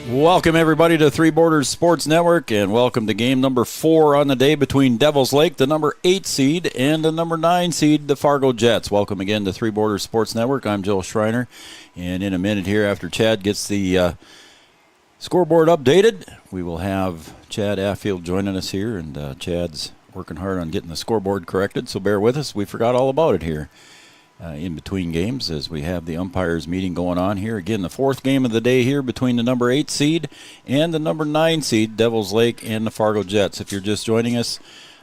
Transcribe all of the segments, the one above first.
Welcome, everybody, to Three Borders Sports Network, and welcome to game number 4 on the day between Devils Lake, the number 8 seed, and the number 9 seed, the Fargo Jets. Welcome again to Three Borders Sports Network. I'm Joe Schreiner, and in a minute here, after Chad gets the scoreboard updated, we will have Chad Affield joining us here, and Chad's working hard on getting the scoreboard corrected, so bear with us. We forgot all about it here. In between games as we have the umpires meeting going on here. Again, the 4th game of the day here between the number 8 seed and the number 9 seed, Devils Lake and the Fargo Jets. If you're just joining us,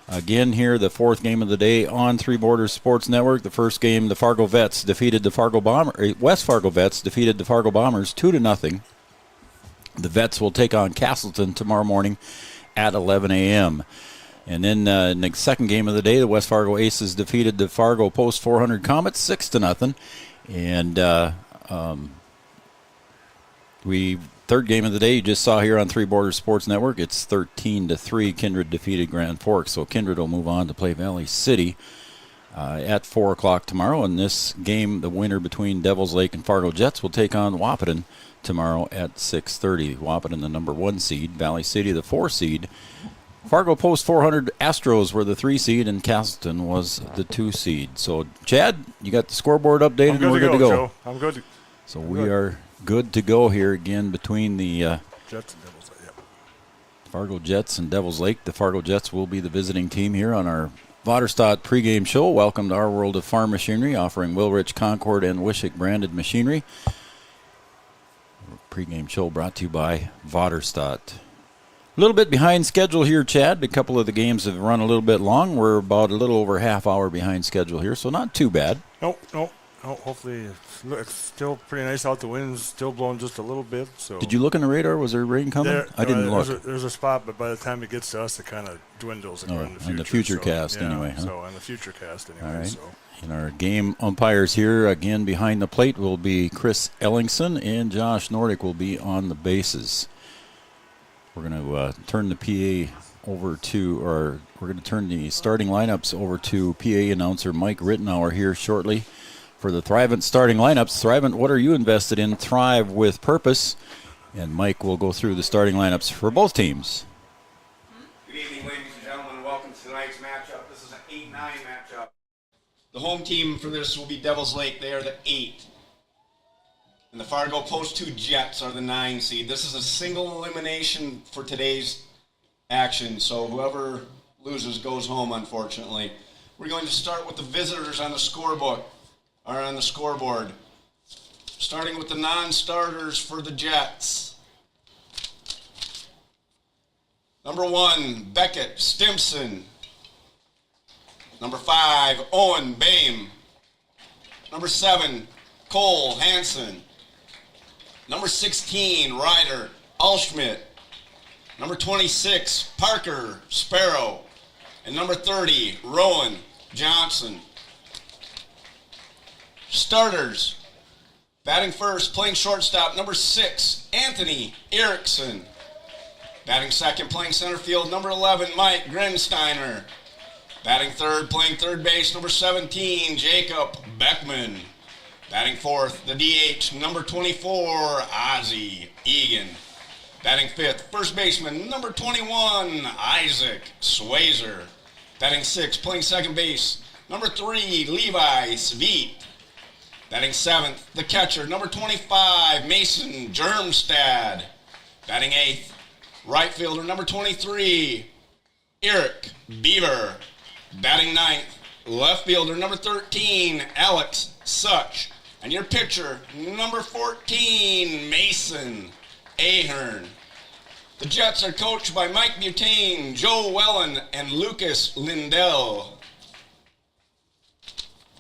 again here, the 4th game of the day on Three Borders Sports Network. The first game, the Fargo Vets defeated the West Fargo Vets defeated the Fargo Bombers 2-0. The Vets will take on Castleton tomorrow morning at 11 a.m. And then in the second game of the day, the West Fargo Aces defeated the Fargo Post 400 Comets 6-0. And third game of the day you just saw here on Three Borders Sports Network. It's 13-3. Kindred defeated Grand Forks, so Kindred will move on to play Valley City at 4 o'clock tomorrow. And this game, the winner between Devils Lake and Fargo Jets, will take on Wahpeton tomorrow at 6:30. Wahpeton, the number 1 seed, Valley City, the 4 seed. Fargo Post 400 Astros were the 3 seed, and Castleton was the 2 seed. So, Chad, you got the scoreboard updated, and we're good to go. Joe. I'm good. So we are good to go here again between the Jets and Devils Lake. Yep. Fargo Jets and Devils Lake. The Fargo Jets will be the visiting team here on our Vaterstad pregame show. Welcome to our world of farm machinery, offering Wilrich, Concord, and Wishick branded machinery. Pregame show brought to you by Vaterstad. A little bit behind schedule here, Chad. A couple of the games have run a little bit long. We're about a little over half hour behind schedule here, so not too bad. Nope. Hopefully, it's still pretty nice out. The wind's still blowing just a little bit. So, did you look on the radar? Was there rain coming? I didn't look. There's a spot, but by the time it gets to us, it kind of dwindles. In the future cast, anyway. Huh? So on the future cast, anyway. All right. So. And our game umpires here, again, behind the plate will be Chris Ellingson, and Josh Nordic will be on the bases. We're going to turn the PA over to, or we're going to turn the starting lineups over to PA announcer Mike Rittenauer here shortly for the Thrivent starting lineups. Thrivent, what are you invested in? Thrive with purpose. And Mike will go through the starting lineups for both teams. Good evening, ladies and gentlemen. Welcome to tonight's matchup. This is an 8-9 matchup. The home team for this will be Devils Lake. They are the 8. And the Fargo Post 2 Jets are the 9 seed. This is a single elimination for today's action, so whoever loses goes home, unfortunately. We're going to start with the visitors on the scoreboard. Starting with the non-starters for the Jets. Number 1, Beckett Stimson. Number 5, Owen Bame. Number 7, Cole Hansen. Number 16, Ryder Allschmidt. Number 26, Parker Sparrow. And number 30, Rowan Johnson. Starters. Batting first, playing shortstop, number 6, Anthony Erickson. Batting second, playing center field, number 11, Mike Grinsteiner. Batting third, playing third base, number 17, Jacob Beckman. Batting fourth, the DH, number 24, Ozzie Egan. Batting fifth, first baseman, number 21, Isaac Swazer. Batting sixth, playing second base, number 3, Levi Sveet. Batting seventh, the catcher, number 25, Mason Germstad. Batting eighth, right fielder, number 23, Eric Beaver. Batting ninth, left fielder, number 13, Alex Such. And your pitcher, number 14, Mason Ahern. The Jets are coached by Mike Butane, Joe Wellen, and Lucas Lindell.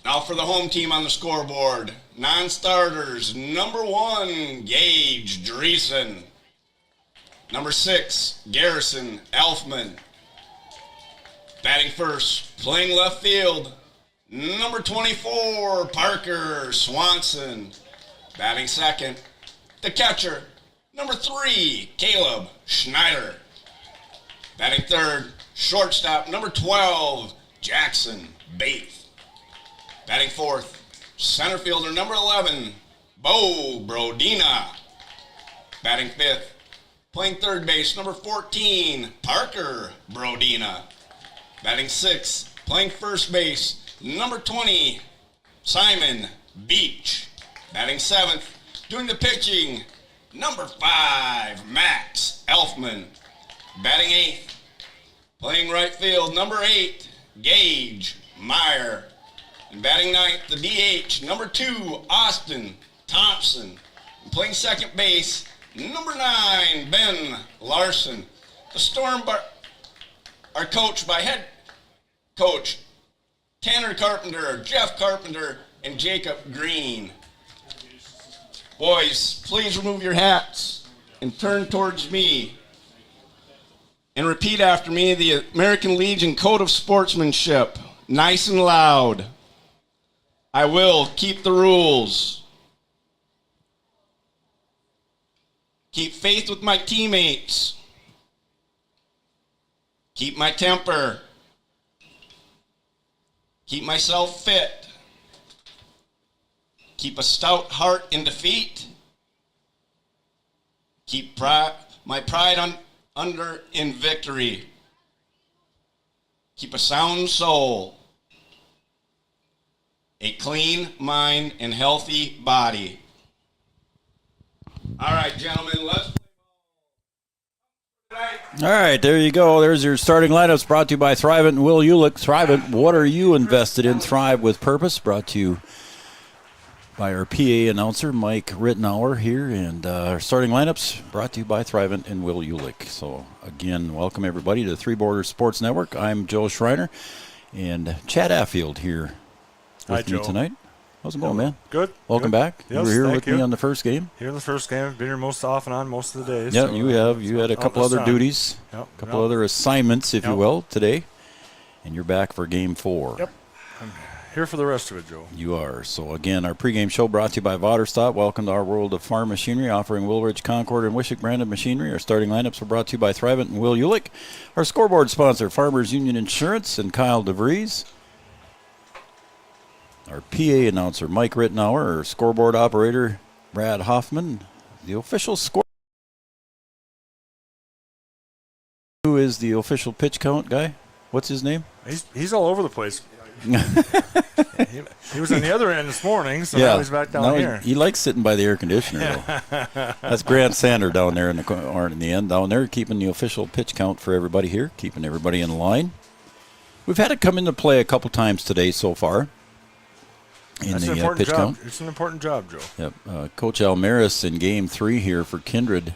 Now for the home team on the scoreboard. Non-starters, number 1, Gage Dreesen. Number 6, Garrison Elfman. Batting first, playing left field, number 24, Parker Swanson. Batting second, the catcher, number 3, Caleb Schneider. Batting third, shortstop, number 12, Jackson Bates. Batting fourth, center fielder, number 11, Bo Brodina. Batting fifth, Playing third base, number 14, Parker Brodina. Batting sixth, playing first base, number 20, Simon Beach. Batting seventh, doing the pitching, number 5, Max Elfman. Batting eighth, playing right field, number 8, Gage Meyer. And batting ninth, the DH, number 2, Austin Thompson. And playing second base, number 9, Ben Larson. The Storm are coached by head coach Tanner Carpenter, Jeff Carpenter, and Jacob Green. Boys, please remove your hats and turn towards me and repeat after me the American Legion Code of Sportsmanship, nice and loud. I will keep the rules. Keep faith with my teammates. Keep my temper. Keep myself fit. Keep a stout heart in defeat. Keep my pride under in victory. Keep a sound soul. A clean mind and healthy body. All right, gentlemen, let's play. All right, there you go. There's your starting lineups brought to you by Thrivent and Will Ulick. Thrivent, what are you invested in? Thrive with purpose. Brought to you by our PA announcer, Mike Rittenauer here. And our starting lineups brought to you by Thrivent and Will Ulick. So, again, welcome everybody to the Three Borders Sports Network. I'm Joe Schreiner and Chad Affield here with me tonight. How's it going, man? Good. Welcome back. Yes, you were here thank with you. me on the first game. Here in the first game. Been here most off and on most of the days. Yeah, so, you have. You had a couple other duties, a couple other assignments, if you will, today. And you're back for Game 4. Yep. I'm here for the rest of it, Joe. You are. So, again, our pregame show brought to you by Vaterstad. Welcome to our world of farm machinery, offering Woolridge, Concord, and Wishick branded machinery. Our starting lineups were brought to you by Thrivent and Will Ulick. Our scoreboard sponsor, Farmers Union Insurance, and Kyle DeVries. Our PA announcer, Mike Rittenauer. Our scoreboard operator, Brad Hoffman. The official score. Who is the official pitch count guy? What's his name? He's all over the place. he was on the other end this morning, so now he's back down here. He likes sitting by the air conditioner, though. That's Grant Sander down there in the end down there, keeping the official pitch count for everybody here, keeping everybody in line. We've had it come into play a couple times today so far. That's an important pitch job. count. It's an important job, Joe. Yep. Coach Almaris in Game 3 here for Kindred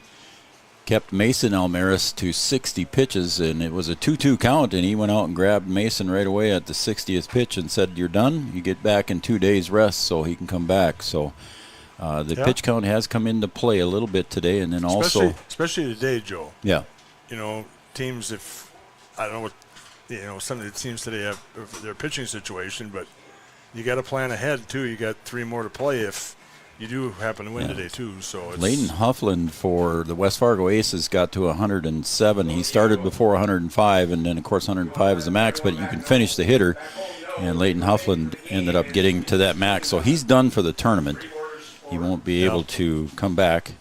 kept Mason Almaris to 60 pitches, and it was a 2-2 count, and he went out and grabbed Mason right away at the 60th pitch and said, "You're done. You get back in 2 days rest so he can come back." So the pitch count has come into play a little bit today, and then especially today, Joe. Yeah. You know, teams, if I don't know what some of the teams today have their pitching situation, but you got to plan ahead too. You got 3 more to play if you do happen to win today too. So it's Leighton Huffland for the West Fargo Aces got to 107. He started before 105, and then of course 105 is the max, but you can finish the hitter. And Leighton Huffland ended up getting to that max, so he's done for the tournament. He won't be able to come back.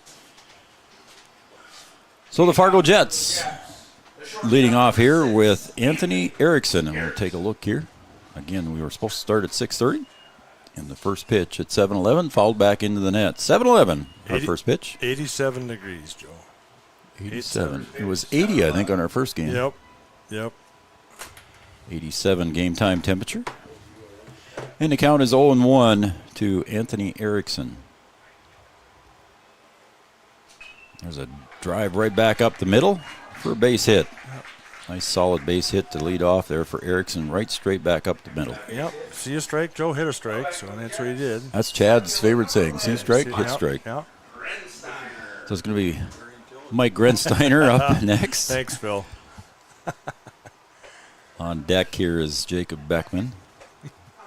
So the Fargo Jets leading off here with Anthony Erickson, and we'll take a look here. Again, we were supposed to start at 6:30, and the first pitch at 7-11 fouled back into the net. 7-11, our first pitch. 87 degrees, Joe. 87. It was 80, I think, on our first game. Yep. 87 game time temperature. And the count is 0-1 to Anthony Erickson. There's a drive right back up the middle for a base hit. Nice solid base hit to lead off there for Erickson, right straight back up the middle. Yep. See a strike, Joe, hit a strike, so that's what he did. That's Chad's favorite saying. See a strike, hit strike. Yep. So it's going to be Mike Grensteiner up next. Thanks, Phil. On deck here is Jacob Beckman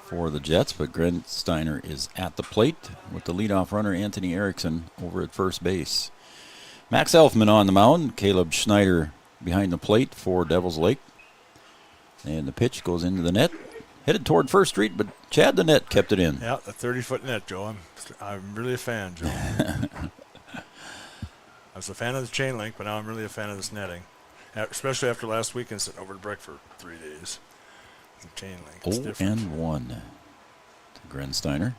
for the Jets, but Grensteiner is at the plate with the leadoff runner Anthony Erickson over at first base. Max Elfman on the mound, Caleb Schneider behind the plate for Devils Lake. And the pitch goes into the net, headed toward First Street, but Chad the net kept it in. Yeah, the 30-foot net, Joe. I'm really a fan, Joe. I was a fan of the chain link, but now I'm really a fan of this netting, especially after last weekend sitting over to break for 3 days. The chain link. It's different. 0-1 to Grensteiner.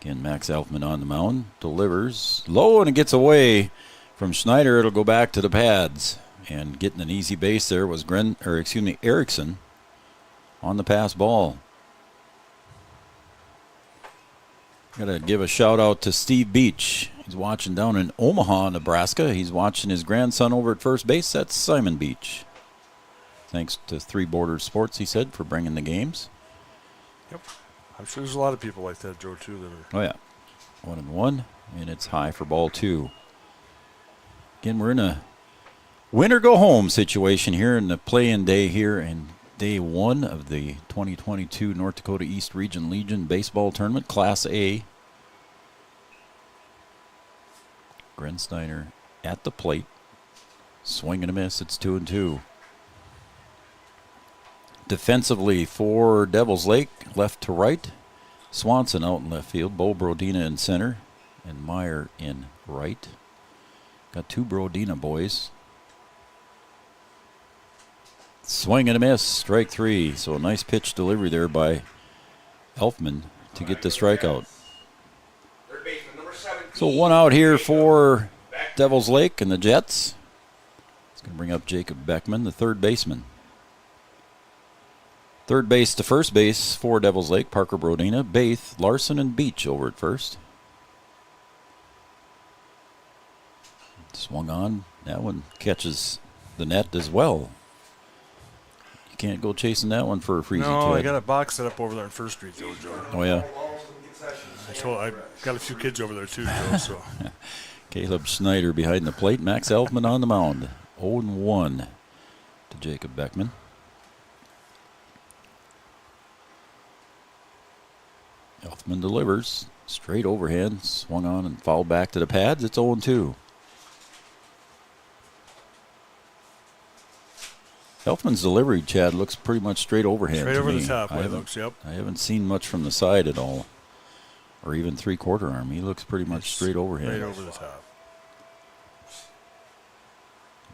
Again, Max Elfman on the mound. Delivers low, and it gets away from Schneider. It'll go back to the pads. And getting an easy base there was Erickson on the pass ball. Got to give a shout out to Steve Beach. He's watching down in Omaha, Nebraska. He's watching his grandson over at first base. That's Simon Beach. Thanks to Three Borders Sports, he said, for bringing the games. Yep. I'm sure there's a lot of people like that, Joe, too. Oh, yeah. 1-1, and it's high for ball 2. Again, we're in a win-or-go-home situation here in the play-in day here in day 1 of the 2022 North Dakota East Region Legion Baseball Tournament, Class A. Grensteiner at the plate. Swing and a miss. It's 2-2. Defensively for Devils Lake, left to right. Swanson out in left field. Bo Brodina in center. And Meyer in right. Got 2 Brodina boys. Swing and a miss. Strike 3. So a nice pitch delivery there by Elfman to get the strikeout. So 1 out here for Devils Lake and the Jets. It's going to bring up Jacob Beckman, the third baseman. Third base to first base for Devils Lake, Parker Brodina, Baith, Larson, and Beach over at first. Swung on. That one catches the net as well. You can't go chasing that one for a freezy. No, I got a box set up over there on First Street, Joe. Oh, yeah. I got a few kids over there, too, Joe. So. Caleb Schneider behind the plate. Max Elfman on the mound. 0-1 to Jacob Beckman. Elfman delivers. Straight overhand. Swung on and fouled back to the pads. It's 0-2. Elfman's delivery, Chad, looks pretty much straight overhand. Straight to over me. the top, it looks, yep. I haven't seen much from the side at all. Or even three-quarter arm. He looks pretty much straight overhand. Straight over the top.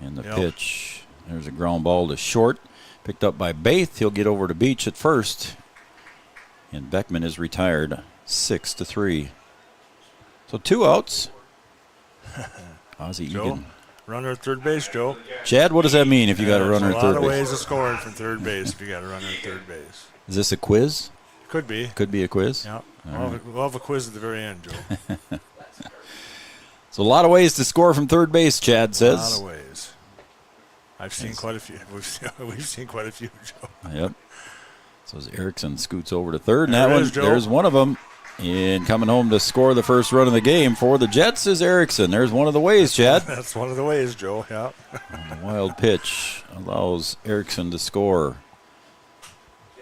And the pitch. There's a ground ball to short. Picked up by Baith. He'll get over to Beach at first. And Beckman is retired 6-3. So 2 outs. Ozzie Egan. Runner at third base, Joe. Chad, what does that mean if you got a runner at third base? There's a lot of ways of scoring from third base if you got a runner at third base. Is this a quiz? Could be. Could be a quiz? Yeah. We'll have a quiz at the very end, Joe. So a lot of ways to score from third base, Chad says. A lot of ways. I've seen quite a few. We've seen quite a few, Joe. Yep. So as Erickson scoots over to third, and there's one of them. And coming home to score the first run of the game for the Jets is Erickson. There's one of the ways, Chad. That's one of the ways, Joe. Yeah. The wild pitch allows Erickson to score.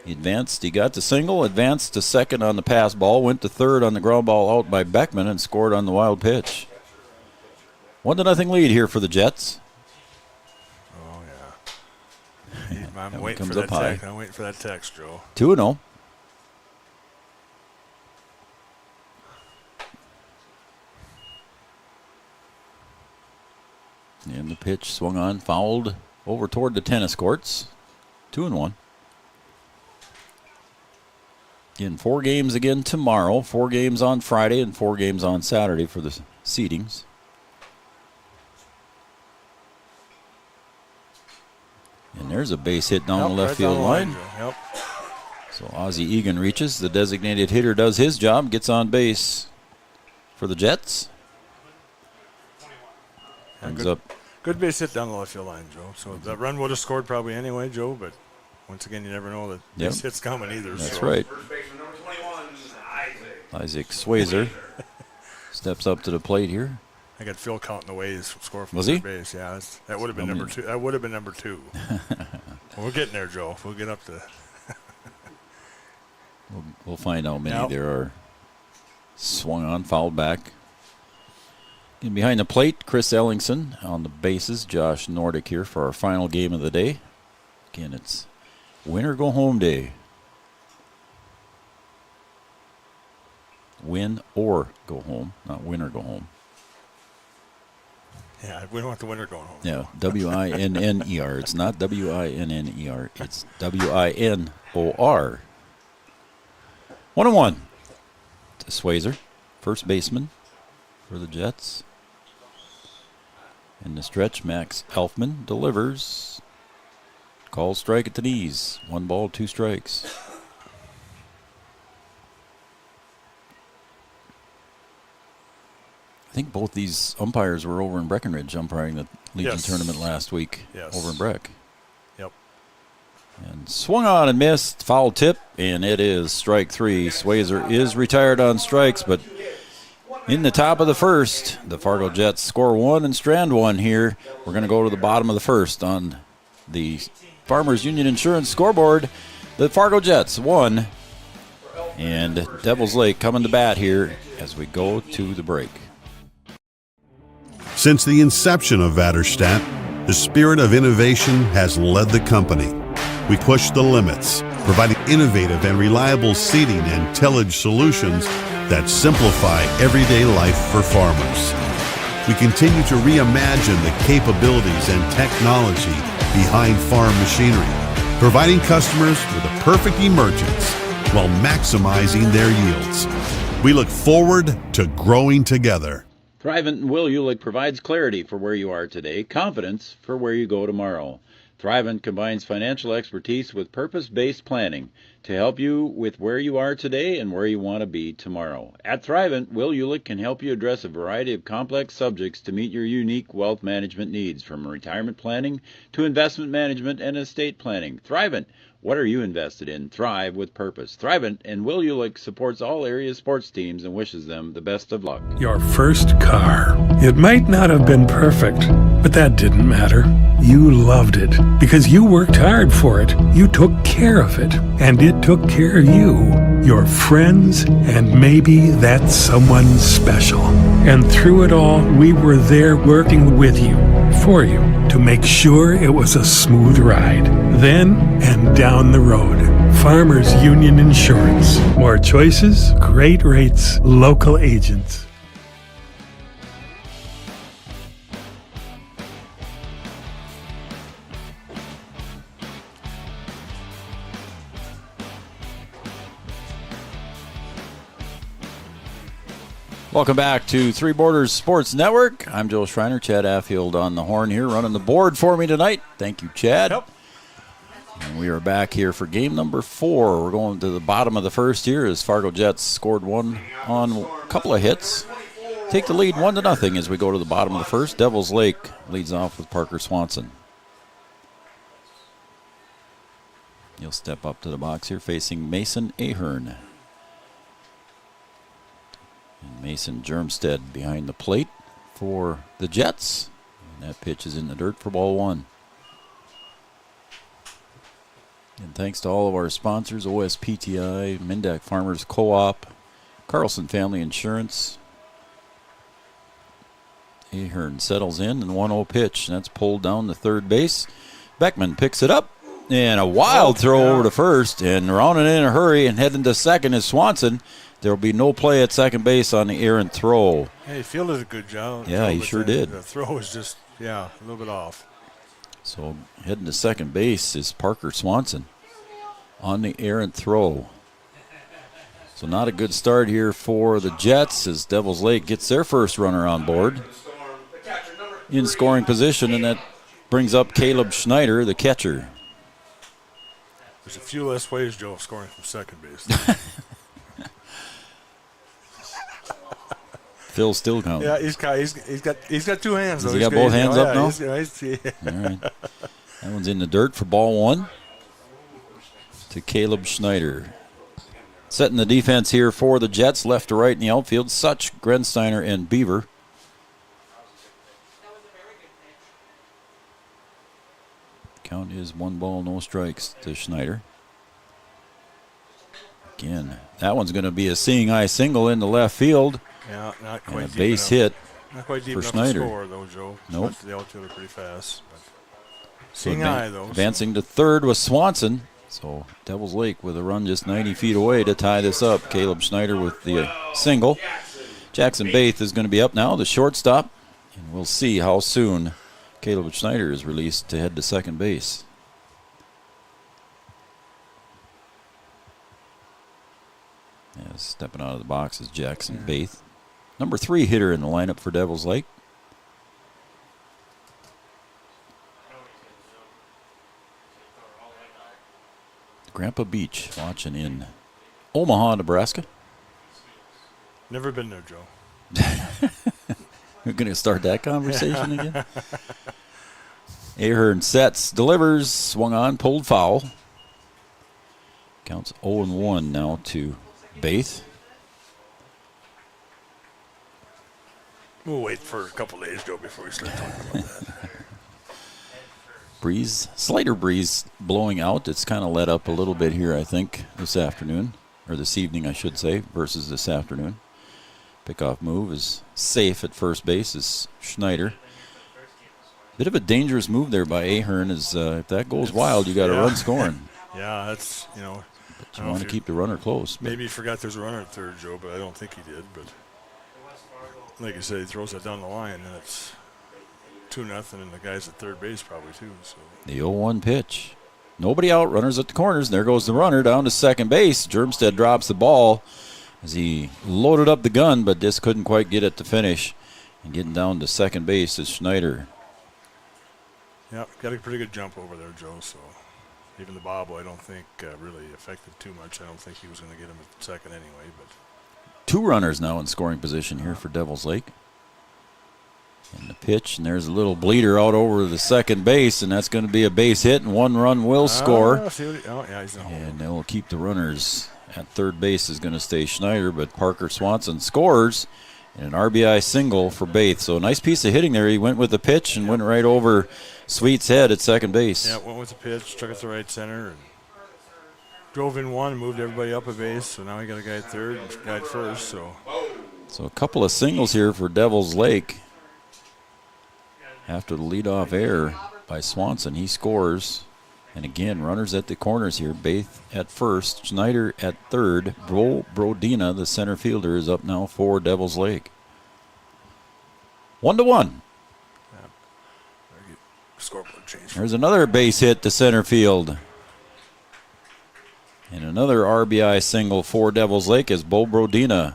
He advanced. He got to single, advanced to second on the pass ball, went to third on the ground ball out by Beckman, and scored on the wild pitch. 1-0 lead here for the Jets. Oh, yeah. I'm waiting for that text. I'm waiting for that text, Joe. 2-0. And the pitch swung on, fouled over toward the tennis courts. 2-1. Again, 4 games again tomorrow. 4 games on Friday and 4 games on Saturday for the seedings. And there's a base hit down the left field line. Yep. So Ozzie Egan reaches. The designated hitter does his job, gets on base for the Jets. Good base hit down the left field line, Joe. So that run would have scored probably anyway, Joe, but once again, you never know that base hit's coming either. That's right. First baseman number 21, Isaac Swayzer steps up to the plate here. I got Phil counting the ways score from Was third he? base. Yeah, that would have been number 2. That would have been number 2. Well, we're getting there, Joe. We'll get up to. We'll find out how many there are. Swung on, fouled back. And behind the plate, Chris Ellingson on the bases. Josh Nordic here for our final game of the day. Again, it's win or go home day. Win or go home, not win or go home. Yeah, we don't want the winter going home. Yeah, Winner. It's not Winner. It's Winor. 1-1 to Swayzer, first baseman for the Jets. In the stretch, Max Elfman delivers. Call strike at the knees. 1 ball, 2 strikes. I think both these umpires were over in Breckenridge umpiring the Legion tournament last week. Yes. Over in Breck. Yep. And swung on and missed. Foul tip, and it is strike 3. Swayzer is retired on strikes, but in the top of the first, the Fargo Jets score 1 and strand 1 here. We're going to go to the bottom of the first on the Farmers Union Insurance scoreboard. The Fargo Jets 1, and Devils Lake coming to bat here as we go to the break. Since the inception of Vaderstadt, the spirit of innovation has led the company. We push the limits, providing innovative and reliable seeding and tillage solutions that simplify everyday life for farmers. We continue to reimagine the capabilities and technology behind farm machinery, providing customers with a perfect emergence while maximizing their yields. We look forward to growing together. Thrivent and Will Ulick provides clarity for where you are today, confidence for where you go tomorrow. Thrivent combines financial expertise with purpose-based planning to help you with where you are today and where you want to be tomorrow. At Thrivent, Will Ulick can help you address a variety of complex subjects to meet your unique wealth management needs, from retirement planning to investment management and estate planning. Thrivent, what are you invested in? Thrive with purpose. Thrivent and Will Ulick supports all area sports teams and wishes them the best of luck. Your first car. It might not have been perfect, but that didn't matter. You loved it because you worked hard for it. You took care of it, and it took care of you, your friends, and maybe that someone special. And through it all, we were there working with you, for you, to make sure it was a smooth ride. Then and down the road. Farmers Union Insurance. More choices, great rates, local agents. Welcome back to Three Borders Sports Network. I'm Joe Schreiner. Chad Affield on the horn here, running the board for me tonight. Thank you, Chad. Yep. And we are back here for game number 4. We're going to the bottom of the first here as Fargo Jets scored 1 on a couple of hits. Take the lead 1-0 as we go to the bottom of the first. Devils Lake leads off with Parker Swanson. He'll step up to the box here facing Mason Ahern. And Mason Germstead behind the plate for the Jets. And that pitch is in the dirt for ball 1. And thanks to all of our sponsors, OSPTI, Mindak Farmers Co-op, Carlson Family Insurance. Ahern settles in and 1-0 pitch. And that's pulled down to third base. Beckman picks it up. And a wild throw over to first. And rounding in a hurry and heading to second is Swanson. There will be no play at second base on the errant throw. Hey, he fielded a good job. Yeah, he sure did. The throw was just, a little bit off. So heading to second base is Parker Swanson on the errant throw. So not a good start here for the Jets as Devils Lake gets their first runner on board in scoring position, and that brings up Caleb Schneider, the catcher. There's a few less ways, Joe, of scoring from second base. Phil's still counting. Yeah, he's got 2 hands. Has he got both hands up now? Yeah. All right. That one's in the dirt for ball 1 to Caleb Schneider. Setting the defense here for the Jets, left to right in the outfield, Such, Grensteiner, and Beaver. Count is 1 ball, no strikes to Schneider. Again, that one's going to be a seeing eye single into left field. Yeah, not quite And a deep base enough. hit Not quite deep for enough Schneider. to score, though, Joe. Nope. The outfielder pretty fast. But So seeing eye, though. advancing to third was Swanson. So Devils Lake with a run just 90 feet away to tie this up. Caleb Schneider with the single. Jackson Baith is going to be up now, the shortstop. And we'll see how soon Caleb Schneider is released to head to second base. Yeah, stepping out of the box is Jackson Baith. Number 3 hitter in the lineup for Devils Lake. Grandpa Beach watching in Omaha, Nebraska. Never been there, Joe. We're going to start that conversation again. Ahern sets, delivers, swung on, pulled foul. Counts 0-1 now to Baith. We'll wait for a couple days, Joe, before we start talking about that. Breeze, slighter breeze blowing out. It's kind of let up a little bit here, I think, this afternoon, or this evening, I should say, versus this afternoon. Pickoff move is safe at first base is Schneider. Bit of a dangerous move there by Ahern. If that goes wild, you got to run scoring. Yeah, that's, But you want to keep the runner close. Maybe he forgot there's a runner at third, Joe, but I don't think he did. But like you said, he throws that down the line, and it's 2-0, and the guy's at third base probably too. So The 0-1 pitch. Nobody out, runners at the corners. And there goes the runner down to second base. Germstead drops the ball as he loaded up the gun, but just couldn't quite get it to finish. And getting down to second base is Schneider. yeah, got a pretty good jump over there, Joe. So even the bobble, I don't think really affected too much. I don't think he was going to get him at second anyway. But 2 runners now in scoring position here for Devils Lake. And the pitch, and there's a little bleeder out over the second base, and that's going to be a base hit, and 1 run will score. He's not And they will keep the runners at third base is going to stay Schneider, but Parker Swanson scores and an RBI single for Baith. So a nice piece of hitting there. He went with the pitch and went right over Sweet's head at second base. Yeah, went with the pitch, struck it to right center, and drove in 1, moved everybody up a base. So now he got a guy at third and a guy at first. So a couple of singles here for Devils Lake. After the leadoff error by Swanson, he scores. And again, runners at the corners here. Baith at first, Schneider at third. Brodina, the center fielder, is up now for Devils Lake. 1-1. Scoreboard change. There's another base hit to center field. And another RBI single for Devils Lake as Bo Brodina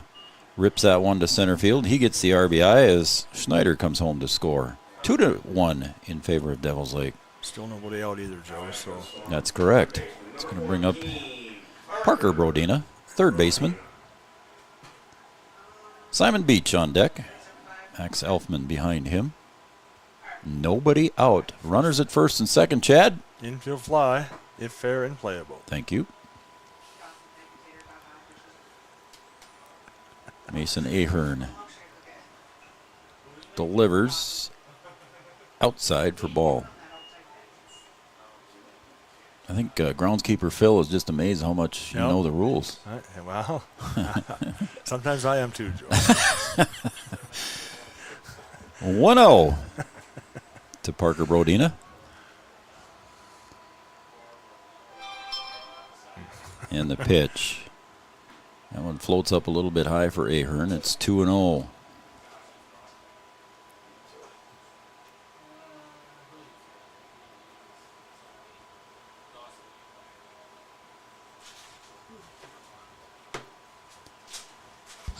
rips that one to center field. He gets the RBI as Schneider comes home to score. 2-1 in favor of Devils Lake. Still nobody out either, Joe. So That's correct. It's going to bring up Parker Brodina, third baseman. Simon Beach on deck. Max Elfman behind him. Nobody out. Runners at first and second, Chad. infield fly, if fair and playable. Thank you. Mason Ahern delivers outside for ball. I think groundskeeper Phil is just amazed how much you know the rules. Well, sometimes I am too, Joe. 1-0 to Parker Brodina. And the pitch. That one floats up a little bit high for Ahern. It's 2-0.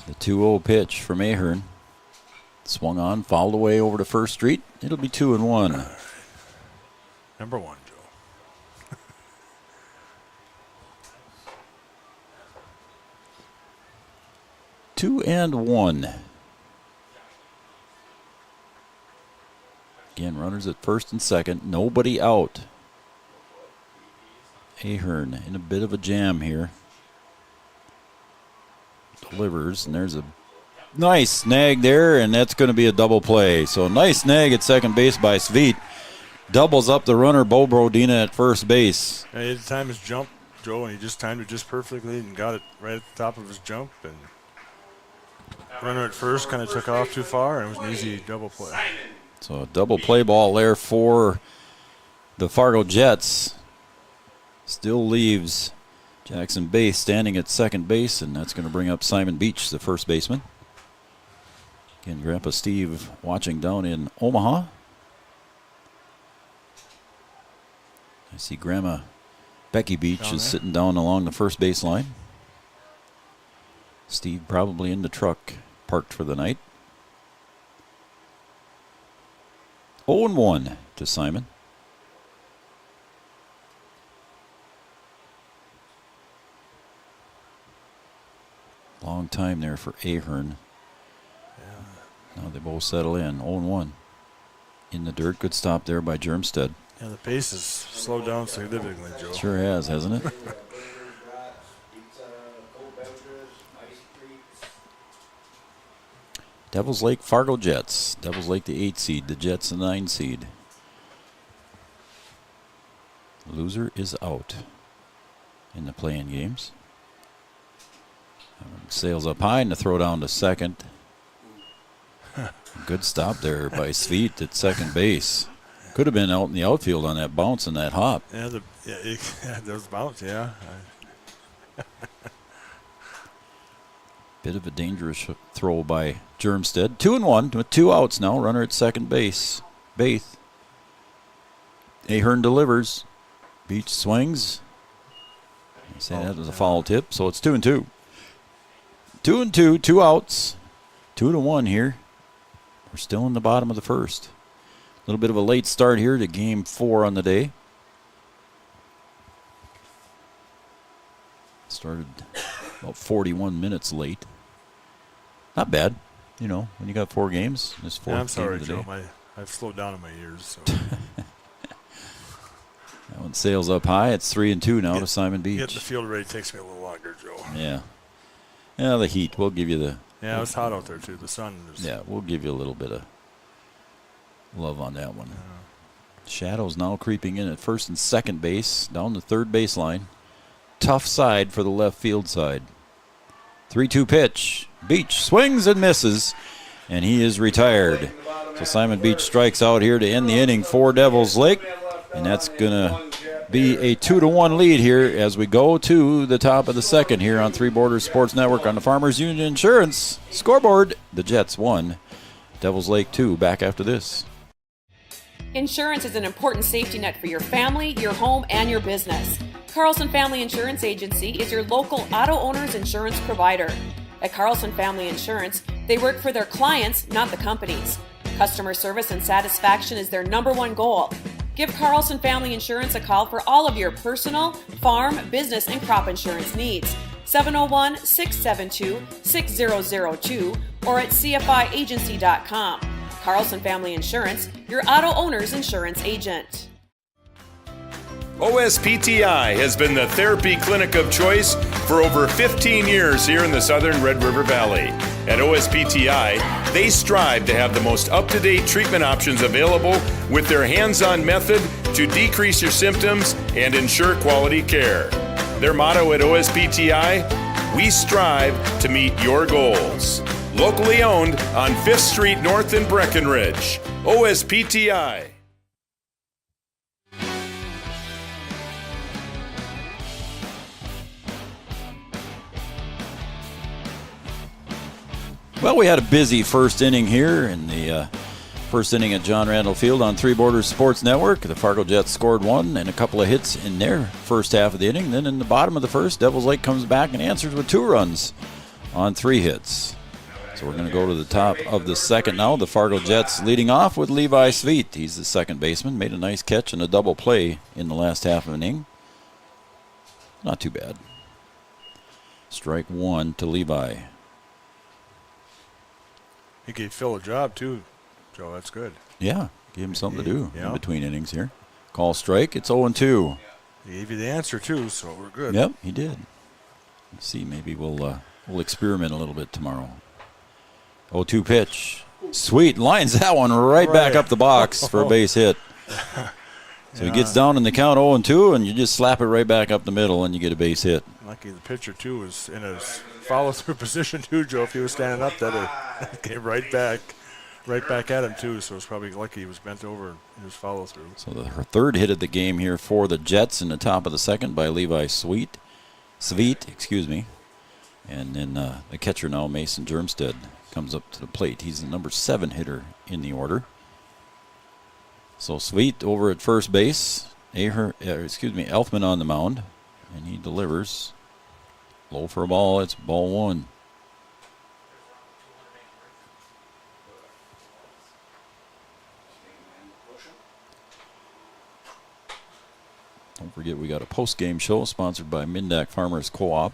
The 2-0 pitch from Ahern. Swung on, fouled away over to First Street. It'll be 2-1. Number 1, Joe. 2-1. Again, runners at first and second. Nobody out. Ahern in a bit of a jam here. Delivers, and there's a nice snag there, and that's going to be a double play. So nice snag at second base by Sveit. Doubles up the runner, Bo Brodina at first base. Yeah, he had to time his jump, Joe, and he just timed it just perfectly and got it right at the top of his jump. And runner at first kind of took off too far, and it was an easy double play. So a double play ball there for the Fargo Jets. Still leaves Jackson Baith standing at second base, and that's going to bring up Simon Beach, the first baseman. Again, Grandpa Steve watching down in Omaha. I see Grandma Becky Beach is sitting down along the first base line. Steve probably in the truck, parked for the night. 0-1 to Simon. Long time there for Ahern. Yeah. Now they both settle in. 0-1. In the dirt. Good stop there by Germstead. Yeah, the pace has slowed down significantly, Joe. Sure has, hasn't it? Devils Lake, Fargo Jets. Devils Lake the 8 seed, the Jets the 9 seed. Loser is out in the play-in games. Sails up high and the throw down to second. Good stop there by Sveit at second base. Could have been out in the outfield on that bounce and that hop. Yeah, those bounce, yeah. Bit of a dangerous throw by Germstead. 2-1 with 2 outs now. Runner at second base. Baith. Ahern delivers. Beach swings. I say that was a foul tip, so it's 2-2. 2-2, 2 outs. 2-1 here. We're still in the bottom of the first. A little bit of a late start here to game 4 on the day. Started about 41 minutes late. Not bad, when you got 4 games. This 4th I'm game sorry, of the Joe. day. I've slowed down in my years. So. That one sails up high. It's 3-2 now to Simon Beach. Getting the field ready takes me a little longer, Joe. Yeah. Yeah, the heat. We'll give you the... Yeah, it's hot out there, too. The sun is... Yeah, we'll give you a little bit of love on that one. Shadows now creeping in at first and second base, down the third baseline. Tough side for the left field side. 3-2 pitch. Beach swings and misses, and he is retired. So Simon Beach strikes out here to end the inning for Devils Lake, and that's going to be a 2-1 lead here as we go to the top of the second here on Three Borders Sports Network on the Farmers Union Insurance scoreboard. The Jets 1, Devils Lake 2. Back after this. Insurance is an important safety net for your family, your home, and your business. Carlson Family Insurance Agency is your local auto owner's insurance provider. At Carlson Family Insurance, they work for their clients, not the companies. Customer service and satisfaction is their #1 goal. Give Carlson Family Insurance a call for all of your personal, farm, business, and crop insurance needs. 701-672-6002 or at cfiagency.com. Carlson Family Insurance, your auto owner's insurance agent. OSPTI has been the therapy clinic of choice for over 15 years here in the southern Red River Valley. At OSPTI, they strive to have the most up-to-date treatment options available with their hands-on method to decrease your symptoms and ensure quality care. Their motto at OSPTI, we strive to meet your goals. Locally owned on 5th Street North in Breckenridge. OSPTI. Well, we had a busy first inning here in the first inning at John Randall Field on Three Borders Sports Network. The Fargo Jets scored 1 and a couple of hits in their first half of the inning. Then in the bottom of the first, Devils Lake comes back and answers with 2 runs on 3 hits. So we're going to go to the top of the second now. The Fargo Jets leading off with Levi Sveit. He's the second baseman. Made a nice catch and a double play in the last half of an inning. Not too bad. Strike 1 to Levi. He gave Phil a job, too, Joe. That's good. Yeah, gave him something to do in between innings here. Call strike. It's 0-2. He gave you the answer, too, so we're good. Yep, he did. Let's see, maybe we'll experiment a little bit tomorrow. 0-2 pitch. Sweet. Lines that one right back up the box for a base hit. So he gets down in the count 0-2, and you just slap it right back up the middle, and you get a base hit. Lucky the pitcher, too, was in a follow-through position, too, Joe. If he was standing up, that came right back at him, too. So it's probably lucky he was bent over in his follow-through. So the third hit of the game here for the Jets in the top of the second by Levi Sveit, excuse me. And then the catcher now, Mason Germstead, comes up to the plate. He's the number 7 hitter in the order. So Sweet over at first base. Elfman on the mound. And he delivers. Low for a ball. It's ball 1. Don't forget, we got a post-game show sponsored by Mindak Farmers Co-op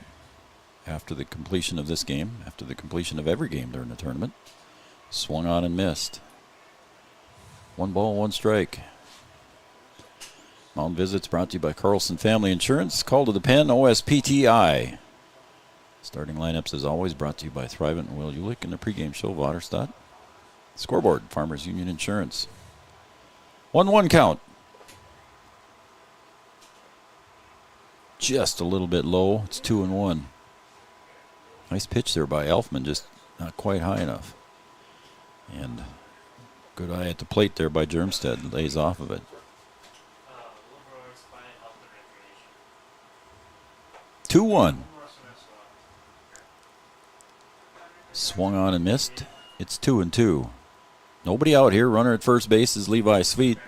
after the completion of this game, after the completion of every game during the tournament. Swung on and missed. 1 ball, 1 strike. Mound visits brought to you by Carlson Family Insurance. Call to the pen, OSPTI. Starting lineups, as always, brought to you by Thrivent and Will Ulick and the pregame show of Otterstadt. Scoreboard, Farmers Union Insurance. 1-1 count. Just a little bit low. It's 2-1. Nice pitch there by Elfman, just not quite high enough. And good eye at the plate there by Germstead. Lays off of it. 2-1. Swung on and missed. It's 2-2. Nobody out here. Runner at first base is Levi Sweet.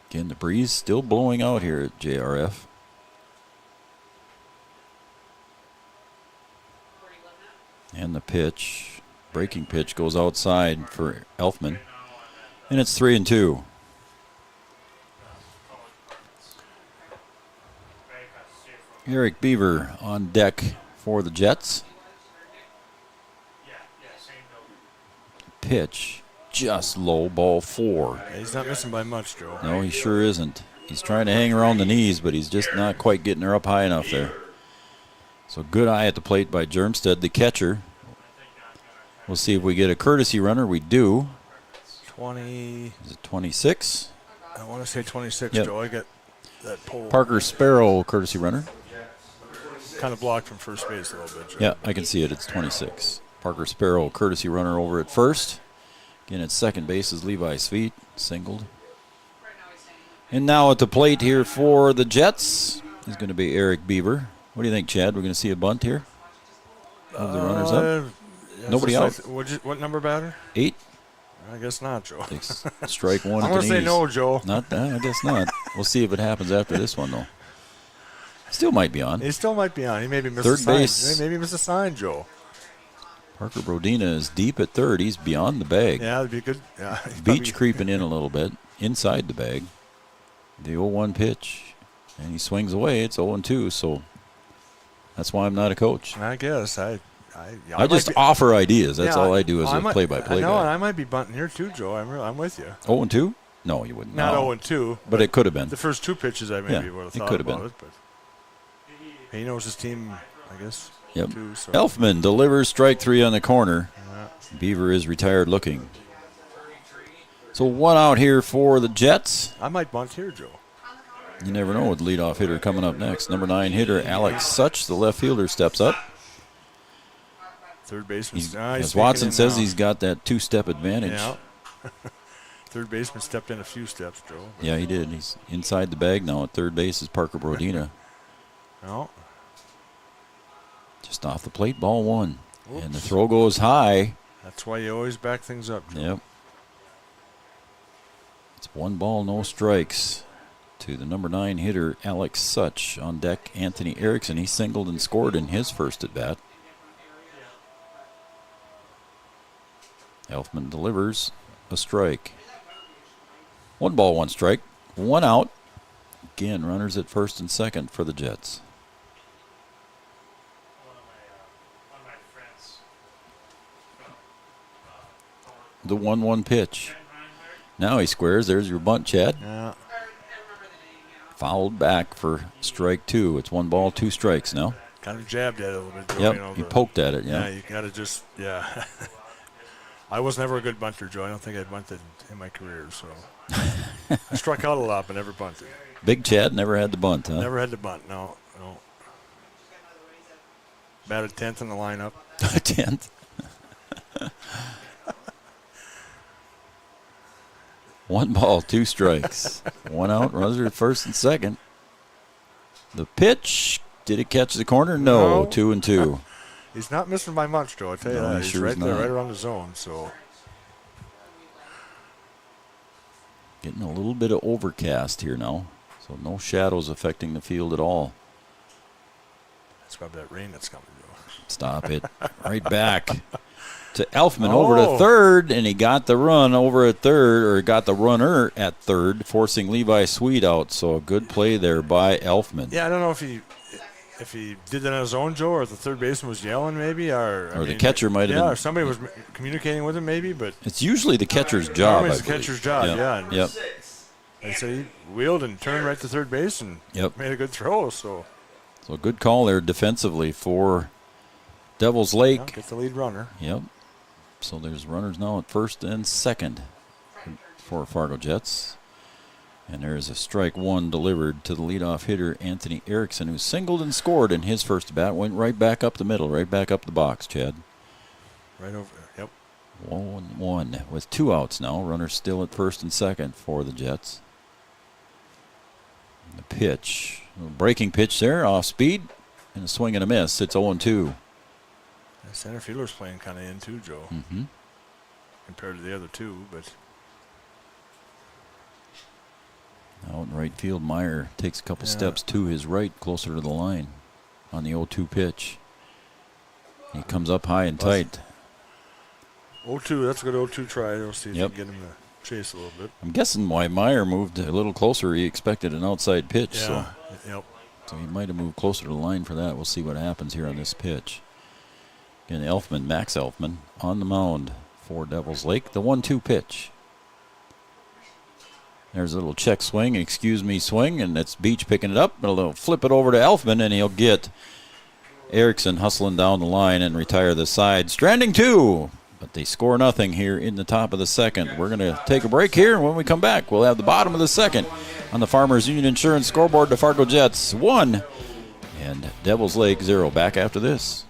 Again, the breeze still blowing out here at JRF. And the pitch, breaking pitch, goes outside for Elfman. And it's 3-2. Eric Beaver on deck for the Jets. Pitch, just low, ball 4. He's not missing by much, Joe. No, he sure isn't. He's trying to hang around the knees, but he's just not quite getting her up high enough there. So good eye at the plate by Germstead, the catcher. We'll see if we get a courtesy runner. We do. 20. Is it 26? I want to say 26, Yep. Joe. I got that pole. Parker Sparrow, courtesy runner. Kind of blocked from first base a little bit, Joe. Yeah, I can see it. It's 26. Parker Sparrow, courtesy runner over at first. Again, at second base is Levi Sweet, singled. And now at the plate here for the Jets is going to be Eric Beaver. What do you think, Chad? We're going to see a bunt here? Move the runners up. Yeah, Nobody out. What number batter? 8. I guess not, Joe. Takes strike 1 I'm at the going to say knees. no, Joe. Not that. I guess not. We'll see if it happens after this one, though. Still might be on. He still might be on. He maybe missed Third a sign. base. Maybe missed a sign, Joe. Parker Brodina is deep at third. He's beyond the bag. Yeah, that'd be good. Yeah, Beach creeping in a little bit inside the bag. The 0-1 pitch. And he swings away. It's 0-2, so that's why I'm not a coach. I guess. I just offer ideas. That's all I do as a play-by-play No, guy. and I might be bunting here too, Joe. I'm with you. 0-2? No, you wouldn't. Not No. 0-2. But it could have been. The first 2 pitches I maybe would have it thought could have about been. it. But he knows his team, I guess, Yep. too. So. Elfman delivers strike 3 on the corner. Beaver is retired looking. So 1 out here for the Jets. I might bunt here, Joe. You never know with the leadoff hitter coming up next. Number 9 hitter Alex Such, the left fielder, steps up. Third baseman. As Watson says, he's got that 2-step advantage. Yeah. Third baseman stepped in a few steps, Joe. Yeah, he did. He's inside the bag now at third base is Parker Brodina. No. Just off the plate, ball 1. Oops. And the throw goes high. That's why you always back things up, Joe. Yep. It's 1 ball, no strikes to the number 9 hitter, Alex Such. On deck, Anthony Erickson. He singled and scored in his first at-bat. Elfman delivers a strike. 1 ball, 1 strike. 1 out. Again, runners at first and second for the Jets. The 1-1 pitch. Now he squares. There's your bunt, Chad. Yeah. Fouled back for strike 2. It's 1 ball, 2 strikes now. Kind of jabbed at it a little bit, Joe. Yep, he poked at it, yeah. Yeah, you got to just, I was never a good bunter, Joe. I don't think I bunted in my career, so. I struck out a lot, but never bunted. Big Chad never had the bunt, huh? Never had to bunt, no. Batted 10th in the lineup. 10th. 1 ball, 2 strikes. 1 out, runners are at first and second. The pitch, did it catch the corner? No, 2-2. He's not missing by much, Joe. I tell you No, that. he He's sure is right there, not. right around the zone. So Getting a little bit of overcast here now, so no shadows affecting the field at all. that's probably that rain that's coming, Joe. Stop it. Right back to Elfman over to third, and he got the run over at third, or got the runner at third, forcing Levi Sweet out. So a good play there by Elfman. Yeah, I don't know if he did that on his own, Joe, or if the third baseman was yelling maybe, or the catcher might have been. Yeah, or somebody was communicating with him maybe, but It's usually the catcher's job. normally I it's the believe. catcher's job, yeah. And Yep. They said he wheeled and turned right to third base and made a good throw, so So good call there defensively for Devils Lake. get the lead runner. Yep. So there's runners now at first and second for Fargo Jets. And there's a strike one delivered to the leadoff hitter, Anthony Erickson, who singled and scored in his first bat. Went right back up the middle, right back up the box, Chad. Right over, yep. 1-1 with 2 outs now. Runners still at first and second for the Jets. The pitch. A breaking pitch there, off speed, and a swing and a miss. It's 0-2. The center fielder's playing kind of in too, Joe, compared to the other two, but Out in right field, Meyer takes a couple steps to his right, closer to the line on the 0-2 pitch. He comes up high and tight. 0-2, that's a good 0-2 try. We'll see if Yep. you can get him to chase a little bit. I'm guessing why Meyer moved a little closer. He expected an outside pitch, Yeah, yep. so he might have moved closer to the line for that. We'll see what happens here on this pitch. Again, Elfman, Max Elfman, on the mound for Devils Lake. The 1-2 pitch. There's a little check swing, excuse me swing, and it's Beach picking it up. But he'll flip it over to Elfman, and he'll get Erickson hustling down the line and retire the side. Stranding 2, but they score nothing here in the top of the second. We're going to take a break here, and when we come back, we'll have the bottom of the second on the Farmers Union Insurance scoreboard. The Fargo Jets 1 and Devils Lake 0. Back after this.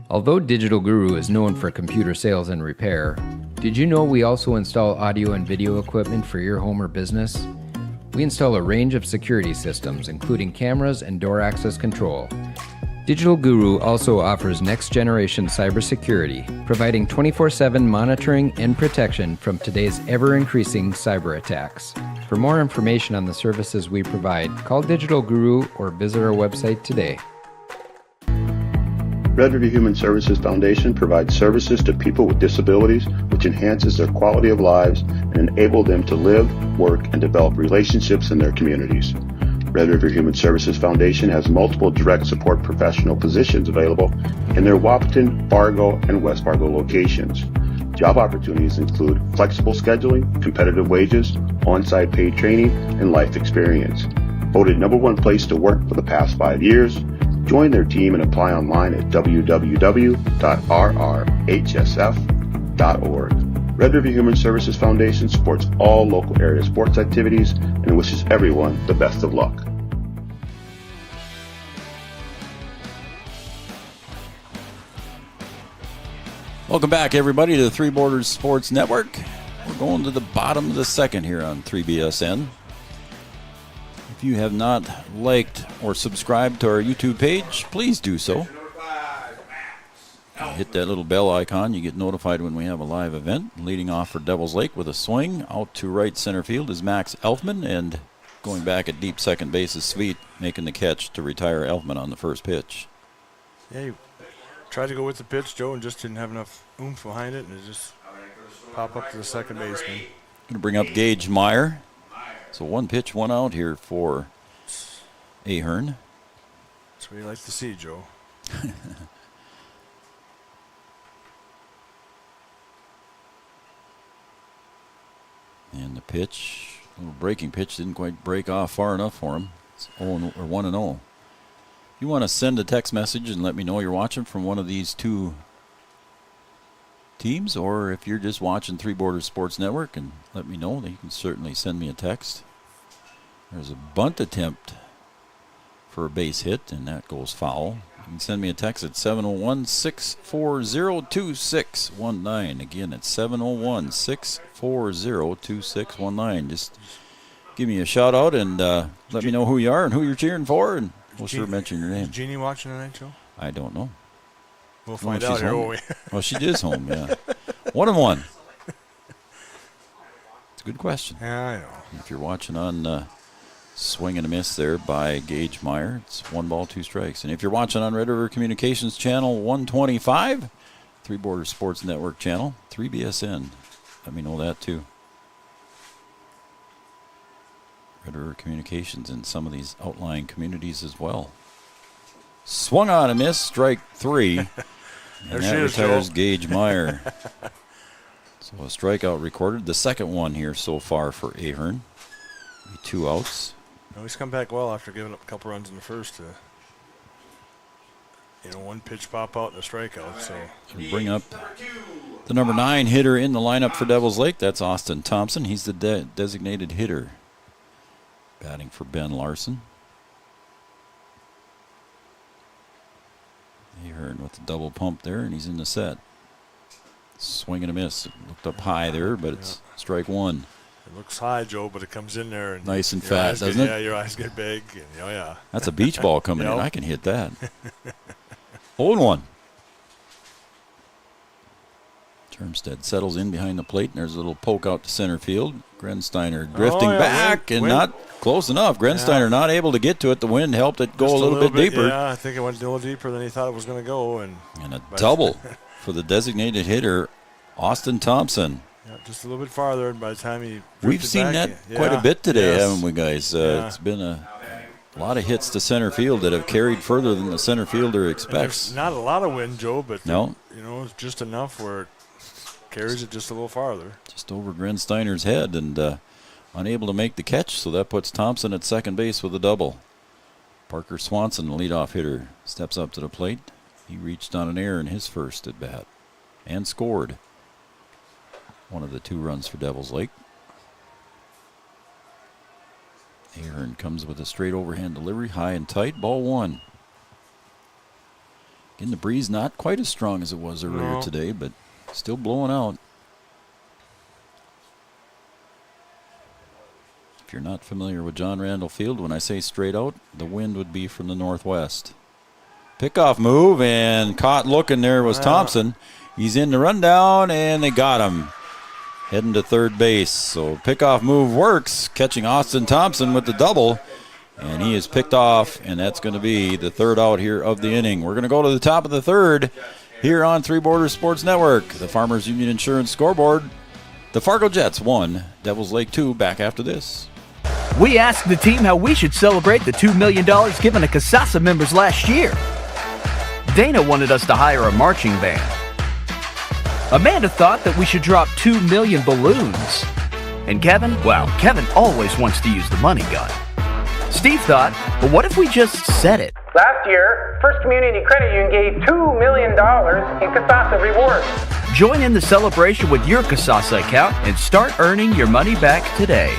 Although Digital Guru is known for computer sales and repair, did you know we also install audio and video equipment for your home or business? We install a range of security systems, including cameras and door access control. Digital Guru also offers next-generation cybersecurity, providing 24/7 monitoring and protection from today's ever-increasing cyber attacks. For more information on the services we provide, call Digital Guru or visit our website today. Red River Human Services Foundation provides services to people with disabilities, which enhances their quality of lives and enable them to live, work, and develop relationships in their communities. Red River Human Services Foundation has multiple direct support professional positions available in their Wahpeton, Fargo, and West Fargo locations. Job opportunities include flexible scheduling, competitive wages, on-site paid training, and life experience. Voted #1 place to work for the past 5 years, join their team and apply online at www.rrhsf.org. Red River Human Services Foundation supports all local area sports activities and wishes everyone the best of luck. Welcome back, everybody, to the Three Borders Sports Network. We're going to the bottom of the second here on 3BSN. If you have not liked or subscribed to our YouTube page, please do so. Hit that little bell icon. You get notified when we have a live event. Leading off for Devils Lake with a swing out to right center field is Max Elfman, and going back at deep second base is Sweet, making the catch to retire Elfman on the first pitch. Yeah, he tried to go with the pitch, Joe, and just didn't have enough oomph behind it, and it just popped up to the second baseman. Going to bring up Gage Meyer. So 1 pitch, 1 out here for Ahern. That's what you like to see, Joe. And the pitch, a little breaking pitch, didn't quite break off far enough for him. It's 1-0. If you want to send a text message and let me know you're watching from one of these two teams, or if you're just watching Three Borders Sports Network and let me know, then you can certainly send me a text. There's a bunt attempt for a base hit, and that goes foul. You can send me a text at 701-640-2619. Again, it's 701-640-2619. Just give me a shout out and let me know who you are and who you're cheering for, and We'll sure mention your name. Is Jeannie watching tonight, Joe? I don't know. We'll find out here, won't we? Well, she is home, yeah. 1-1. It's a good question. Yeah, I know. If you're watching on Swing and a Miss there by Gage Meyer, it's 1 ball, 2 strikes. And if you're watching on Red River Communications Channel 125, Three Borders Sports Network Channel, 3BSN, let me know that too. Red River Communications in some of these outlying communities as well. Swung on a miss, strike 3. And that retires Gage Meyer. So a strikeout recorded. The second one here so far for Ahern. 2 outs. No, he's come back well after giving up a couple runs in the first. 1 pitch pop out and a strikeout. So we bring up the number 9 hitter in the lineup for Devils Lake. That's Austin Thompson. He's the designated hitter. Batting for Ben Larson. Ahern with the double pump there, and he's in the set. Swing and a miss. It looked up high there, but it's strike 1. It looks high, Joe, but it comes in there. And nice and fat, doesn't it? Yeah, your eyes get big. And, yeah. That's a beach ball coming in. I can hit that. 0-1. Termstead settles in behind the plate, and there's a little poke out to center field. Grensteiner drifting back and not close enough. Grensteiner not able to get to it. The wind helped it go a little bit deeper. Yeah, I think it went a little deeper than he thought it was going to go. And a double for the designated hitter, Austin Thompson. Yeah, just a little bit farther, and by the time he we've seen back, that quite a bit today, haven't we, guys? It's been a lot of hits to center field that have carried further than the center fielder expects. There's not a lot of wind, Joe, but no, it's just enough where it carries it just a little farther. Just over Grensteiner's head and unable to make the catch, so that puts Thompson at second base with a double. Parker Swanson, the leadoff hitter, steps up to the plate. He reached on an error in his first at bat and scored one of the 2 runs for Devils Lake. Ahern comes with a straight overhand delivery, high and tight, ball 1. Again, the breeze not quite as strong as it was earlier today, but still blowing out. If you're not familiar with John Randall Field, when I say straight out, the wind would be from the northwest. Pickoff move, and caught looking there was Thompson. He's in the rundown, and they got him. Heading to third base. So pickoff move works, catching Austin Thompson with the double. And he is picked off, and that's going to be the 3rd out here of the inning. We're going to go to the top of the 3rd here on Three Borders Sports Network. The Farmers Union Insurance scoreboard. The Fargo Jets 1, Devils Lake 2, back after this. We asked the team how we should celebrate the $2 million given to Casasa members last year. Dana wanted us to hire a marching band. Amanda thought that we should drop 2 million balloons. And Kevin always wants to use the money gun. Steve thought, well, what if we just said it? Last year, First Community Credit Union gave $2 million in Casasa rewards. Join in the celebration with your Casasa account and start earning your money back today.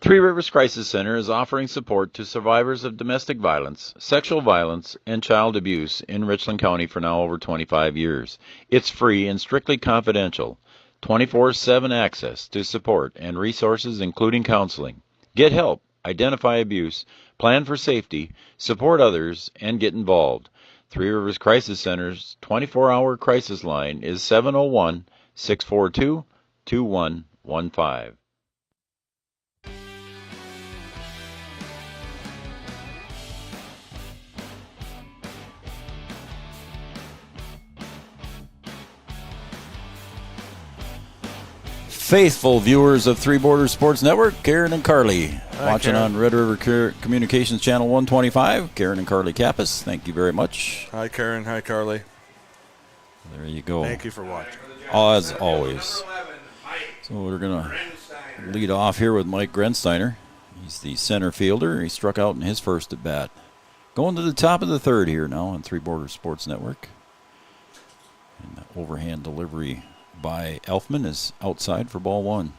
Three Rivers Crisis Center is offering support to survivors of domestic violence, sexual violence, and child abuse in Richland County for now over 25 years. It's free and strictly confidential. 24/7 access to support and resources including counseling. Get help, identify abuse, plan for safety, support others, and get involved. Three Rivers Crisis Center's 24-hour crisis line is 701-642-2115. Faithful viewers of Three Borders Sports Network, Karen and Carly, watching on Red River Communications Channel 125. Karen and Carly Kappas, thank you very much. Hi, Karen. Hi, Carly. There you go. Thank you for watching. As always. So we're going to lead off here with Mike Grensteiner. He's the center fielder. He struck out in his first at bat. Going to the top of the 3rd here now on Three Borders Sports Network. And the overhand delivery by Elfman is outside for ball 1.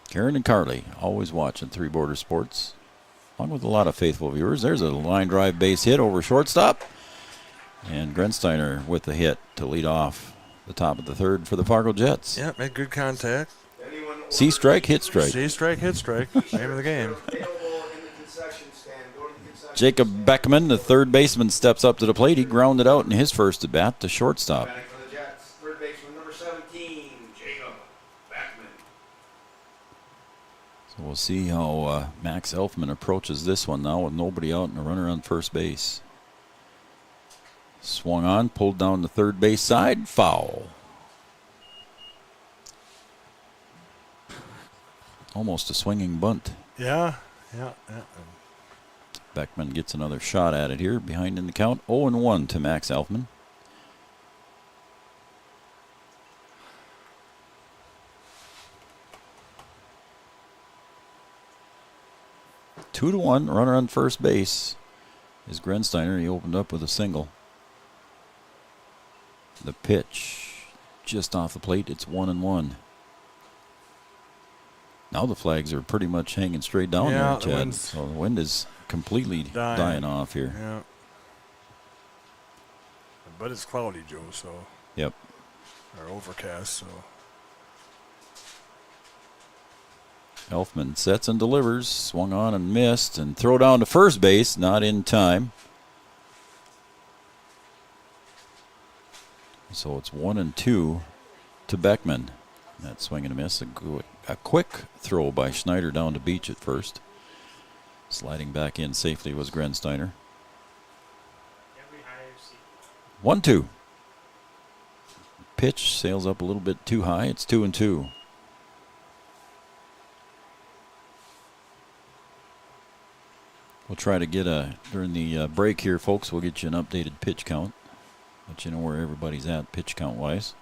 Karen and Carly always watching Three Borders Sports, along with a lot of faithful viewers. There's a line drive base hit over shortstop, and Grensteiner with the hit to lead off the top of the 3rd for the Fargo Jets. Yeah, made good contact. See strike, hit strike. See strike, hit strike. Name of the game. Jacob Beckman, the third baseman, steps up to the plate. He grounded out in his first at bat to shortstop. Third baseman number 17, Jacob Beckman. So we'll see how Max Elfman approaches this one now with nobody out and a runner on first base. Swung on, pulled down the third base side, foul. Almost a swinging bunt. Yeah. Beckman gets another shot at it here, behind in the count. 0-1 to Max Elfman. Two to one, runner on first base is Grensteiner. He opened up with a single. The pitch just off the plate. It's 1-1. Now the flags are pretty much hanging straight down there, Chad. So the wind is completely dying off here. Yeah. But it's cloudy, Joe, so. Yep. Or overcast, so. Elfman sets and delivers. Swung on and missed. And throw down to first base. Not in time. So it's 1-2 to Beckman. That swing and a miss. A quick throw by Schneider down to Beach at first. Sliding back in safely was Grensteiner. 1-2. Pitch sails up a little bit too high. It's 2-2. We'll try to get during the break here, folks, we'll get you an updated pitch count. Let you know where everybody's at pitch count wise.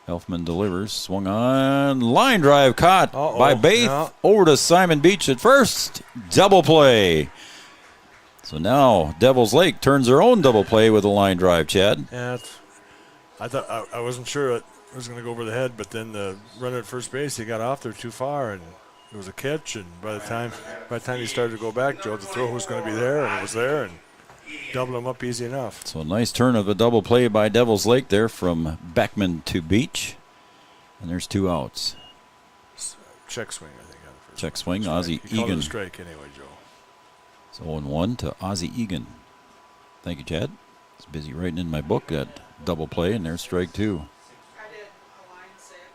Elfman delivers, swung on, line drive caught by Baith, over to Simon Beach at first. Double play. So now Devil's Lake turns their own double play with a line drive, Chad. Yeah, I thought I wasn't sure it was going to go over the head, but then the runner at first base, he got off there too far, and it was a catch. And by the time he started to go back, Joe, the throw was going to be there, and it was there, and double him up easy enough. So a nice turn of a double play by Devil's Lake there from Beckman to Beach. And there's two outs. Check swing, I think. On the first check swing, strike. Ozzie He called it Egan. a strike anyway, Joe. It's 0-1 to Ozzie Egan. Thank you, Chad. It's busy writing in my book that double play, and there's strike two.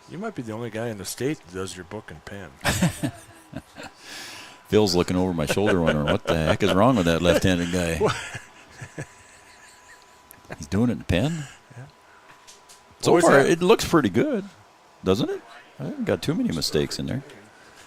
You might be the only guy in the state that does your book and pen. Phil's looking over my shoulder wondering what the heck is wrong with that left-handed guy. He's doing it in pen? Yeah. So far, it looks pretty good, doesn't it? I haven't got too many mistakes in there.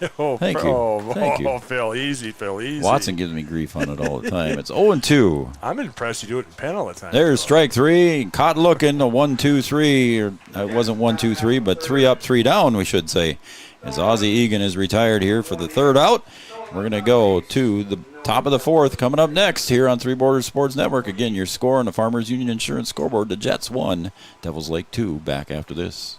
Thank you. Thank you. Phil, easy. Watson gives me grief on it all the time. It's 0-2. I'm impressed you do it in pen all the time. There's strike three. Caught looking, a 1-2-3. Or it wasn't 1-2-3, but 3 up, 3 down, we should say. As Ozzie Egan is retired here for the third out. We're going to go to the top of the fourth coming up next here on Three Borders Sports Network. Again, your score on the Farmers Union Insurance scoreboard. The Jets 1, Devils Lake 2. Back after this.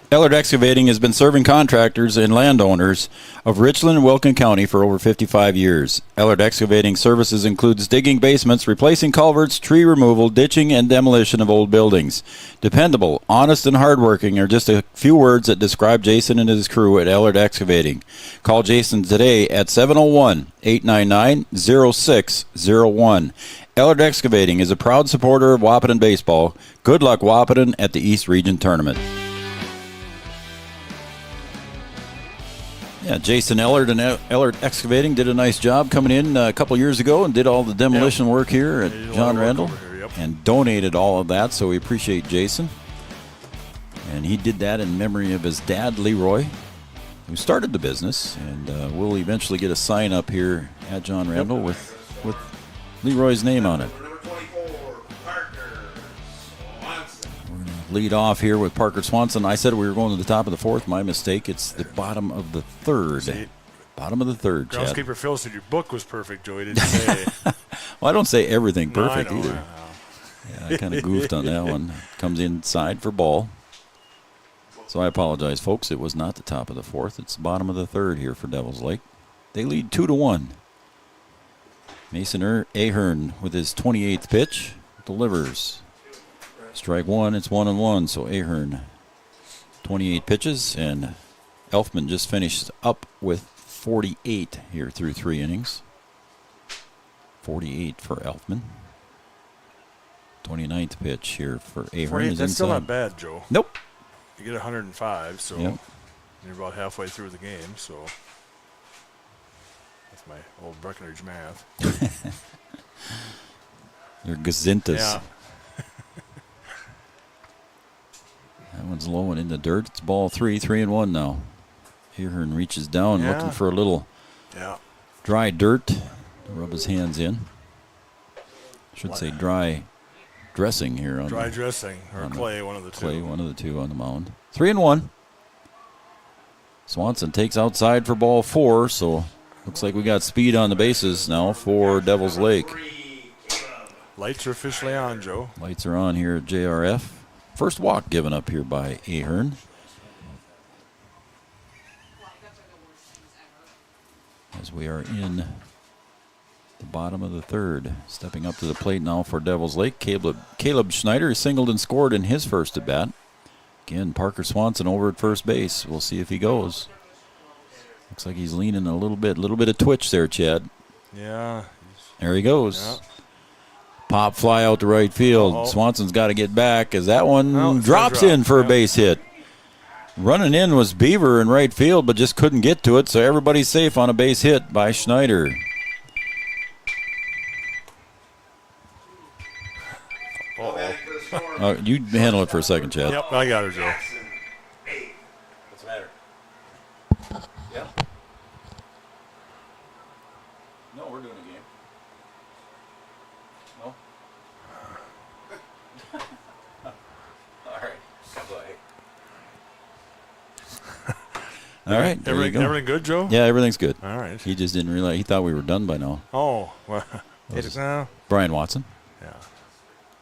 Ellard Excavating has been serving contractors and landowners of Richland and Wilkin County for over 55 years. Ellard Excavating services includes digging basements, replacing culverts, tree removal, ditching, and demolition of old buildings. Dependable, honest, and hardworking are just a few words that describe Jason and his crew at Ellard Excavating. Call Jason today at 701-899-0601. Ellard Excavating is a proud supporter of Wahpeton baseball. Good luck, Wahpeton, at the East Region Tournament. Yeah, Jason Ellard and Ellard Excavating did a nice job coming in a couple years ago and did all the demolition work here at John Randall and donated all of that, so we appreciate Jason. And he did that in memory of his dad, Leroy, who started the business, and we'll eventually get a sign up here at John Randall with Leroy's name on it. lead off here with Parker Swanson. I said we were going to the top of the fourth. My mistake. It's the bottom of the third. See, bottom of the third, Chad. groundskeeper Phil said your book was perfect, Joey. Didn't say. Well, I don't say everything perfect no, I know, either. Yeah, I kind of goofed on that one. Comes inside for ball. So I apologize, folks. It was not the top of the fourth. It's the bottom of the third here for Devils Lake. They lead 2-1. Mason Ahern with his 28th pitch delivers. Strike one, it's 1-1. So Ahern, 28 pitches, and Elfman just finished up with 48 here through 3 innings. 48 for Elfman. 29th pitch here for Ahern. That's still not bad, Joe. Nope. You get 105, so Yep. you're about halfway through the game. So that's my old Breckenridge math. They're gazintas. Yeah. That one's low and in the dirt. It's ball 3-1 now. Ahern reaches down looking for a little dry dirt to rub his hands in. Should say dry dressing here. On dry dressing or clay, one of the two. Clay, one of the two on the mound. 3-1. Swanson takes outside for ball 4, so looks like we got speed on the bases now for Devils Lake. Lights are officially on, Joe. Lights are on here at JRF. First walk given up here by Ahern. As we are in the bottom of the third. Stepping up to the plate now for Devils Lake. Caleb Schneider singled and scored in his first at bat. Again, Parker Swanson over at first base. We'll see if he goes. Looks like he's leaning a little bit of twitch there, Chad. Yeah. There he goes. Yeah. Pop fly out to right field. Uh-oh. Swanson's got to get back as that one It's drops gonna in for a base hit. Running in was Beaver in right field, but just couldn't get to it, so everybody's safe on a base hit by Schneider. You handle it for a second, Chad. Yep, I got her, Joe. What's the matter? Yeah. No, we're doing a game. No? All right. All right. There you go. Everything good, Joe? Yeah, everything's good. All right. He just didn't realize. He thought we were done by now. Oh, well. Brian Watson Yeah.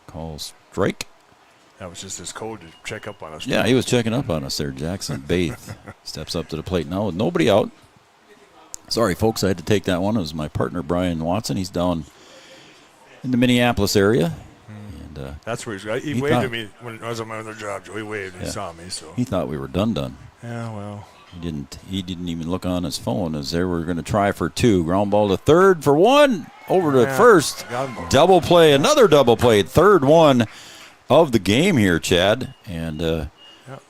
calls strike. That was just his code to check up on us. Yeah, he was checking up on us there. Jackson Baith steps up to the plate now with nobody out. Sorry, folks, I had to take that one. It was my partner, Brian Watson. He's down in the Minneapolis area. And that's where he waved at me when I was on my other job, Joe. He waved and he saw me. So he thought we were done. Yeah, well. He didn't even look on his phone as they were going to try for 2. Ground ball to third for 1. Over to first. Double play. Another double play. Third one of the game here, Chad. And yeah,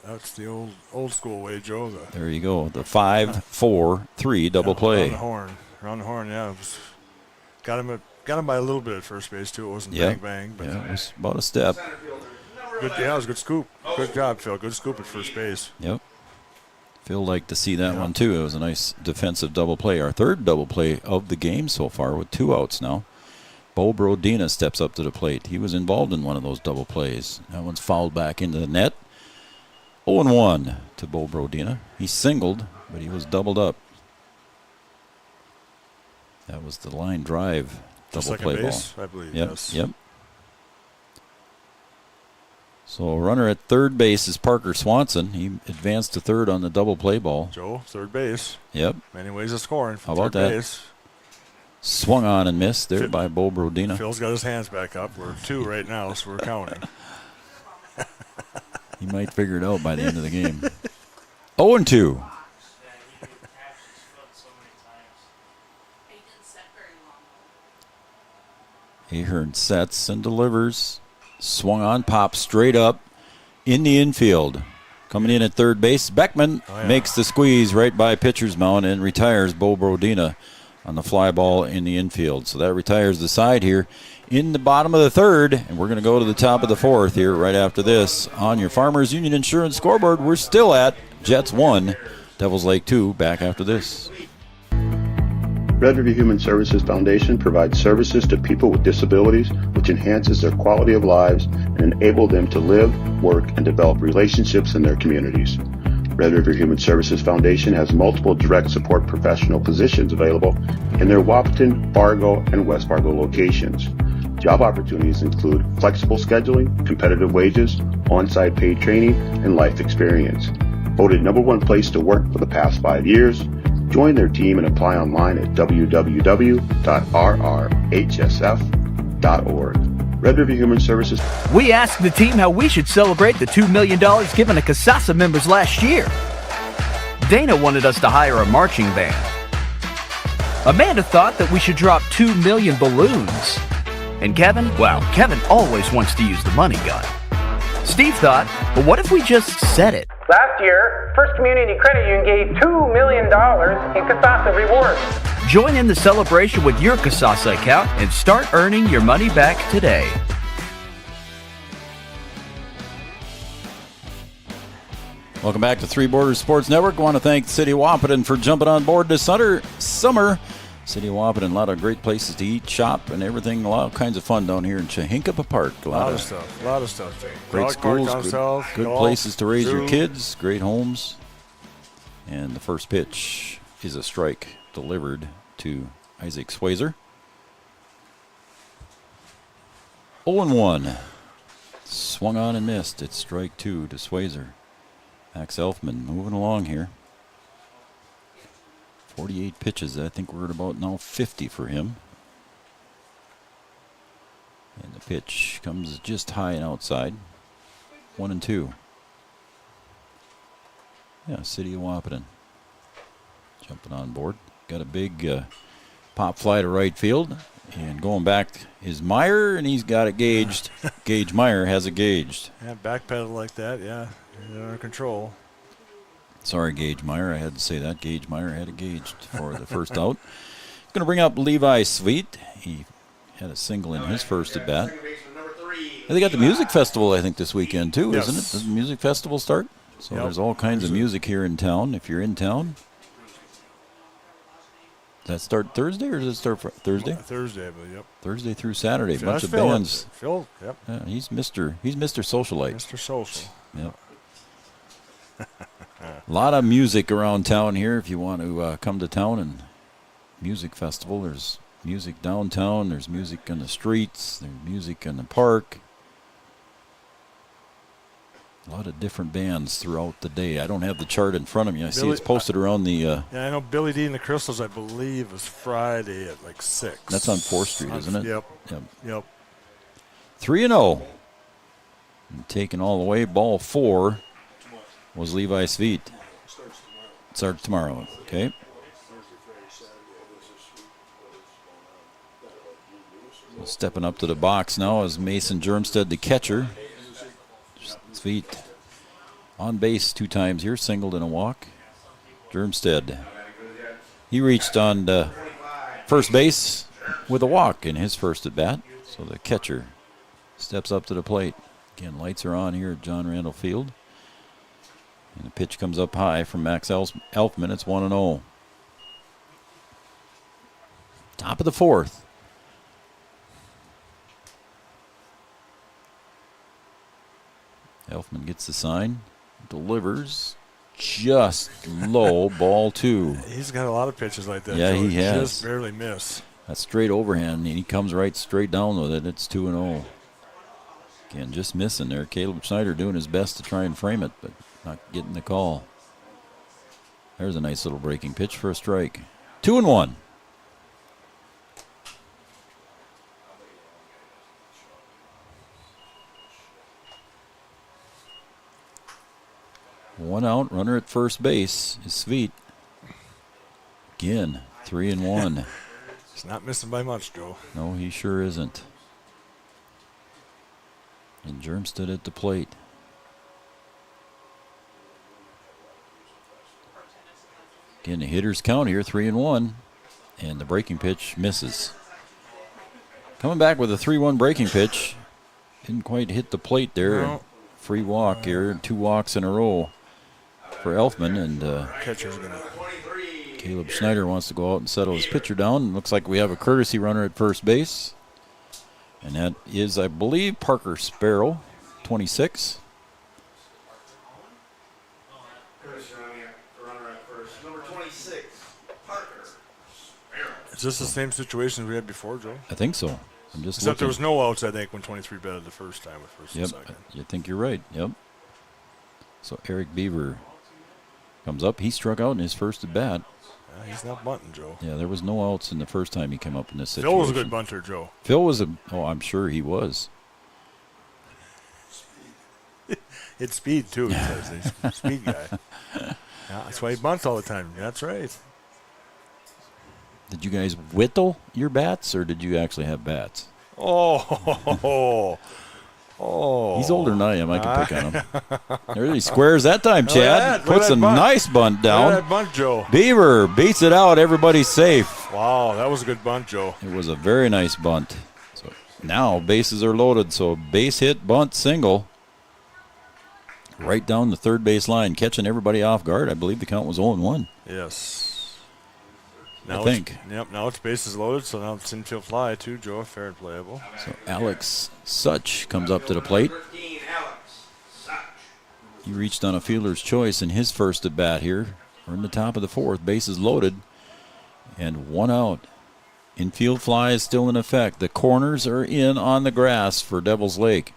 that's the old school way, Joe. There you go. The 5-4-3 double play. Around the horn, yeah. Got him by a little bit at first base, too. It wasn't bang. But yeah, it was about a step. Good, yeah, it was a good scoop. Good job, Phil. Good scoop at first base. Yep. Phil liked to see that one, too. It was a nice defensive double play. Our third double play of the game so far with 2 outs now. Bo Brodina steps up to the plate. He was involved in one of those double plays. That one's fouled back into the net. 0-1 to Bo Brodina. He singled, but he was doubled up. That was the line drive double play base, ball. I believe, yep, yes. Yep. So runner at third base is Parker Swanson. He advanced to third on the double play ball. Joe, third base. Yep. Many ways of scoring from How about third that? base. Swung on and missed there by Bo Brodina. Phil's got his hands back up. We're 2 right now, so we're counting. He might figure it out by the end of the game. 0-2. Ahern sets and delivers. Swung on, pops straight up in the infield. Coming in at third base, Beckman makes the squeeze right by pitcher's mound and retires Bo Brodina on the fly ball in the infield. So that retires the side here in the bottom of the third, and we're going to go to the top of the fourth here right after this on your Farmers Union Insurance scoreboard. We're still at Jets 1, Devils Lake 2, back after this. Red River Human Services Foundation provides services to people with disabilities, which enhances their quality of lives and enable them to live, work, and develop relationships in their communities. Red River Human Services Foundation has multiple direct support professional positions available in their Wahpeton, Fargo, and West Fargo locations. Job opportunities include flexible scheduling, competitive wages, on-site paid training, and life experience. Voted #1 place to work for the past 5 years, join their team and apply online at www.rrhsf.org. Red River Human Services. We asked the team how we should celebrate the $2 million given to CASASA members last year. Dana wanted us to hire a marching band. Amanda thought that we should drop 2 million balloons. And Kevin, well, Kevin always wants to use the money gun. Steve thought, well, what if we just said it? Last year, First Community Credit Union gave $2 million in CASASA rewards. Join in the celebration with your CASASA account and start earning your money back today. Welcome back to Three Borders Sports Network. I want to thank the City of Wahpeton for jumping on board this summer. City of Wahpeton, a lot of great places to eat, shop, and everything. A lot of kinds of fun down here in Chahinkapa Park. A lot of stuff. Great schools, good places to raise your kids, great homes. And the first pitch is a strike delivered to Isaac Swayzer. 0-1. Swung on and missed. It's strike 2 to Swayzer. Max Elfman moving along here. 48 pitches. I think we're at about now 50 for him. And the pitch comes just high and outside. 1-2. Yeah, City of Wahpeton jumping on board. Got a big pop fly to right field. And going back is Meyer, and he's got it gauged. Gage Meyer has it gauged. Yeah, backpedal like that, yeah. You're under control. Sorry, Gage Meyer. I had to say that. Gage Meyer had it gauged for the first out. Going to bring up Levi Sweet. He had a single in his first at bat. And they got the music festival, I think, this weekend, too, isn't it? Does the music festival start? So there's all kinds of music here in town, if you're in town. Does that start Thursday, or does it start Thursday? Thursday, I believe, yep. Thursday through Saturday. A bunch of Phil, bands. Phil, yep. Yeah, he's Mr. Socialite. Mr. Social. Yep. A lot of music around town here if you want to come to town and music festival. There's music downtown. There's music on the streets. There's music in the park. A lot of different bands throughout the day. I don't have the chart in front of me. I see it's posted around the... yeah, I know Billy D and the Crystals, I believe, was Friday at like 6. That's on 4th Street, isn't it? Yep. 3-0. And taken all the way. Ball 4 was Levi Sweet. Starts tomorrow. Okay. So stepping up to the box now is Mason Germstead, the catcher. Sweet on base 2 times here, singled and a walk. Germstead, he reached on first base with a walk in his first at bat. So the catcher steps up to the plate. Again, lights are on here at John Randall Field. And the pitch comes up high from Max Elfman. It's 1-0. Top of the 4th. Elfman gets the sign, delivers just low, ball 2. He's got a lot of pitches like that. Yeah, he has. Just barely miss. That's straight overhand, and he comes straight down with it. It's 2-0. Again, just missing there. Caleb Schneider doing his best to try and frame it, but not getting the call. There's a nice little breaking pitch for a strike. 2-1. One out, runner at first base is Sweet. Again, 3-1. He's not missing by much, Joe. No, he sure isn't. And Germstead at the plate. Again, the hitters count here, 3-1. And the breaking pitch misses. Coming back with a 3-1 breaking pitch. Didn't quite hit the plate there. No. Free walk here, 2 walks in a row for Elfman, and catcher's gonna Caleb Schneider wants to go out and settle his pitcher down. Looks like we have a courtesy runner at first base. And that is, I believe, Parker Sparrow, 26. Is this the same situation we had before, Joe? I think so. I'm just Except there was no outs, I think, when 23 batted the first time with first and Yep, second. you think you're right. Yep. So Eric Beaver comes up. He struck out in his first at bat. Yeah, he's not bunting, Joe. Yeah, there was no outs in the first time he came up in this situation. Phil was a good bunter, Joe. Phil was I'm sure he was. It's speed, too, he says. He's a speed guy. Yeah, that's why he bunts all the time. That's right. Did you guys whittle your bats, or did you actually have bats? Oh. He's older than I am. I can pick on him. There he squares that time, Chad. Look at Puts that a bunt. nice bunt down. Look at that bunt, Joe. Beaver beats it out. Everybody's safe. Wow, that was a good bunt, Joe. It was a very nice bunt. So now bases are loaded. So base hit, bunt, single. Right down the third base line, catching everybody off guard. I believe the count was 0-1. Yes. I think. Yep, now it's bases loaded, so now it's infield fly, too, Joe. Fair and playable. So Alex Such comes up to the plate. He reached on a fielder's choice in his first at bat here. We're in the top of the fourth. Bases loaded. And 1 out. Infield fly is still in effect. The corners are in on the grass for Devils Lake.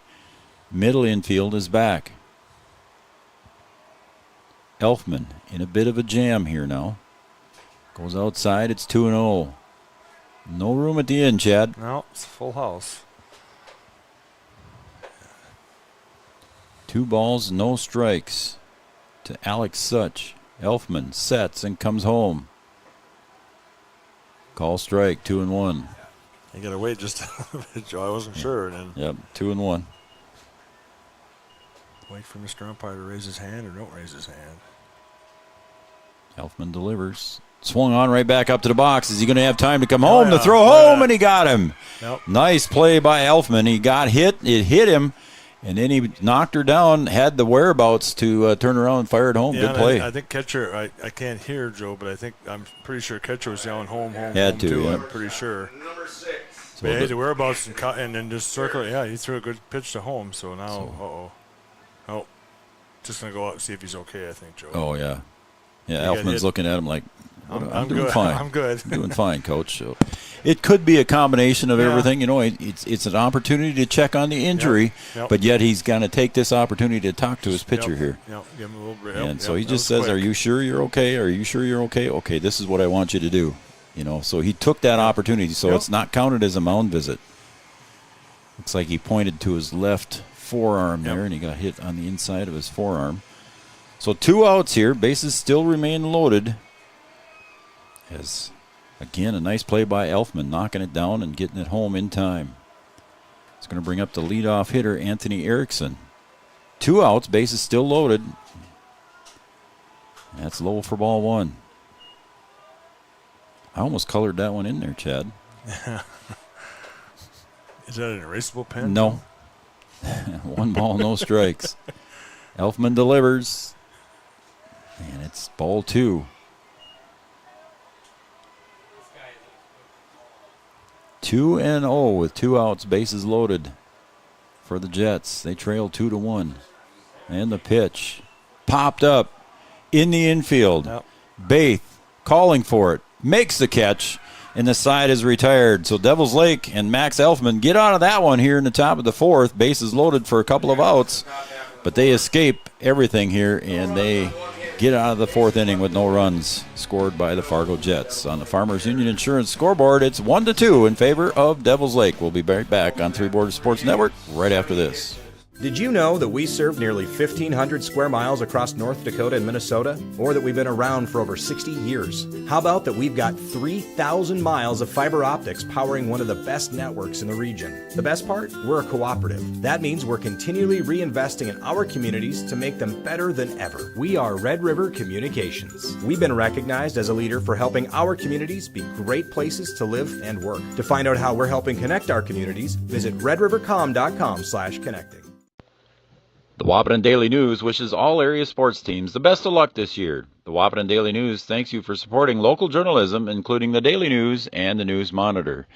Middle infield is back. Elfman in a bit of a jam here now. Goes outside. It's 2-0. No room at the end, Chad. No, it's a full house. 2 balls, no strikes to Alex Such. Elfman sets and comes home. Call strike, 2-1. You got to wait just a little bit, Joe. I wasn't sure. And then Yep, 2-1. wait for Mr. Umpire to raise his hand or don't raise his hand. Elfman delivers. Swung on right back up to the box. Is he going to have time to come home to throw home? And he got him. Nope. Nice play by Elfman. He got hit. It hit him. And then he knocked her down, had the whereabouts to turn around and fire it home. Yeah, Good play. I think catcher, I can't hear, Joe, but I'm pretty sure catcher was yelling home, Had home, to, too. yeah. I'm pretty sure. So But he had the whereabouts and then just circle it. Yeah, he threw a good pitch to home, so now, Oh, just going to go out and see if he's okay, I think, Joe. Oh, yeah. Yeah, He got Elfman's hit. looking at him like, I'm doing good. fine. I'm good. I'm doing fine, Coach. So it could be a combination of everything. You know, it's an opportunity to check on the injury, Yep. but yet he's going to take this opportunity to talk to his pitcher here. Yep, give him a little bit. And so he just says, "Are you sure you're okay? Are you sure you're okay? Okay, this is what I want you to do." You know, so he took that opportunity. So it's not counted as a mound visit. Looks like he pointed to his left forearm there, and he got hit on the inside of his forearm. So 2 outs here. Bases still remain loaded. As, again, a nice play by Elfman, knocking it down and getting it home in time. It's going to bring up the leadoff hitter, Anthony Erickson. 2 outs, bases still loaded. That's low for ball 1. I almost colored that one in there, Chad. Is that an erasable pen? No. 1 ball, no strikes. Elfman delivers. And it's ball 2. 2-0 with 2 outs, bases loaded for the Jets. They trail 2-1. And the pitch popped up in the infield. Yep. Baith calling for it, makes the catch, and the side is retired. So Devils Lake and Max Elfman get out of that one here in the top of the 4th. Bases loaded for a couple of outs, but they escape everything here, and they get out of the 4th inning with no runs scored by the Fargo Jets. On the Farmers Union Insurance scoreboard, it's 1-2 in favor of Devils Lake. We'll be right back on Three Borders Sports Network right after this. Did you know that we serve nearly 1,500 square miles across North Dakota and Minnesota? Or that we've been around for over 60 years? How about that we've got 3,000 miles of fiber optics powering one of the best networks in the region? The best part? We're a cooperative. That means we're continually reinvesting in our communities to make them better than ever. We are Red River Communications. We've been recognized as a leader for helping our communities be great places to live and work. To find out how we're helping connect our communities, visit redrivercom.com/connecting. The Wapaton Daily News wishes all area sports teams the best of luck this year. The Wapaton Daily News thanks you for supporting local journalism, including the Daily News and the News Monitor.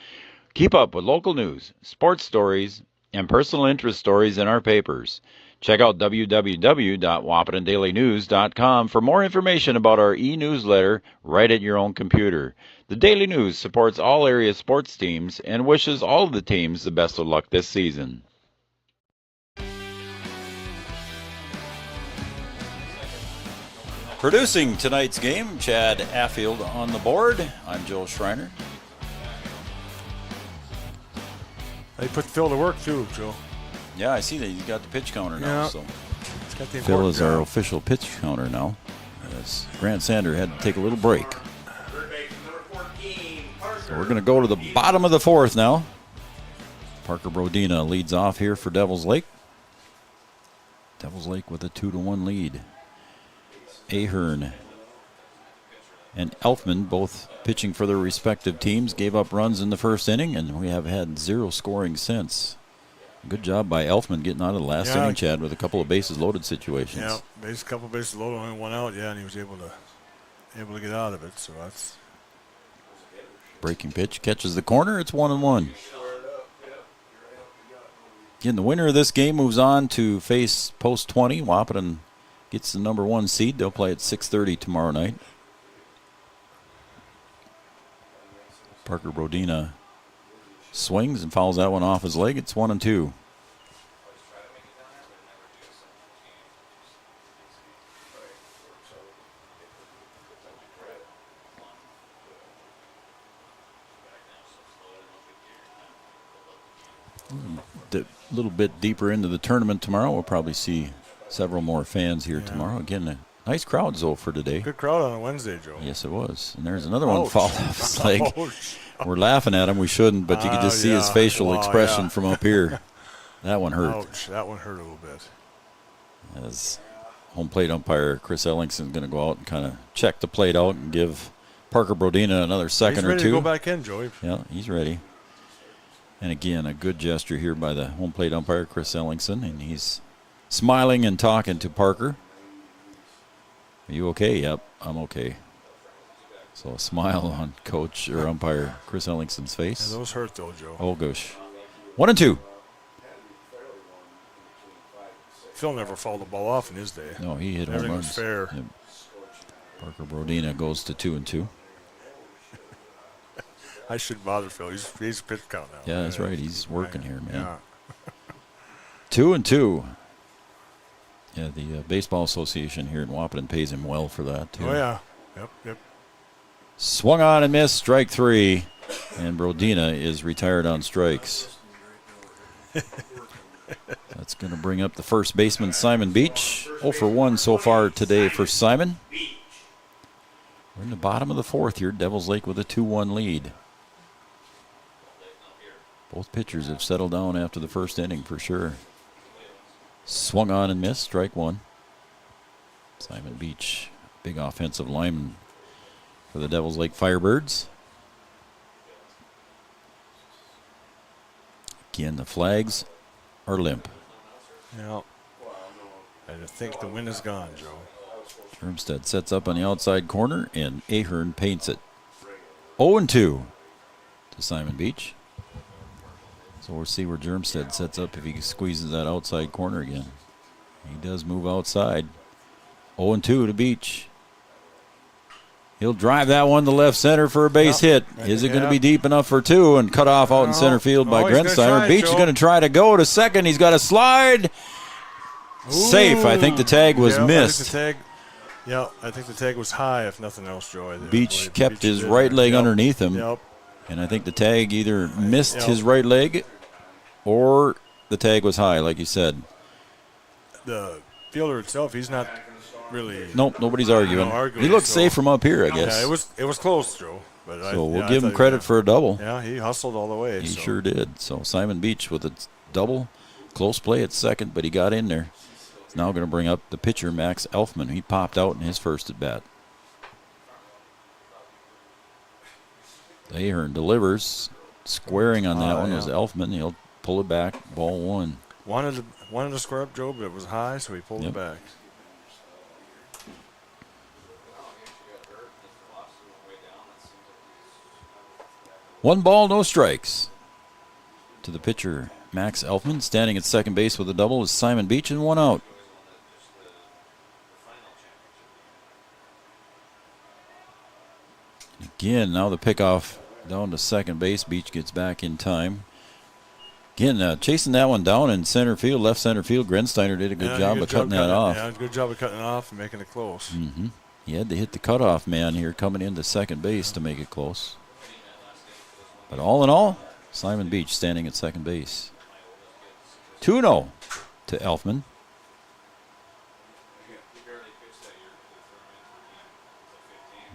Keep up with local news, sports stories, and personal interest stories in our papers. Check out www.wapatondailynews.com for more information about our e-newsletter right at your own computer. The Daily News supports all area sports teams and wishes all of the teams the best of luck this season. Producing tonight's game, Chad Affield on the board. I'm Joel Schreiner. They put Phil to work too, Joe. Yeah, I see that he's got the pitch counter now. Yeah. So He's got the Phil is our job. official pitch counter now. As Grant Sander had to take a little break. So we're going to go to the bottom of the fourth now. Parker Brodina leads off here for Devils Lake. Devils Lake with a 2-1 lead. Ahern and Elfman both pitching for their respective teams gave up runs in the first inning, and we have had zero scoring since. Good job by Elfman getting out of the last inning, Chad, with a couple of bases loaded situations. Yeah, couple bases loaded, only one out. Yeah, and he was able to get out of it. So that's breaking pitch catches the corner. It's 1-1. Again, the winner of this game moves on to face Post 20. Wapaton gets the number 1 seed. They'll play at 6:30 tomorrow night. Parker Brodina swings and fouls that one off his leg. It's 1-2. A little bit deeper into the tournament tomorrow. We'll probably see several more fans here tomorrow. Again, a nice crowd, Zoe, for today. good crowd on a Wednesday, Joe. Yes, it was. And there's another one fouled off his leg. Ouch. We're laughing at him. We shouldn't, but you can just see his facial expression from up here. That one hurt. Ouch, that one hurt a little bit. As home plate umpire Chris Ellingson going to go out and kind of check the plate out and give Parker Brodina another second or two. He's ready to go back in, Joey. Yeah, he's ready. And again, a good gesture here by the home plate umpire Chris Ellingson, and he's smiling and talking to Parker. Are you okay? Yep, I'm okay. So a smile on coach or umpire Chris Ellingson's face. Yeah, those hurt though, Joe. Oh gosh. 1-2. Phil never fouled the ball off in his day. No, he hit home Everything runs. was fair. Yep. Parker Brodina goes to 2-2. I shouldn't bother Phil. He's pitch count now. Yeah, that's right. He's working here, man. Yeah. 2-2. Yeah, the Baseball Association here in Wapaton pays him well for that, too. Oh, yeah. Yep. Swung on and missed, strike 3. And Brodina is retired on strikes. That's going to bring up the first baseman, Simon Beach. 0 for 1 so far today for Simon. We're in the bottom of the fourth here. Devils Lake with a 2-1 lead. Both pitchers have settled down after the first inning for sure. Swung on and missed, strike 1. Simon Beach, big offensive lineman for the Devils Lake Firebirds. Again, the flags are limp. Yeah. I think the win is gone, Joe. Germstead sets up on the outside corner, and Ahern paints it. 0-2 to Simon Beach. So we'll see where Germstead sets up if he squeezes that outside corner again. He does move outside. 0-2 to Beach. He'll drive that one to left center for a base hit. Is it going to be deep enough for 2 and cut off out in center field by Grensteiner? Beach is going to try to go to second. He's got a slide. Ooh. Safe. I think the tag was missed. I think the tag was high, if nothing else, Joe. Beach kept his right leg underneath him. Yep. And I think the tag either missed his right leg or the tag was high, like you said. The fielder itself, he's not really. Nope, nobody's arguing. He looks safe from up here, I guess. Yeah, it was close, Joe. But so we'll give him credit for a double. Yeah, he hustled all the way. He sure did. So Simon Beach with a double. Close play at second, but he got in there. He's now going to bring up the pitcher, Max Elfman. He popped out in his first at bat. Ahern delivers. Squaring on that one was Elfman. He'll pull it back. Ball 1. Wanted to square up Joe, but it was high, so he pulled it back. One ball, no strikes. To the pitcher, Max Elfman. Standing at second base with a double is Simon Beach, and one out. Again, now the pickoff down to second base. Beach gets back in time. Again, chasing that one down in center field, left center field. Grensteiner did a good job of cutting that off. Yeah, good job of cutting it off and making it close. Mm-hmm. He had to hit the cutoff man here coming into second base to make it close. But all in all, Simon Beach standing at second base. 2-0 to Elfman.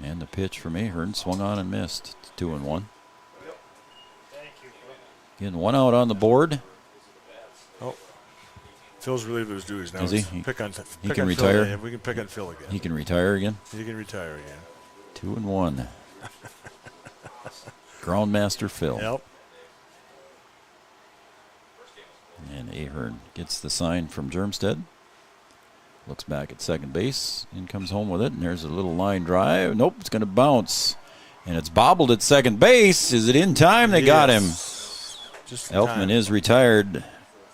And the pitch from Ahern swung on and missed. It's 2-1. Again, one out on the board. Oh, Phil's relieved of his duties now. Is he? He can retire. Phil, we can pick on Phil again. He can retire again. He can retire again. 2-1. Groundmaster Phil. Yep. And Ahern gets the sign from Germstead. Looks back at second base and comes home with it. And there's a little line drive. Nope, it's going to bounce. And it's bobbled at second base. Is it in time? They got him. Elfman is retired.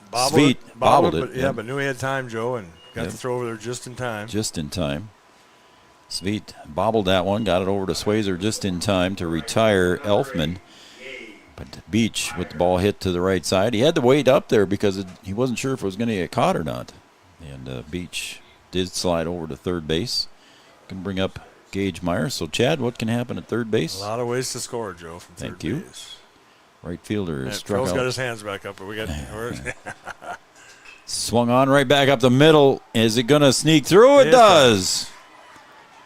Bobbled it. But knew he had time, Joe, and got the throw over there just in time. Just in time. Sveet bobbled that one, got it over to Swayzer just in time to retire Elfman. But Beach with the ball hit to the right side. He had to wait up there because he wasn't sure if it was going to get caught or not. And Beach did slide over to third base. Can bring up Gage Meyer. So, Chad, what can happen at third base? A lot of ways to score, Joe, from third base. Right fielder is struck out. Phil's got his hands back up, but we got swung on right back up the middle. Is it going to sneak through? It does.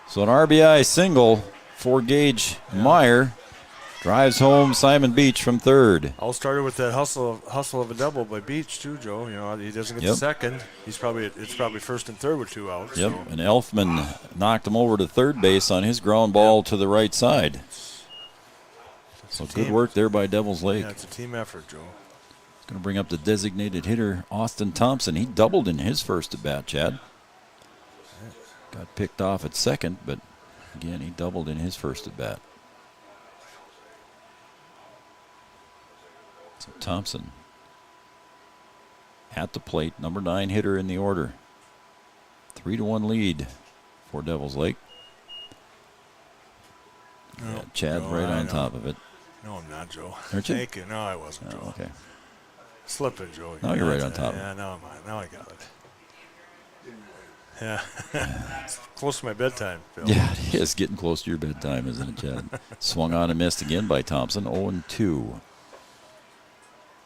So an RBI single for Gage Meyer. Drives home Simon Beach from third. All started with that hustle of a double by Beach too, Joe. You know, he doesn't get the second. It's probably first and third with 2 outs. Yep. So. And Elfman knocked him over to third base on his ground ball to the right side. So good work there by Devil's Lake. Yeah, it's a team effort, Joe. It's going to bring up the designated hitter, Austin Thompson. He doubled in his first at bat, Chad. Got picked off at second, but again, he doubled in his first at bat. So Thompson at the plate, number 9 hitter in the order. 3-1 lead for Devil's Lake. No, Chad Joe, right on top of it. No, I'm not, Joe. Aren't you? Thank you. No, I wasn't, Joe. Okay. Slipping, Joe. No, you're right on top. Yeah, now I got it. Yeah. It's close to my bedtime, Phil. Yeah, it is getting close to your bedtime, isn't it, Chad? Swung on and missed again by Thompson, 0-2.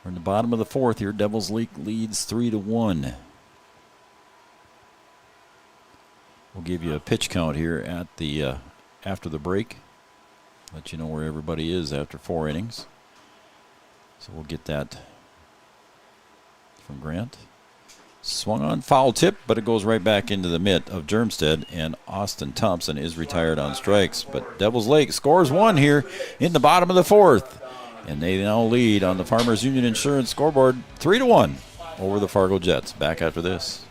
We're in the bottom of the fourth here. Devil's Lake leads 3-1. We'll give you a pitch count here at the after the break. Let you know where everybody is after 4 innings. So we'll get that from Grant. Swung on, foul tip, but it goes right back into the mitt of Germstead, and Austin Thompson is retired on strikes. But Devil's Lake scores 1 here in the bottom of the fourth, and they now lead on the Farmers Union Insurance scoreboard 3-1 over the Fargo Jets. Back after this.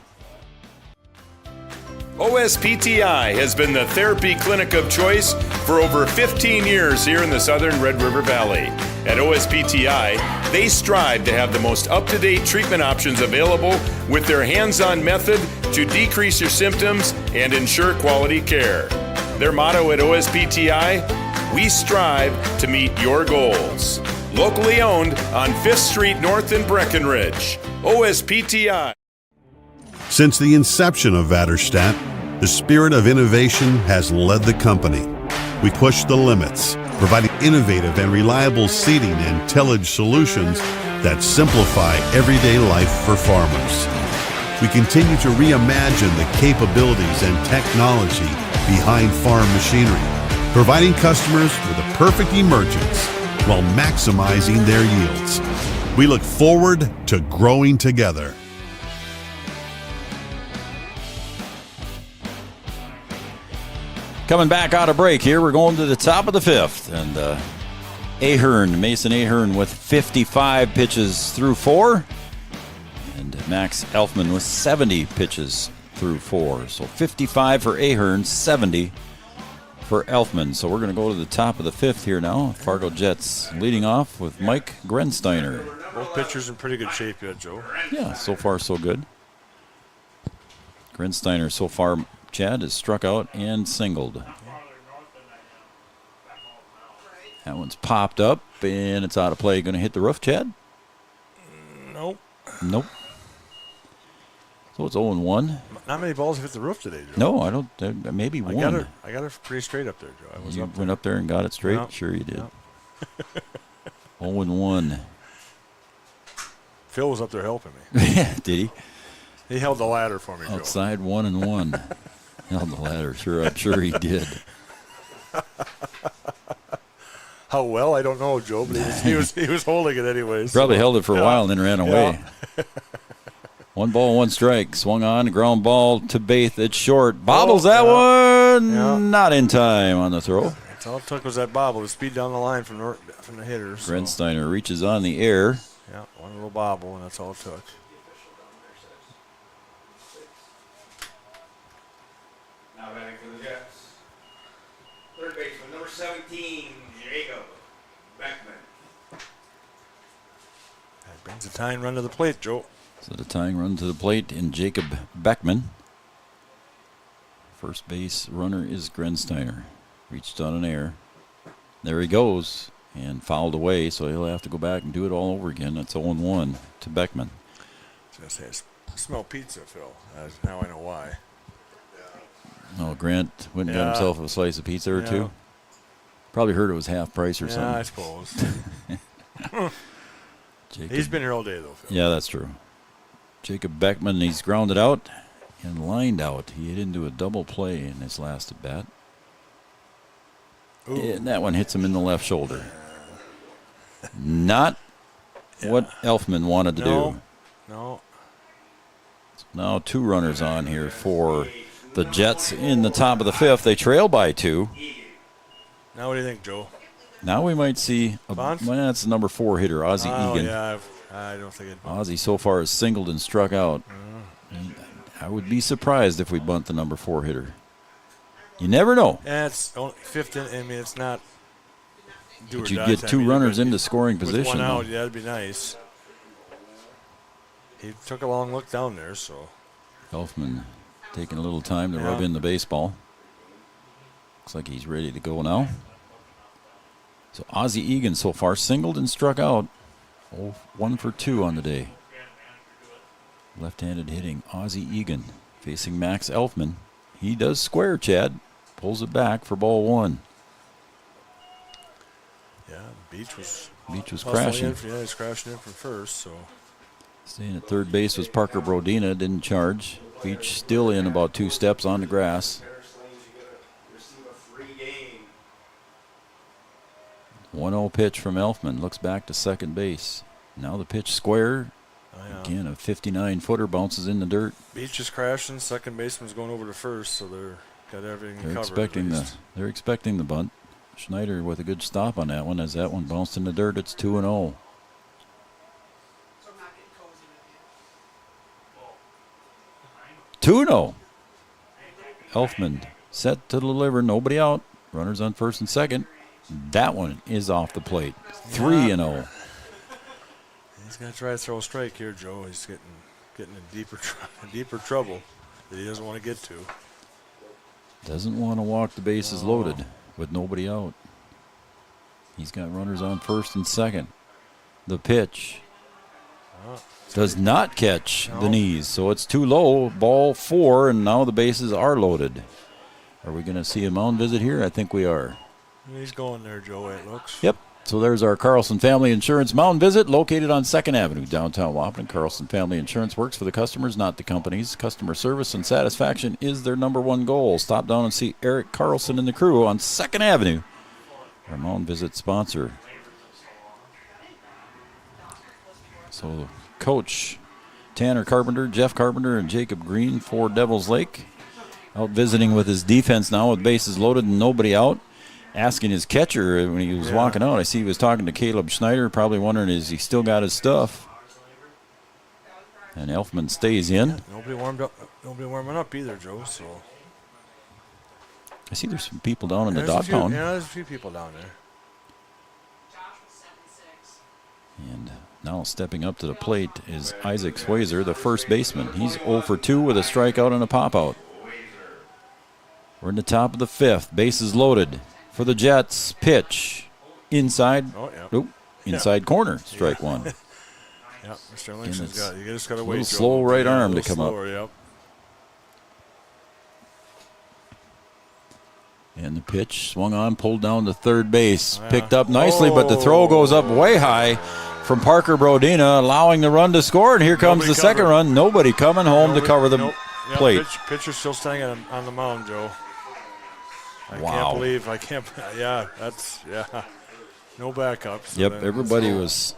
OSPTI has been the therapy clinic of choice for over 15 years here in the southern Red River Valley. At OSPTI, they strive to have the most up-to-date treatment options available with their hands-on method to decrease your symptoms and ensure quality care. Their motto at OSPTI, we strive to meet your goals. Locally owned on 5th Street North in Breckenridge. OSPTI. Since the inception of Vaderstadt, the spirit of innovation has led the company. We push the limits, providing innovative and reliable seeding and tillage solutions that simplify everyday life for farmers. We continue to reimagine the capabilities and technology behind farm machinery, providing customers with a perfect emergence while maximizing their yields. We look forward to growing together. Coming back out of break here, we're going to the top of the fifth. And Mason Ahern with 55 pitches through 4. And And Max Elfman with 70 pitches through 4. So 55 for Ahern, 70 for Elfman. So we're going to go to the top of the 5th here now. Fargo Jets leading off with Mike Grensteiner. Both pitchers in pretty good shape yet, Joe. Yeah, so far so good. Grensteiner so far, Chad, has struck out and singled. That one's popped up, and it's out of play. Going to hit the roof, Chad? Nope. Nope. So it's 0-1. Not many balls have hit the roof today, Joe. No, I don't. Maybe one. I got it pretty straight up there, Joe. You went up there and got it straight? Yep. Sure you did. Yep. 0-1. Phil was up there helping me. Yeah, did he? He held the ladder for me, Joe. Outside 1-1. Held the ladder. Sure, I'm sure he did. How well, I don't know, Joe, but he was holding it anyways. Probably held it for a while and then ran away. Yeah. 1 ball, 1 strike. Swung on, ground ball to Baith. It's short. Bobbles that one. Yeah. Not in time on the throw. That's all it took was that bobble, the speed down the line from the hitter. So. Grensteiner reaches on the air. Yeah, one little bobble, and that's all it took. Now batting for the Jets. Third baseman, number 17, Jacob Beckman. That brings a tying run to the plate, Joe. So the tying run to the plate in Jacob Beckman. First base runner is Grensteiner. Reached on an air. There he goes. And fouled away, so he'll have to go back and do it all over again. That's 0-1 to Beckman. I was going to say, I smell pizza, Phil. Now I know why. Oh, Grant went and got himself a slice of pizza or two. Probably heard it was half price or something. Yeah, I suppose. He's been here all day, though, Phil. Yeah, that's true. Jacob Beckman, he's grounded out and lined out. He hit into a double play in his last at bat. And that one hits him in the left shoulder. Not what Elfman wanted to do. No. So now 2 runners on here for the Jets in the top of the 5th. They trail by 2. Now what do you think, Joe? Now we might see that's the number 4 hitter, Ozzie Egan. Yeah, I don't think it. Ozzie so far has singled and struck out. I would be surprised if we bunt the number 4 hitter. You never know. Yeah, it's only 5th. I mean, it's not. But you'd get 2 runners into scoring position. With 1 out, yeah, that'd be nice. He took a long look down there, so. Elfman taking a little time to rub in the baseball. Looks like he's ready to go now. So Ozzie Egan so far singled and struck out. 1 for 2 on the day. Left-handed hitting Ozzie Egan facing Max Elfman. He does square, Chad. Pulls it back for ball 1. Yeah, Beach was crashing. He's crashing in from first, so. Staying at third base was Parker Brodina, didn't charge. Beach still in about 2 steps on the grass. 1-0 pitch from Elfman. Looks back to second base. Now the pitch square. Again, a 59-footer bounces in the dirt. Beach is crashing. Second baseman's going over to first, so they're got everything covered. They're expecting the bunt. Schneider with a good stop on that one. As that one bounced in the dirt, it's 2-0. Elfman set to deliver. Nobody out. Runners on first and second. That one is off the plate. 3-0. He's going to try to throw a strike here, Joe. He's getting in deeper trouble that he doesn't want to get to. Doesn't want to walk the bases loaded with nobody out. He's got runners on first and second. The pitch does not catch the knees, so it's too low. Ball 4, and now the bases are loaded. Are we going to see a mound visit here? I think we are. He's going there, Joe, it looks. Yep. So there's our Carlson Family Insurance mound visit located on 2nd Avenue, downtown Waupun. Carlson Family Insurance works for the customers, not the companies. Customer service and satisfaction is their number 1 goal. Stop down and see Eric Carlson and the crew on 2nd Avenue, our mound visit sponsor. So Coach Tanner Carpenter, Jeff Carpenter, and Jacob Green for Devils Lake. Out visiting with his defense now with bases loaded and nobody out. Asking his catcher when he was walking out. I see he was talking to Caleb Schneider, probably wondering, is he still got his stuff? And Elfman stays in. Yeah, nobody warming up either, Joe. So I see there's some people down in the there's dog pound. Yeah, there's a few people down there. And now stepping up to the plate is Isaac Swayzer, the first baseman. He's 0 for 2 with a strikeout and a pop-out. We're in the top of the 5th. Bases loaded for the Jets. Pitch inside. Oh, yeah. Nope. Inside corner. Strike one. Yeah, Mr. Lynch's got. You just got to wait. A little slow right arm to come up. Yep. And the pitch swung on, pulled down to third base. Picked up nicely, but the throw goes up way high from Parker Brodina, allowing the run to score. And here comes the second run. Nobody coming home to cover the plate. Pitcher's still standing on the mound, Joe. I can't. Yeah, no backup. So yep, everybody was.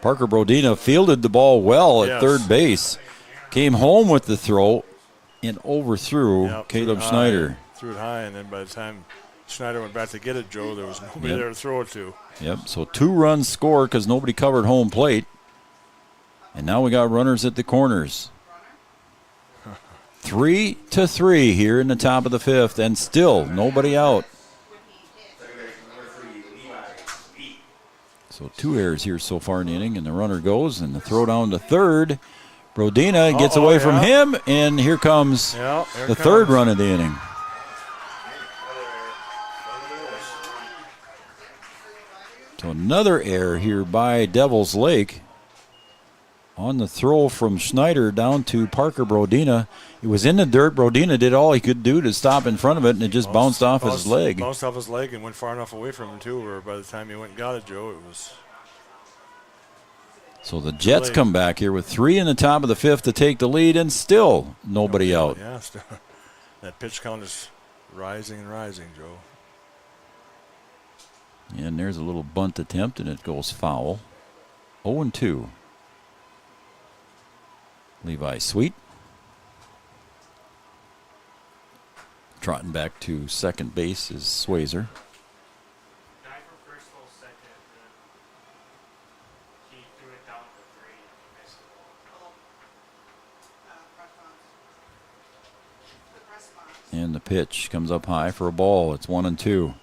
Parker Brodina fielded the ball well at third base. Came home with the throw and overthrew Caleb Schneider. Threw it high, and then by the time Schneider went back to get it, Joe, there was nobody there to throw it to. Yep, so 2 runs scored because nobody covered home plate. And now we got runners at the corners. 3-3 here in the top of the 5th, and still nobody out. So 2 errors here so far in the inning, and the runner goes, and the throw down to third. Brodina gets away from him, and here comes the third run of the inning. So another error here by Devil's Lake on the throw from Schneider down to Parker Brodina. It was in the dirt. Brodina did all he could do to stop in front of it, and it just bounced off his leg. Bounced off his leg and went far enough away from him, too, where by the time he went and got it, Joe, it was... So the Jets come back here with 3 in the top of the 5th to take the lead, and still nobody out. Yeah, that pitch count is rising and rising, Joe. And there's a little bunt attempt, and it goes foul. 0-2. Levi Sweet. Trotting back to second base is Swayzer. And the pitch comes up high for a ball. It's 1-2.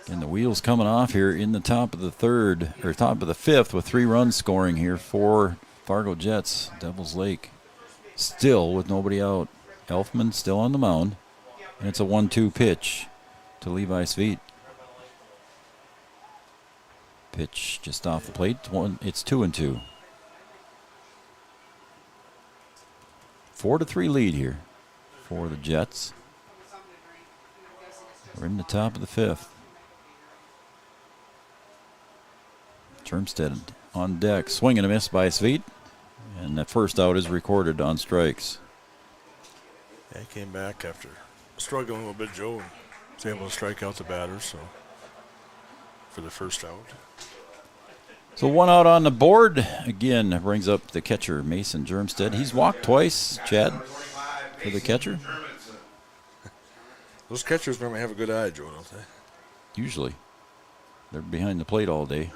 And the wheels coming off here in the top of the 3rd, or top of the 5th, with 3 runs scoring here for Fargo Jets. Devil's Lake still with nobody out. Elfman still on the mound. And it's a 1-2 pitch to Levi Sweet. Pitch just off the plate. It's 2-2. 4-3 lead here for the Jets. We're in the top of the 5th. Germstead on deck, swing and a miss by Sweet, and the first out is recorded on strikes. Yeah, he came back after struggling a little bit, Joe, and was able to strike out the batter, so for the first out. So 1 out on the board. Again, brings up the catcher, Mason Germstead. He's walked twice, Chad, for the catcher. Those catchers normally have a good eye, Joe, don't they? Usually. They're behind the plate all day.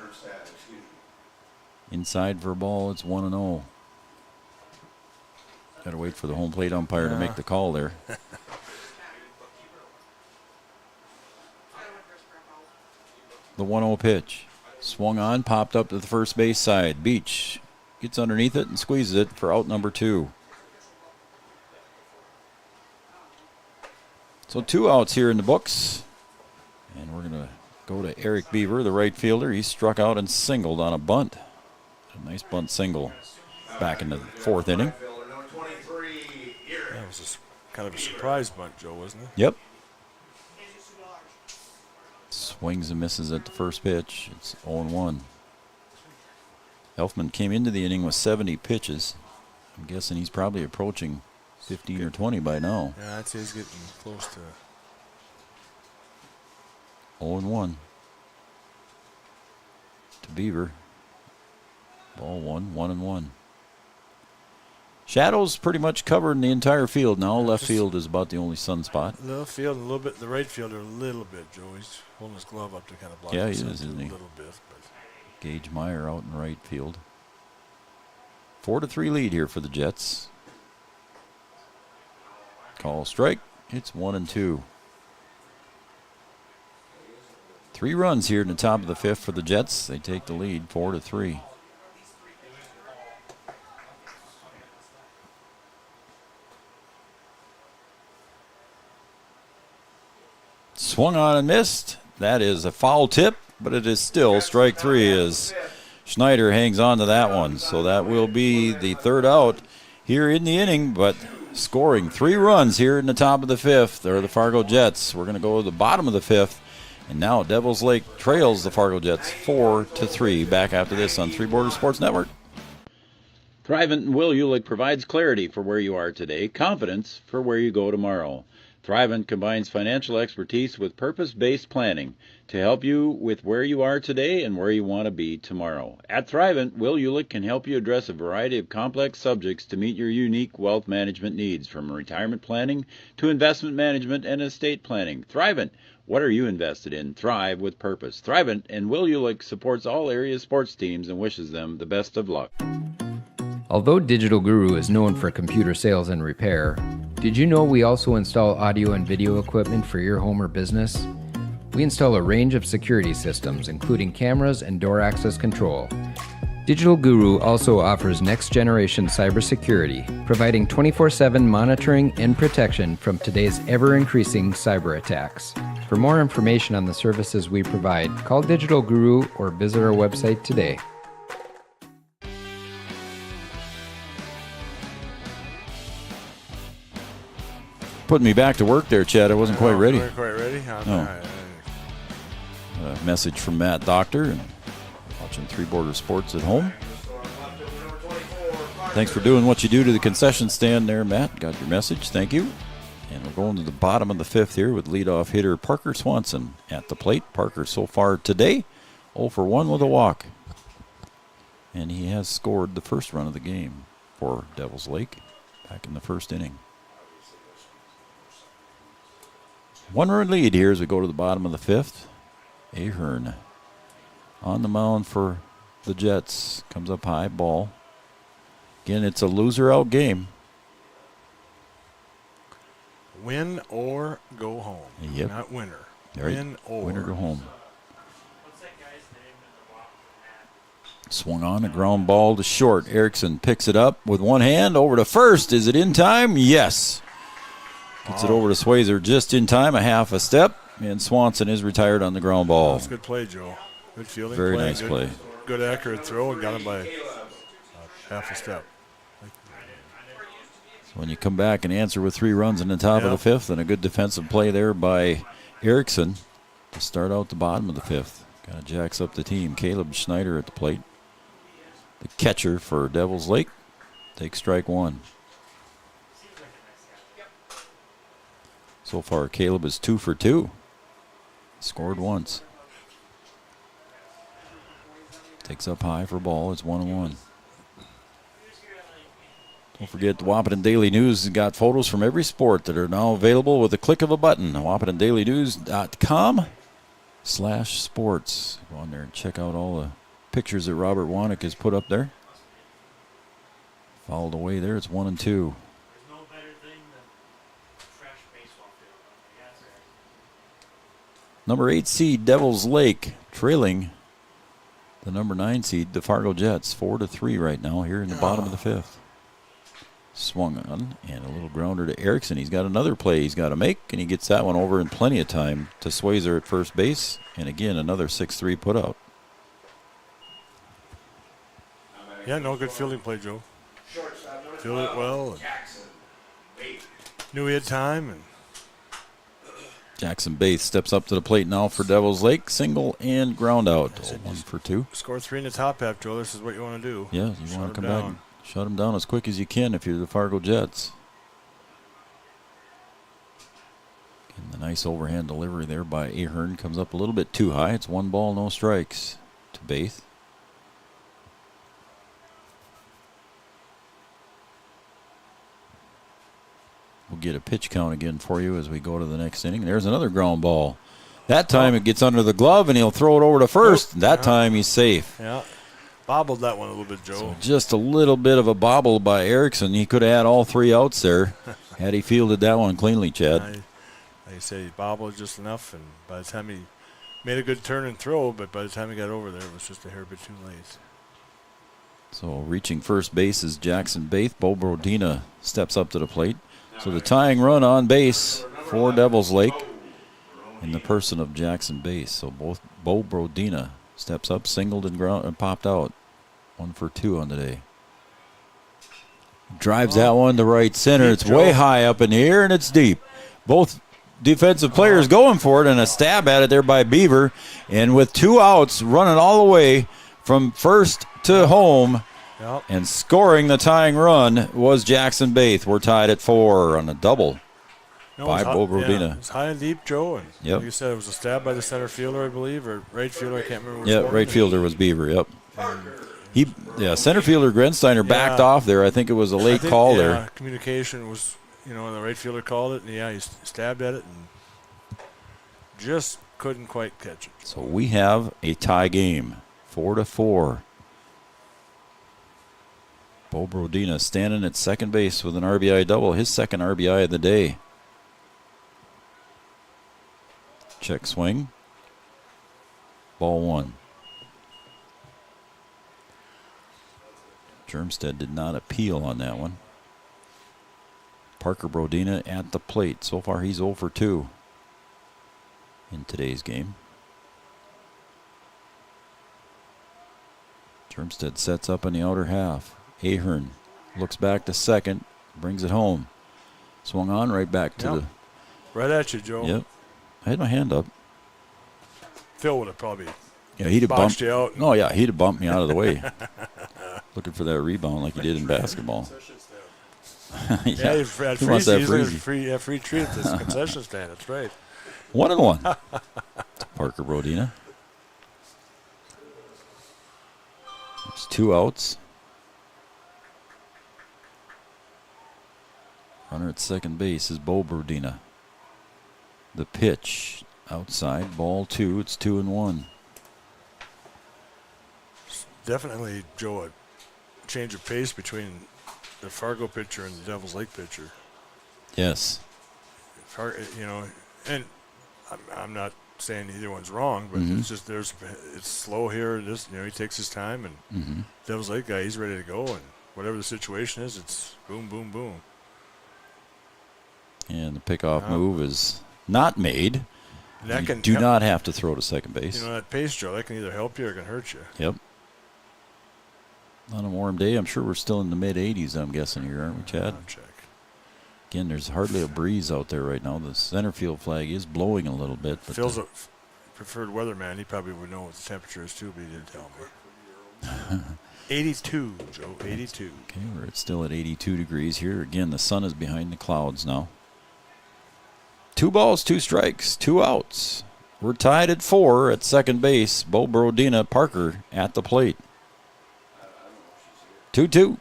Inside for a ball, it's 1-0. Got to wait for the home plate umpire to make the call there. The 1-0 pitch. Swung on, popped up to the first base side. Beach gets underneath it and squeezes it for out number 2. So 2 outs here in the books. And we're going to go to Eric Beaver, the right fielder. He struck out and singled on a bunt. A nice bunt single back in the 4th inning. That was kind of a surprise bunt, Joe, wasn't it? Yep. Swings and misses at the first pitch. It's 0-1. Elfman came into the inning with 70 pitches. I'm guessing he's probably approaching 15 or 20 by now. Yeah, I'd say he's getting close to 0-1 to Beaver. Ball 1-1. Shadows pretty much covering the entire field now. Left field is about the only sunspot. Left field, a little bit. The right fielder, a little bit, Joe. He's holding his glove up to kind of block. Yeah, he is, isn't he? A little bit. But. Gage Meyer out in right field. 4-3 lead here for the Jets. Call strike. It's 1-2. 3 runs here in the top of the 5th for the Jets. They take the lead 4-3. Swung on and missed. That is a foul tip, but it is still strike 3 as Schneider hangs on to that one. So that will be the 3rd out here in the inning, but scoring 3 runs here in the top of the 5th. They're the Fargo Jets. We're going to go to the bottom of the 5th. And now Devils Lake trails the Fargo Jets 4-3. Back after this on Three Borders Sports Network. Thrivent and Will Ulick provides clarity for where you are today, confidence for where you go tomorrow. Thrivent combines financial expertise with purpose-based planning to help you with where you are today and where you want to be tomorrow. At Thrivent, Will Ulick can help you address a variety of complex subjects to meet your unique wealth management needs, from retirement planning to investment management and estate planning. Thrivent, what are you invested in? Thrive with purpose. Thrivent and Will Ulick supports all area sports teams and wishes them the best of luck. Although Digital Guru is known for computer sales and repair, did you know we also install audio and video equipment for your home or business? We install a range of security systems, including cameras and door access control. Digital Guru also offers next-generation cybersecurity, providing 24/7 monitoring and protection from today's ever-increasing cyber attacks. For more information on the services we provide, call Digital Guru or visit our website today. Putting me back to work there, Chad. I wasn't quite ready. Weren't quite ready? A message from Matt Doctor, and watching Three Border Sports at home. Thanks for doing what you do to the concession stand there, Matt. Got your message. Thank you. And we're going to the bottom of the 5th here with leadoff hitter Parker Swanson at the plate. Parker so far today 0 for 1 with a walk. And he has scored the first run of the game for Devils Lake back in the first inning. 1-run lead here as we go to the bottom of the 5th. Ahern on the mound for the Jets. Comes up high, ball. Again, it's a loser-out game. Win or go home. Yep. Not winner. Right. Win or. Win or go home. Swung on a ground ball to short. Erickson picks it up with one hand over to first. Is it in time? Yes. Gets it over to Swayzer just in time, a half a step, and Swanson is retired on the ground ball. That's a good play, Joe. Good fielding. Very nice play. Good accurate throw, and got him by half a step. So when you come back and answer with 3 runs in the top of the 5th, and a good defensive play there by Erickson to start out the bottom of the 5th. Kind of jacks up the team. Caleb Schneider at the plate. The catcher for Devils Lake takes strike 1. So far, Caleb is 2 for 2. Scored once. Takes up high for ball. It's 1-1. Don't forget, the Wahpeton Daily News has got photos from every sport that are now available with a click of a button. WahpetonDailyNews.com/sports. Go on there and check out all the pictures that Robert Wanick has put up there. Fouled away there. It's 1-2. Number 8 seed Devils Lake trailing the number 9 seed, the Fargo Jets, 4-3 right now here in the bottom of the 5th. Swung on, and a little grounder to Erickson. He's got another play he's got to make, and he gets that one over in plenty of time to Swayzer at first base. And again, another 6-3 putout. Yeah, no, good fielding play, Joe. Fielded it well. Knew he had time. And Jackson Bates steps up to the plate now for Devils Lake. Single and ground out. 1 for 2. Score 3 in the top half, Joe. This is what you want to do. Yeah, you want to come back and shut them down as quick as you can if you're the Fargo Jets. And the nice overhand delivery there by Ahern comes up a little bit too high. It's 1 ball, no strikes to Bates. We'll get a pitch count again for you as we go to the next inning. There's another ground ball. That time it gets under the glove, and he'll throw it over to first. That time he's safe. Yeah. Bobbled that one a little bit, Joe. So just a little bit of a bobble by Erickson. He could have had all 3 outs there had he fielded that one cleanly, Chad. Like I say, he bobbled just enough, and by the time he made a good turn and throw, but by the time he got over there, it was just a hair bit too late. So reaching first base is Jackson Baith. Bo Brodina steps up to the plate. So the tying run on base for Devils Lake in the person of Jackson Baith. So both Bo Brodina steps up, singled and popped out. 1 for 2 on the day. Drives that one to right center. It's way high up in the air, and it's deep. Both defensive players going for it, and a stab at it there by Beaver. And with 2 outs, running all the way from first to home, and scoring the tying run was Jackson Baith. We're tied at 4 on a double by Bo Brodina. Yeah, it's high and deep, Joe. And yep. Like you said, it was a stab by the center fielder, I believe, or right fielder. I can't remember. Yeah, right fielder was Beaver. Yep. Center fielder Grensteiner backed off there. I think it was a late call there. Communication was, the right fielder called it, and he stabbed at it and just couldn't quite catch it. So we have a tie game, 4-4. Bo Brodina standing at second base with an RBI double, his second RBI of the day. Check swing. Ball 1. Germstead did not appeal on that one. Parker Brodina at the plate. So far he's 0 for 2 in today's game. Germstead sets up in the outer half. Ahern looks back to second, brings it home. Swung on right back to the... Right at you, Joe. Yep. I had my hand up. Phil would have probably he'd have bumped you out. No, he'd have bumped me out of the way. Looking for that rebound like he did in basketball. He had free treat at this concession stand. That's right. 1-1. Parker Brodina. There's 2 outs. Runner at second base is Bo Brodina. The pitch outside, ball 2. It's 2-1. Definitely, Joe, a change of pace between the Fargo pitcher and the Devils Lake pitcher. Yes. And I'm not saying either one's wrong, but it's just it's slow here. He takes his time, and Devils Lake guy, he's ready to go, and whatever the situation is, it's boom, boom, boom. And the pickoff move is not made. You do not have to throw to second base. That pace, Joe, that can either help you or can hurt you. Yep. On a warm day, I'm sure we're still in the mid-80s, I'm guessing here, aren't we, Chad? I'll check. Again, there's hardly a breeze out there right now. The center field flag is blowing a little bit. But Phil's a preferred weatherman. He probably would know what the temperature is, too, but he didn't tell me. 82, Joe, 82. Okay, we're still at 82 degrees here. Again, the sun is behind the clouds now. 2 balls, 2 strikes, 2 outs. We're tied at 4 at second base. Bo Brodina, Parker at the plate. 2-2.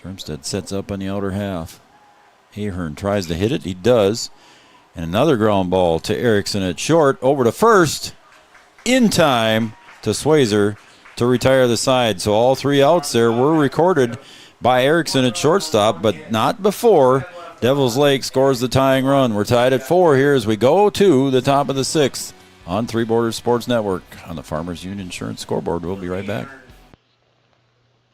Germstead sets up on the outer half. Ahern tries to hit it. He does. And another ground ball to Erickson at short. Over to first. In time to Swayzer to retire the side. So all 3 outs there were recorded by Erickson at shortstop, but not before Devils Lake scores the tying run. We're tied at 4 here as we go to the top of the 6th on Three Borders Sports Network on the Farmers Union Insurance Scoreboard. We'll be right back.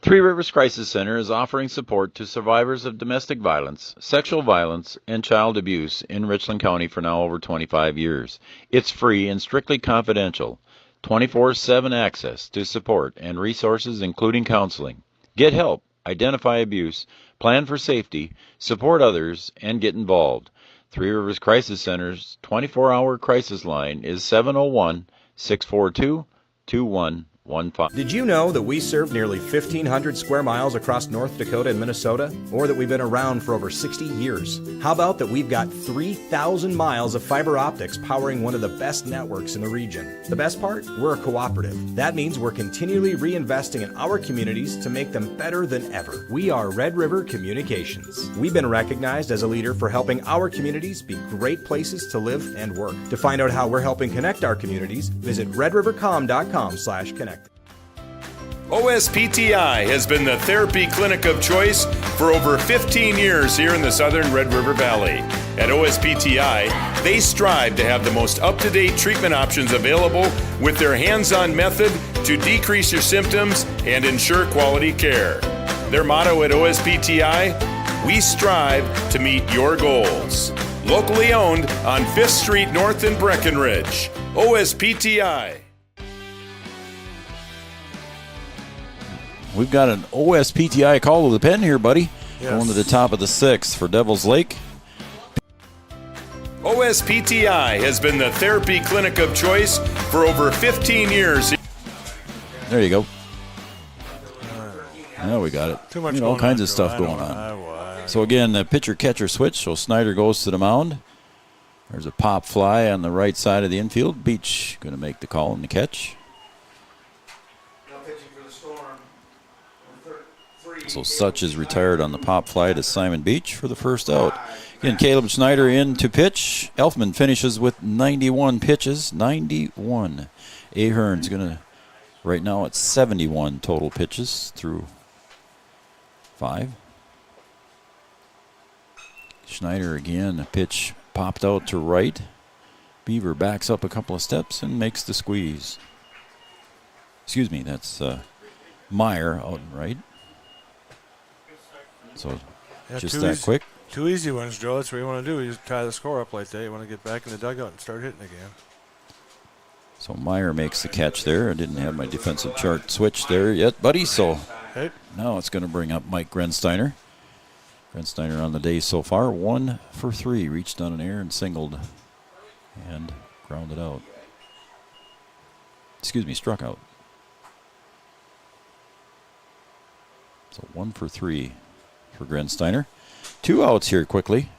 Three Rivers Crisis Center is offering support to survivors of domestic violence, sexual violence, and child abuse in Richland County for now over 25 years. It's free and strictly confidential. 24/7 access to support and resources including counseling. Get help, identify abuse, plan for safety, support others, and get involved. Three Rivers Crisis Center's 24-hour crisis line is 701-642-21 1-5. Did you know that we serve nearly 1,500 square miles across North Dakota and Minnesota? Or that we've been around for over 60 years? How about that we've got 3,000 miles of fiber optics powering one of the best networks in the region? The best part? We're a cooperative. That means we're continually reinvesting in our communities to make them better than ever. We are Red River Communications. We've been recognized as a leader for helping our communities be great places to live and work. To find out how we're helping connect our communities, visit redrivercom.com/connect. OSPTI has been the therapy clinic of choice for over 15 years here in the southern Red River Valley. At OSPTI, they strive to have the most up-to-date treatment options available with their hands-on method to decrease your symptoms and ensure quality care. Their motto at OSPTI, we strive to meet your goals. Locally owned on 5th Street North in Breckenridge. OSPTI. We've got an OSPTI call to the pen here, buddy. Yes. Going to the top of the 6th for Devil's Lake. OSPTI has been the therapy clinic of choice for over 15 years. There you go. Now we got it. Too much all going kinds on, of stuff Joe. going on. So again, the pitcher-catcher switch. So Snyder goes to the mound. There's a pop fly on the right side of the infield. Beach going to make the call and the catch. So Such is retired on the pop fly to Simon Beach for the first out. Again, Caleb Snyder in to pitch. Elfman finishes with 91 pitches. 91. Ahern's going to, right now it's 71 total pitches through 5. Schneider again, a pitch popped out to right. Beaver backs up a couple of steps and makes the squeeze. Excuse me, that's Meyer out and right. So just that quick. 2 easy ones, Joe. That's what you want to do. You tie the score up like that. You want to get back in the dugout and start hitting again. So Meyer makes the catch there. I didn't have my defensive chart switched there yet, buddy. So now it's going to bring up Mike Grensteiner. Grensteiner on the day so far, 1 for 3. Reached on an air and singled and grounded out. Excuse me, struck out. So 1 for 3 for Grensteiner. 2 outs here quickly.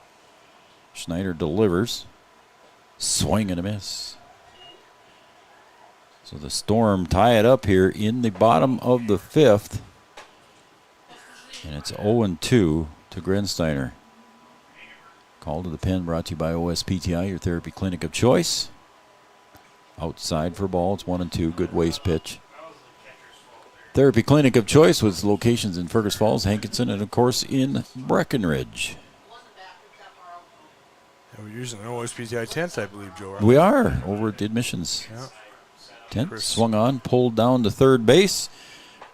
Schneider delivers. Swing and a miss. So the Storm tie it up here in the bottom of the 5th. And it's 0-2 to Grensteiner. Call to the pen brought to you by OSPTI, your therapy clinic of choice. Outside for ball. It's 1-2. Good waste pitch. Therapy clinic of choice with locations in Fergus Falls, Hankinson, and of course in Breckenridge. We're using an OSPTI 10th, I believe, Joe. We are over at the admissions. Yeah. 10th, swung on, pulled down to third base.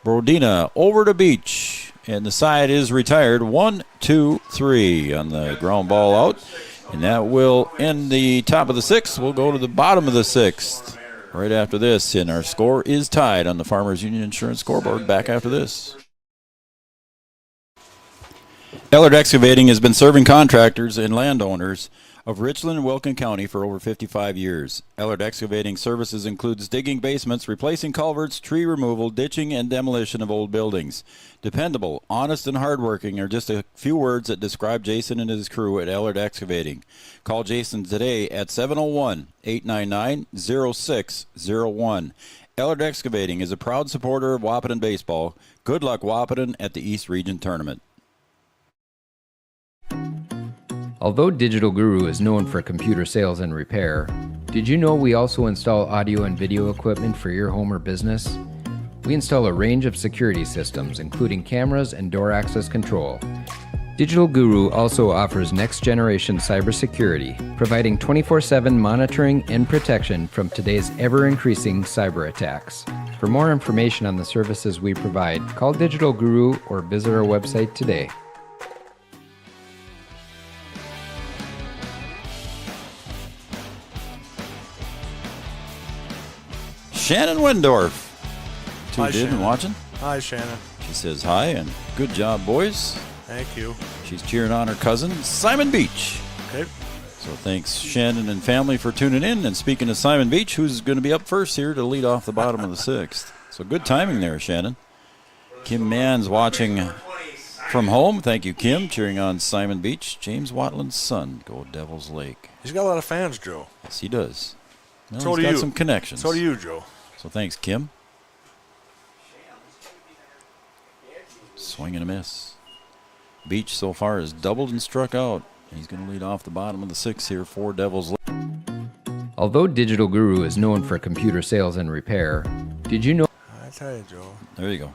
Brodina over to Beach, and the side is retired. 1, 2, 3 on the ground ball out. And that will end the top of the 6th. We'll go to the bottom of the 6th. Right after this, and our score is tied on the Farmers Union Insurance scoreboard. Back after this. Ellard Excavating has been serving contractors and landowners of Richland and Wilkin County for over 55 years. Ellard Excavating services includes digging basements, replacing culverts, tree removal, ditching, and demolition of old buildings. Dependable, honest, and hardworking are just a few words that describe Jason and his crew at Ellard Excavating. Call Jason today at 701-899-0601. Ellard Excavating is a proud supporter of Wahpeton baseball. Good luck, Wahpeton, at the East Region Tournament. Although Digital Guru is known for computer sales and repair, did you know we also install audio and video equipment for your home or business? We install a range of security systems, including cameras and door access control. Digital Guru also offers next-generation cybersecurity, providing 24/7 monitoring and protection from today's ever-increasing cyber attacks. For more information on the services we provide, call Digital Guru or visit our website today. Shannon Wendorf. Tuned in and watching. Hi, Shannon. She says hi and good job, boys. Thank you. She's cheering on her cousin, Simon Beach. Okay. So thanks, Shannon and family, for tuning in. And speaking of Simon Beach, who's going to be up first here to lead off the bottom of the 6th. So So good timing there, Shannon. Kim Mann's watching from home. Thank you, Kim. Cheering on Simon Beach. James Watland's son. Go Devils Lake. He's got a lot of fans, Joe. Yes, he does. Well, So he's do got you. some connections. So do you, Joe. So thanks, Kim. Swing and a miss. Beach so far has doubled and struck out. He's going to lead off the bottom of the 6th here for Devils Lake. Although Digital Guru is known for computer sales and repair, did you know? I tell you, Joe. There you go.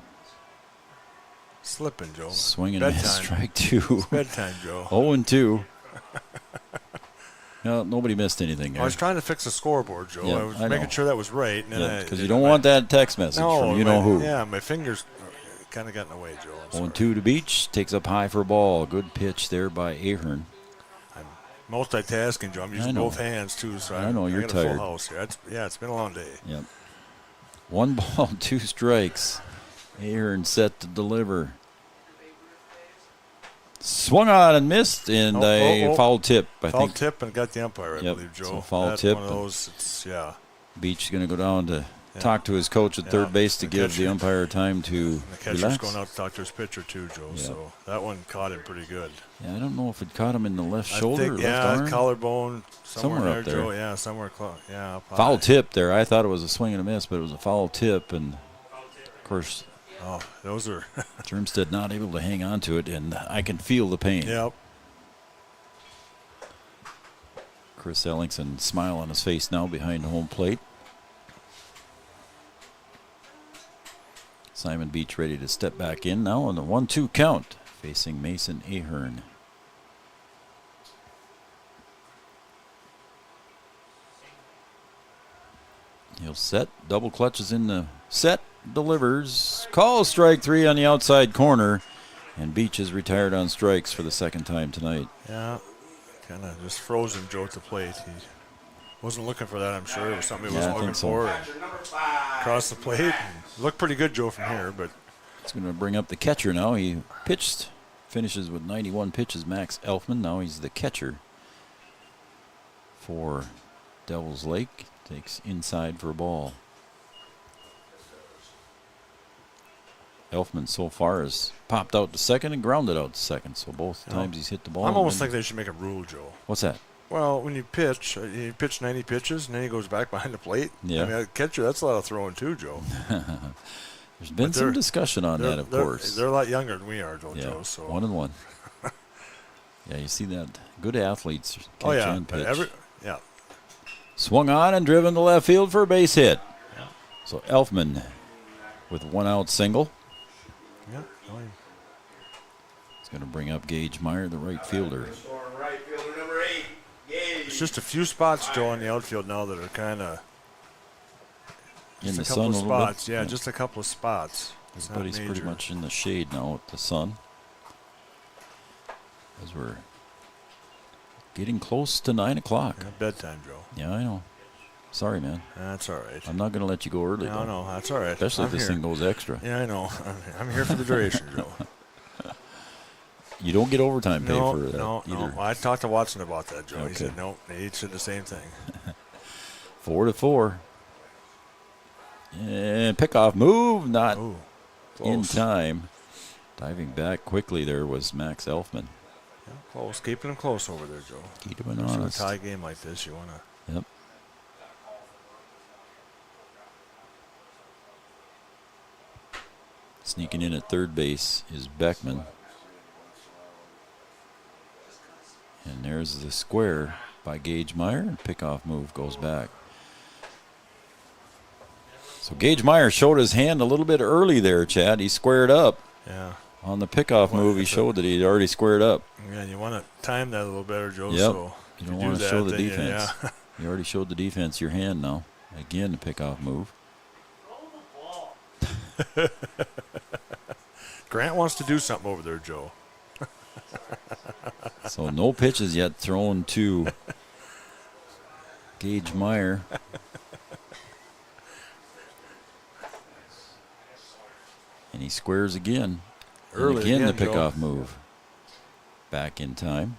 Slipping, Joe. Swing and a miss. Strike 2. It's bedtime, Joe. 0-2. No, nobody missed anything there. I was trying to fix the scoreboard, Joe. Yeah, I was I making know. sure that was right. Because you don't want that text message from you-know-who. Yeah, my fingers kind of got in the way, Joe. 0-2 to Beach. Takes up high for a ball. Good pitch there by Ahern. I'm multitasking, Joe. I'm using both hands, too. So I know, you're got tired. a full house here. It's been a long day. Yep. 1 ball, 2 strikes. Ahern set to deliver. Swung on and missed, and a foul tip, I think. Foul tip and got the umpire, I believe, Joe. So foul That's tip. one of those, Beach is going to go down to talk to his coach at third base to give the umpire time to the catcher's relax. going out to talk to his pitcher, too, Joe. Yeah. So that one caught him pretty good. Yeah, I don't know if it caught him in the left shoulder or left arm. Collarbone, somewhere Somewhere there, up there. Joe. Yeah, somewhere close. Yeah, up Foul high. tip there. I thought it was a swing and a miss, but it was a foul tip, and of course, those are Germstead not able to hang on to it, and I can feel the pain. Yep. Chris Ellingson, smile on his face now behind home plate. Simon Beach ready to step back in now on the 1-2 count, facing Mason Ahern. He'll set, double clutches in the set, delivers, calls strike 3 on the outside corner, and Beach is retired on strikes for the second time tonight. Yeah, kind of just frozen Joe at the plate. He wasn't looking for that, I'm sure. It was something he wasn't looking for. And across the plate. And looked pretty good, Joe, from here. But it's going to bring up the catcher now. He pitched, finishes with 91 pitches, Max Elfman. Now he's the catcher for Devils Lake. Takes inside for a ball. Elfman so far has popped out to second and grounded out to second. So both times he's hit the ball. I'm almost thinking they should make a rule, Joe. What's that? Well, when you pitch 90 pitches, and then he goes back behind the plate. Yeah. I mean, a catcher, that's a lot of throwing too, Joe. There's been some discussion on that, of course. They're a lot younger than we are, though, Joe. So 1-1. Yeah, you see that. Good athletes catch and pitch. Yeah. Swung on and driven to left field for a base hit. Yeah. So Elfman with 1 out single. Yeah. He's going to bring up Gage Meyer, the right fielder. It's just a few spots, Joe, on the outfield now that are kind of in the a sun couple a of little spots. bit. Yeah, just a couple of spots. Everybody's pretty much in the shade now with the sun. As we're getting close to 9 o'clock. Yeah, bedtime, Joe. Yeah, I know. Sorry, man. That's all right. I'm not going to let you go early. No, that's all right. Especially if this thing goes extra. Yeah, I know. I'm here for the duration, Joe. You don't get overtime pay for that No. either. I talked to Watson about that, Joe. Okay. He said, no, they each said the same thing. 4-4. And pickoff move, not in time. Diving back quickly there was Max Elfman. Yeah, close. Keeping him close over there, Joe. Keep him honest. honest. In a tie game like this, you want to. Yep. Sneaking in at third base is Beckman. And there's the square by Gage Meyer, and pickoff move goes back. So Gage Meyer showed his hand a little bit early there, Chad. He squared up. Yeah. On the pickoff move, he showed that he'd already squared up. Yeah, you want to time that a little better, Joe. Yep. So you don't want to show the defense. Yeah. You already showed the defense your hand now. Again, the pickoff move. Grant wants to do something over there, Joe. So no pitches yet thrown to Gage Meyer. And he squares again. Early again the again, pickoff Joe. move. Back in time.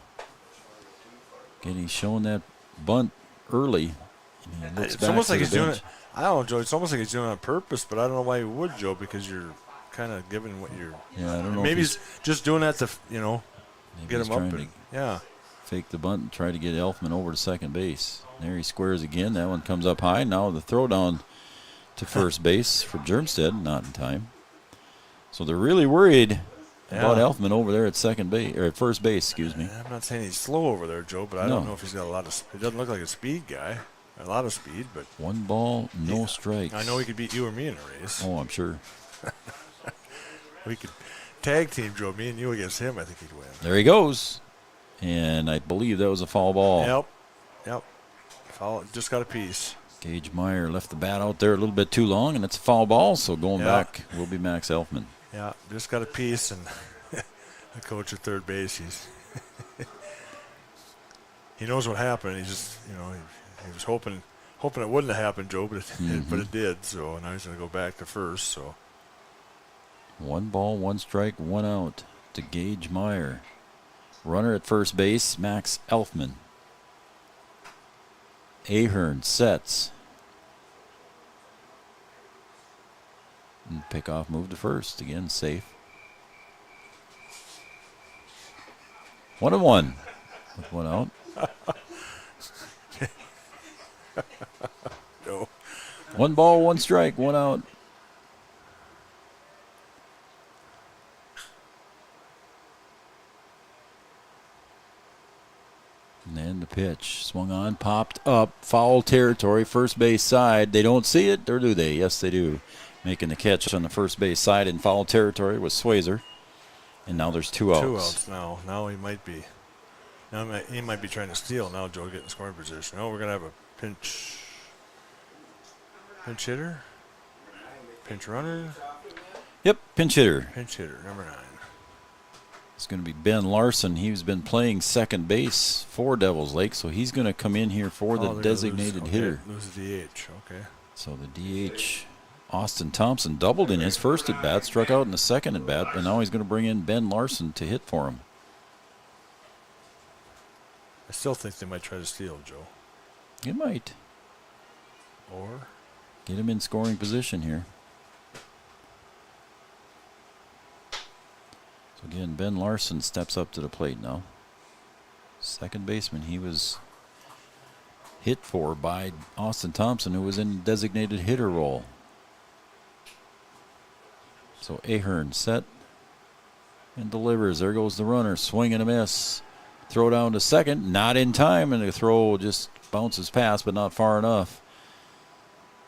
Again, he's showing that bunt early. And he looks It's back almost to like the he's doing bench. it. I don't know, Joe. It's almost like he's doing it on purpose, but I don't know why he would, Joe, because you're kind of giving what you're. Yeah, I don't know. Maybe he's just doing that to, get him up. Yeah. Fake the bunt and try to get Elfman over to second base. There he squares again. That one comes up high. Now the throw down to first base for Germstead, not in time. So they're really worried about Elfman over there at second base, or at first base, excuse me. I'm not saying he's slow over there, Joe, but I don't know if he's got a lot of. He doesn't look like a speed guy. A lot of speed, but 1 ball, no strikes. I know he could beat you or me in a race. Oh, I'm sure. We could tag team, Joe. Me and you against him. I think he'd win. There he goes, and I believe that was a foul ball. Yep. Foul. Just got a piece. Gage Meyer left the bat out there a little bit too long, and it's a foul ball. So going back will be Max Elfman. Yeah, just got a piece, and the coach at third base, he knows what happened. He just, he was hoping it wouldn't have happened, Joe, but it did. So now he's going to go back to first. So 1 ball, 1 strike, 1 out to Gage Meyer. Runner at first base, Max Elfman. Ahern sets. And pickoff move to first. Again, safe. 1-1 with 1 out. No. 1 ball, 1 strike, 1 out. And then the pitch. Swung on, popped up, foul territory, first base side. They don't see it, or do they? Yes, they do. Making the catch on the first base side in foul territory was Swayzer. And now there's 2 outs. 2 outs now. Now he might be. He might be trying to steal. Now Joe getting scoring position. Oh, we're gonna have a pinch hitter, pinch runner. Yep, pinch hitter. Pinch hitter, number 9. It's going to be Ben Larson. He's been playing second base for Devils Lake, so he's going to come in here for the designated hitter. Lose the DH, okay. So the DH, Austin Thompson, doubled in his first at bat, struck out in the second at bat, but now he's going to bring in Ben Larson to hit for him. I still think they might try to steal, Joe. It might. Or get him in scoring position here. So again, Ben Larson steps up to the plate now. Second baseman. He was hit for by Austin Thompson, who was in designated hitter role. So Ahern set and delivers. There goes the runner. Swing and a miss. Throw down to second. Not in time, and the throw just bounces past, but not far enough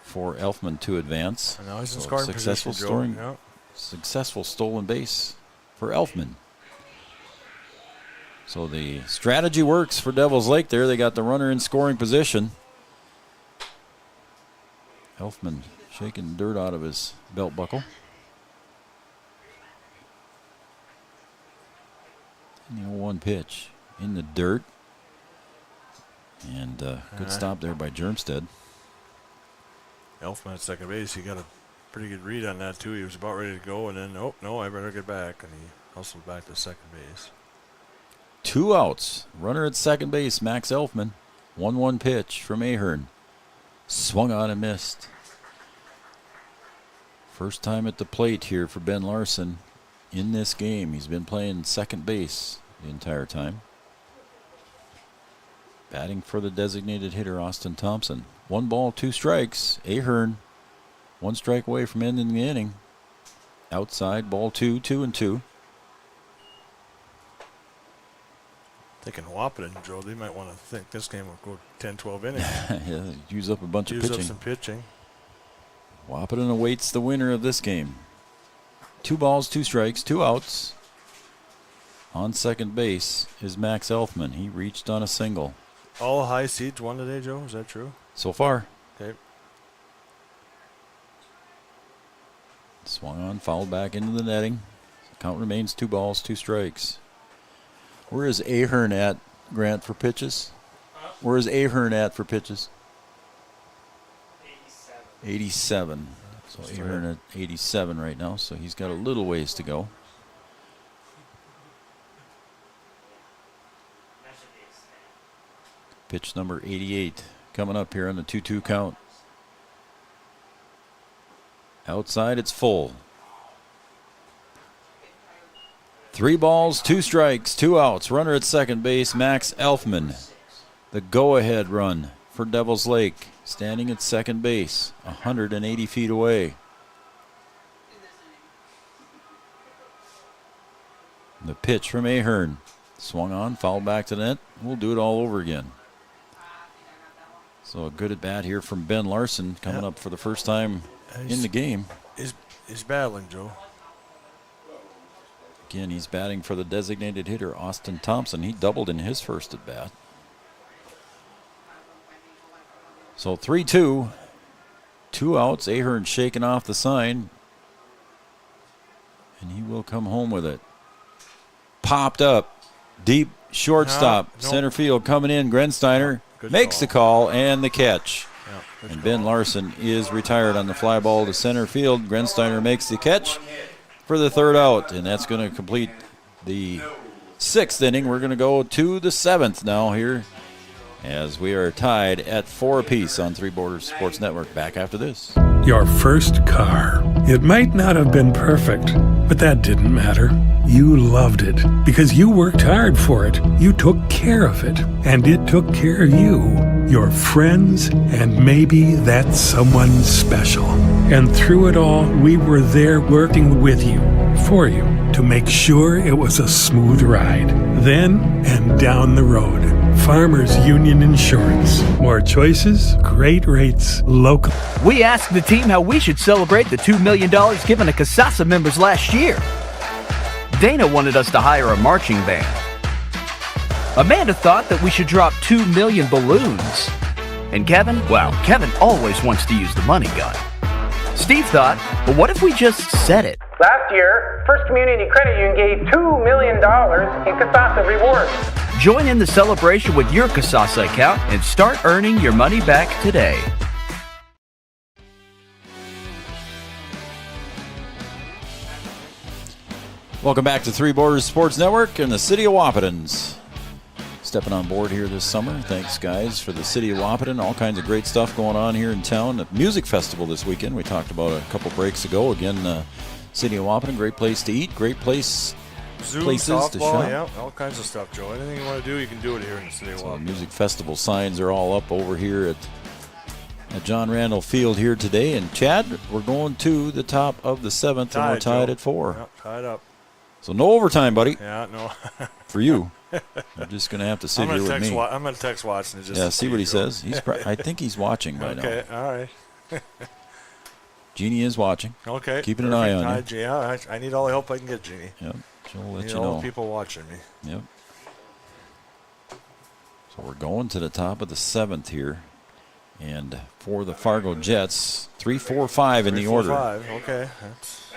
for Elfman to advance. And now he's in scoring position, Joe. Successful stolen base for Elfman. So the strategy works for Devils Lake there. They got the runner in scoring position. Elfman shaking dirt out of his belt buckle. And 1 pitch in the dirt. And good stop there by Germstead. Elfman at second base, he got a pretty good read on that too. He was about ready to go, and then, oh, no, I better get back. And he hustled back to second base. 2 outs. Runner at second base, Max Elfman. 1-1 pitch from Ahern. Swung on and missed. First time at the plate here for Ben Larson in this game. He's been playing second base the entire time. Batting for the designated hitter, Austin Thompson. 1 ball, 2 strikes. Ahern, 1 strike away from ending the inning. Outside, ball 2, 2-2. Thinking Wahpeton, Joe, they might want to think this game will go 10, 12 innings. Yeah, use up a bunch of pitching. Use up some pitching. Wahpeton awaits the winner of this game. 2 balls, 2 strikes, 2 outs. On second base is Max Elfman. He reached on a single. All high seeds won today, Joe. Is that true? So far. Okay. Swung on, fouled back into the netting. Count remains 2 balls, 2 strikes. Where is Ahern at, Grant, for pitches? Where is Ahern at for pitches? 87. So Ahern at 87 right now, so he's got a little ways to go. Pitch number 88 coming up here on the 2-2 count. Outside, it's full. 3 balls, 2 strikes, 2 outs. Runner at second base, Max Elfman. The go-ahead run for Devils Lake, standing at second base, 180 feet away. The pitch from Ahern. Swung on, fouled back to the net. We'll do it all over again. So a good at bat here from Ben Larson, coming up for the first time in the game. He's battling, Joe. Again, he's batting for the designated hitter, Austin Thompson. He doubled in his first at bat. So 3-2. 2 outs. Ahern shaking off the sign. And he will come home with it. Popped up. Deep shortstop. Center field coming in. Grensteiner makes the call and the catch. And Ben Larson is retired on the fly ball to center field. Grensteiner makes the catch for the 3rd out, and that's going to complete the 6th inning. We're going to go to the 7th now here, as we are tied at 4 apiece on Three Borders Sports Network. Back after this. Your first car. It might not have been perfect, but that didn't matter. You loved it because you worked hard for it. You took care of it, and it took care of you, your friends, and maybe that someone special. And through it all, we were there working with you, for you, to make sure it was a smooth ride. Then and down the road. Farmers Union Insurance. More choices, great rates, local. We asked the team how we should celebrate the $2 million given to Casasa members last year. Dana wanted us to hire a marching band. Amanda thought that we should drop 2 million balloons. And Kevin, well, Kevin always wants to use the money gun. Steve thought, well, what if we just said it? Last year, First Community Credit Union gave $2 million in Casasa rewards. Join in the celebration with your Casasa account and start earning your money back today. Welcome back to Three Borders Sports Network and the City of Wahpetons. Stepping on board here this summer. Thanks, guys, for the City of Wahpeton. All kinds of great stuff going on here in town. The music festival this weekend we talked about a couple breaks ago. Again, City of Wahpeton, great place to eat, great places softball, to shop. Yeah, all kinds of stuff, Joe. Anything you want to do, you can do it here in the City of Wahpeton. The music festival signs are all up over here at John Randall Field here today. And Chad, we're going to the top of the 7th, and we're tied Joe. at 4. Yep, tied up. So no overtime, buddy. Yeah, no. For you. You're just going to have to sit here with me. I'm going to text Watson. Just see what he says. I think he's watching by now. Okay, all right. Jeannie is watching. Okay. Keeping an eye on you. Yeah, I need all the help I can get, Jeannie. Yep. She'll let you all know. the people watching me. Yep. So we're going to the top of the 7th here. And for the Fargo Jets, 3-4-5 in the order. 3-4-5, okay.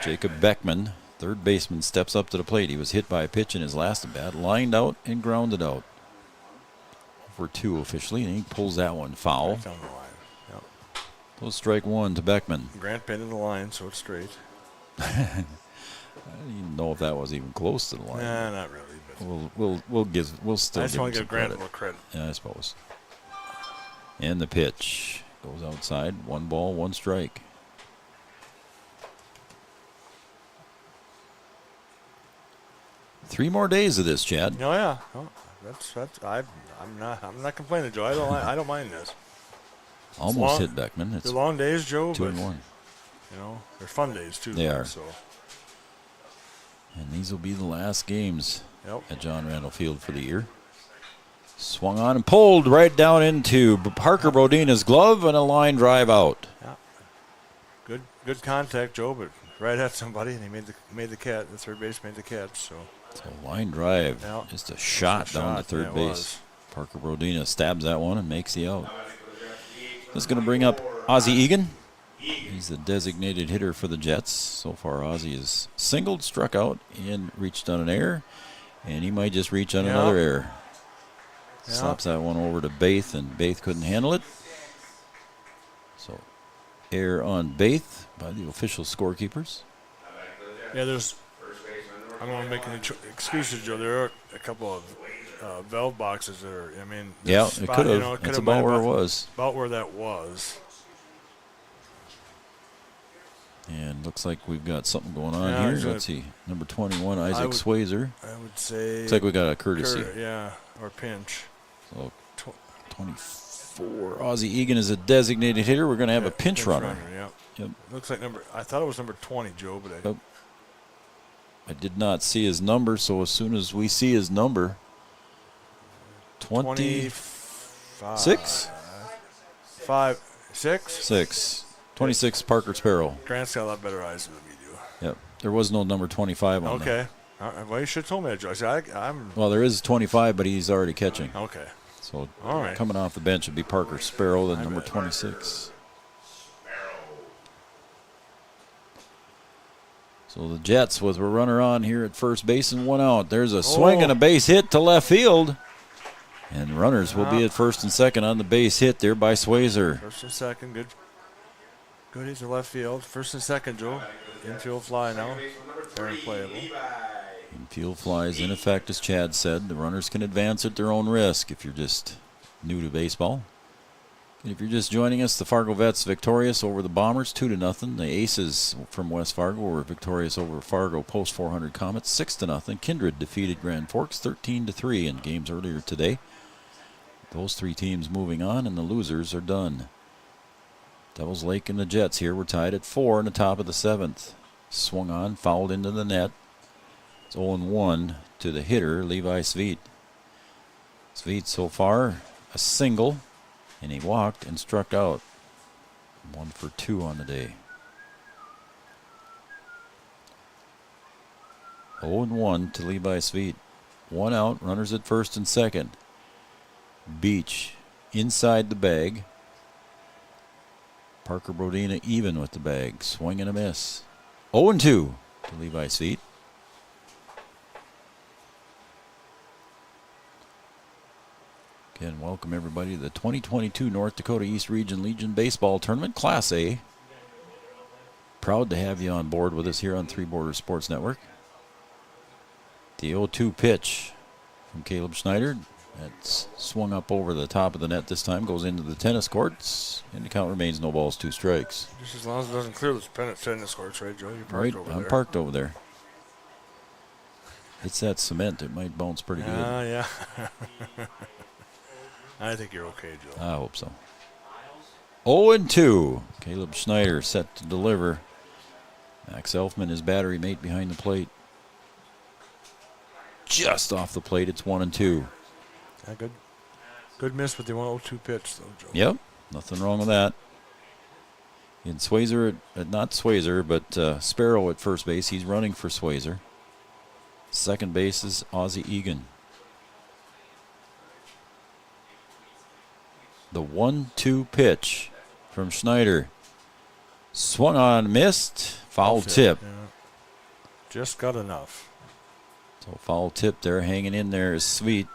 Jacob Beckman, third baseman, steps up to the plate. He was hit by a pitch in his last at bat, lined out and grounded out. For 2 officially, and he pulls that one foul. Right down the line. Yep. Pulls strike 1 to Beckman. Grant pinned in the line, so it's straight. I don't even know if that was even close to the line. Nah, not really. But we'll still. I just want to give Grant credit. more credit. Yeah, I suppose. And the pitch goes outside. 1 ball, 1 strike. Three more days of this, Chad. Oh yeah, I'm not complaining, Joe. I don't mind this. Almost hit Beckman. It's long days, Joe. 2-1. You know, they're fun days too. They are. So. And these will be the last games Yep. at John Randall Field for the year. Swung on and pulled right down into Parker Bodina's glove and a line drive out. Yeah. Good contact, Joe, but right at somebody, and he made the catch. The third base made the catch. So line drive, yeah. just a shot down to third base. Parker Bodina stabs that one and makes the out. This is going to bring up Ozzie Egan. He's the designated hitter for the Jets. So far, Ozzie has singled, struck out, and reached on an error. And he might just reach on another error. Yeah. Slaps that one over to Baith, and Baith couldn't handle it. So, error on Baith by the official scorekeepers. Yeah, I don't want to make any excuses, Joe. There are a couple of valve boxes that are, yeah, it could have. That's about where it was. About where that was. And looks like we've got something going on here. Let's see. Number 21, Isaac Swayzer. I would say. Looks like we got a courtesy. Or pinch. So 24. Ozzie Egan is a designated hitter. We're going to have a pinch runner. Yep. Looks like I thought it was number 20, Joe, but I did not see his number, so as soon as we see his number, 26? 6. 26, Parker Sparrow. Grant's got a lot better eyes than we do. Yep. There was no number 25 on there. Okay. Well, you should have told me that, Joe. I said, Well, there is 25, but he's already catching. Okay. So all right. Coming off the bench would be Parker Sparrow, then number 26. So the Jets with a runner on here at first base and 1 out. There's a swing and a base hit to left field. And runners will be at first and second on the base hit there by Swayzer. First and second, good. Good, he's in left field. First and second, Joe. Infield fly now. Very playable. Infield fly is in effect, as Chad said. The runners can advance at their own risk if you're just new to baseball. And if you're just joining us, the Fargo Vets victorious over the Bombers 2-0. The Aces from West Fargo were victorious over Fargo Post 400 Comets 6-0. Kindred defeated Grand Forks 13-3 in games earlier today. Those 3 teams moving on, and the losers are done. Devils Lake and the Jets here were tied at 4 in the top of the 7th. Swung on, fouled into the net. It's 0-1 to the hitter, Levi Sveit. Sveit so far a single, and he walked and struck out. 1 for 2 on the day. 0-1 to Levi Sveit. 1 out, runners at first and second. Beach inside the bag. Parker Brodina even with the bag. Swing and a miss. 0-2 to Levi Sveit. Again, welcome everybody to the 2022 North Dakota East Region Legion Baseball Tournament, Class A. Proud to have you on board with us here on Three Borders Sports Network. The 0-2 pitch from Caleb Schneider. That's swung up over the top of the net this time, goes into the tennis courts, and the count remains 2 balls, 2 strikes. Just as long as it doesn't clear the tennis courts, right, Joe? You're parked over there. I'm parked over there. It's that cement. It might bounce pretty good. Yeah. I think you're okay, Joe. I hope so. 0-2. Caleb Schneider set to deliver. Max Elfman, his battery mate behind the plate. Just off the plate, it's 1-2. Yeah, good miss with the 1-0-2 pitch, though, Joe. Yep, nothing wrong with that. And Swayzer, not Swayzer, but Sparrow at first base. He's running for Swayzer. Second base is Ozzie Egan. The 1-2 pitch from Schneider. Swung on, missed, foul tip. Yeah. Just got enough. So foul tip there, hanging in there is Sveit.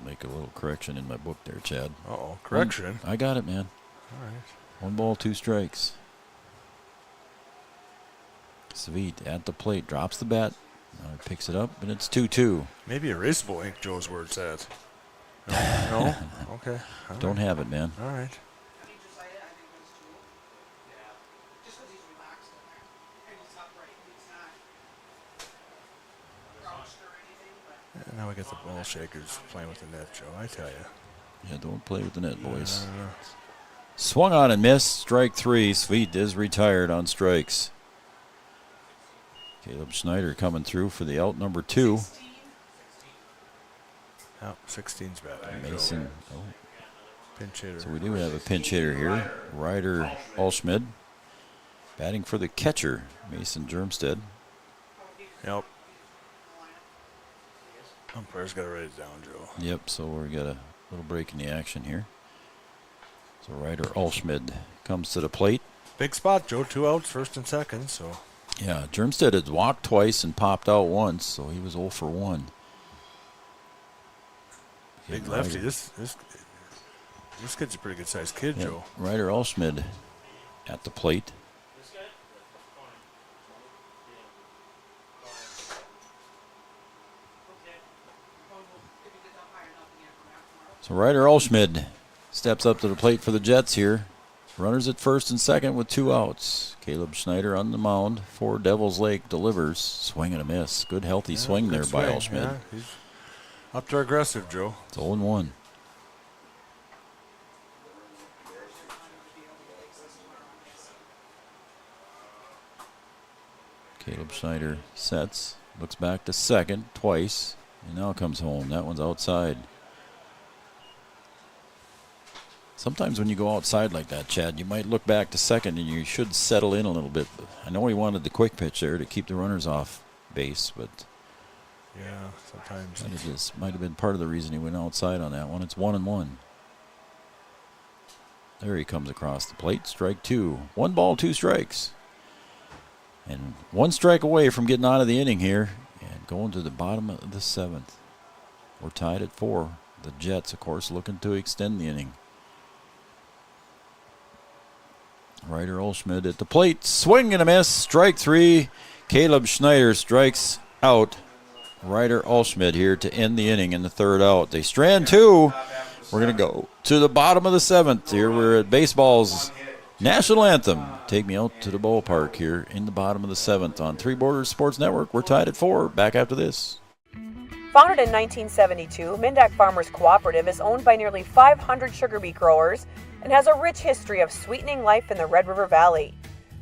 Make a little correction in my book there, Chad. Correction? I got it, man. All right. 1 ball, 2 strikes. Sveit at the plate, drops the bat. Now he picks it up, and it's 2-2. Maybe erasable ink, Joe's word says. No? Okay. Don't have it, man. All right. Now we got the ball shakers playing with the net, Joe. I tell you. Yeah, don't play with the net, boys. Swung on and missed. Strike 3. Sveit is retired on strikes. Caleb Schneider coming through for the out number 2. Out 16's batting. Mason. Pinch hitter. So we do have a pinch hitter here. Ryder Alschmid. Batting for the catcher, Mason Germstead. Yep. Umpire's got to write it down, Joe. Yep, so we got a little break in the action here. So Ryder Alschmid comes to the plate. Big spot, Joe. 2 outs, first and second, so. Yeah, Germstead had walked twice and popped out once, so he was 0 for 1. Big lefty. This kid's a pretty good-sized kid, Joe. Ryder Alschmid at the plate. So Ryder Olschmid steps up to the plate for the Jets here. Runners at first and second with 2 outs. Caleb Schneider on the mound for Devils Lake delivers. Swing and a miss. Good healthy swing there by Olschmid. Yeah, he's up to aggressive, Joe. It's 0-1. Caleb Schneider sets, looks back to second twice, and now comes home. That one's outside. Sometimes when you go outside like that, Chad, you might look back to second and you should settle in a little bit. I know he wanted the quick pitch there to keep the runners off base, but yeah, sometimes that just might have been part of the reason he went outside on that one. It's 1-1. There he comes across the plate. Strike 2. 1 ball, 2 strikes. And 1 strike away from getting out of the inning here and going to the bottom of the 7th. We're tied at 4. The Jets, of course, looking to extend the inning. Ryder Olschmid at the plate. Swing and a miss. Strike 3. Caleb Schneider strikes out Ryder Olschmid here to end the inning in the 3rd out. They strand 2. We're going to go to the bottom of the 7th. Here we're at baseball's national anthem. Take me out to the ballpark here in the bottom of the 7th on Three Borders Sports Network. We're tied at 4. Back after this. Founded in 1972, Mindak Farmers Cooperative is owned by nearly 500 sugar beet growers and has a rich history of sweetening life in the Red River Valley.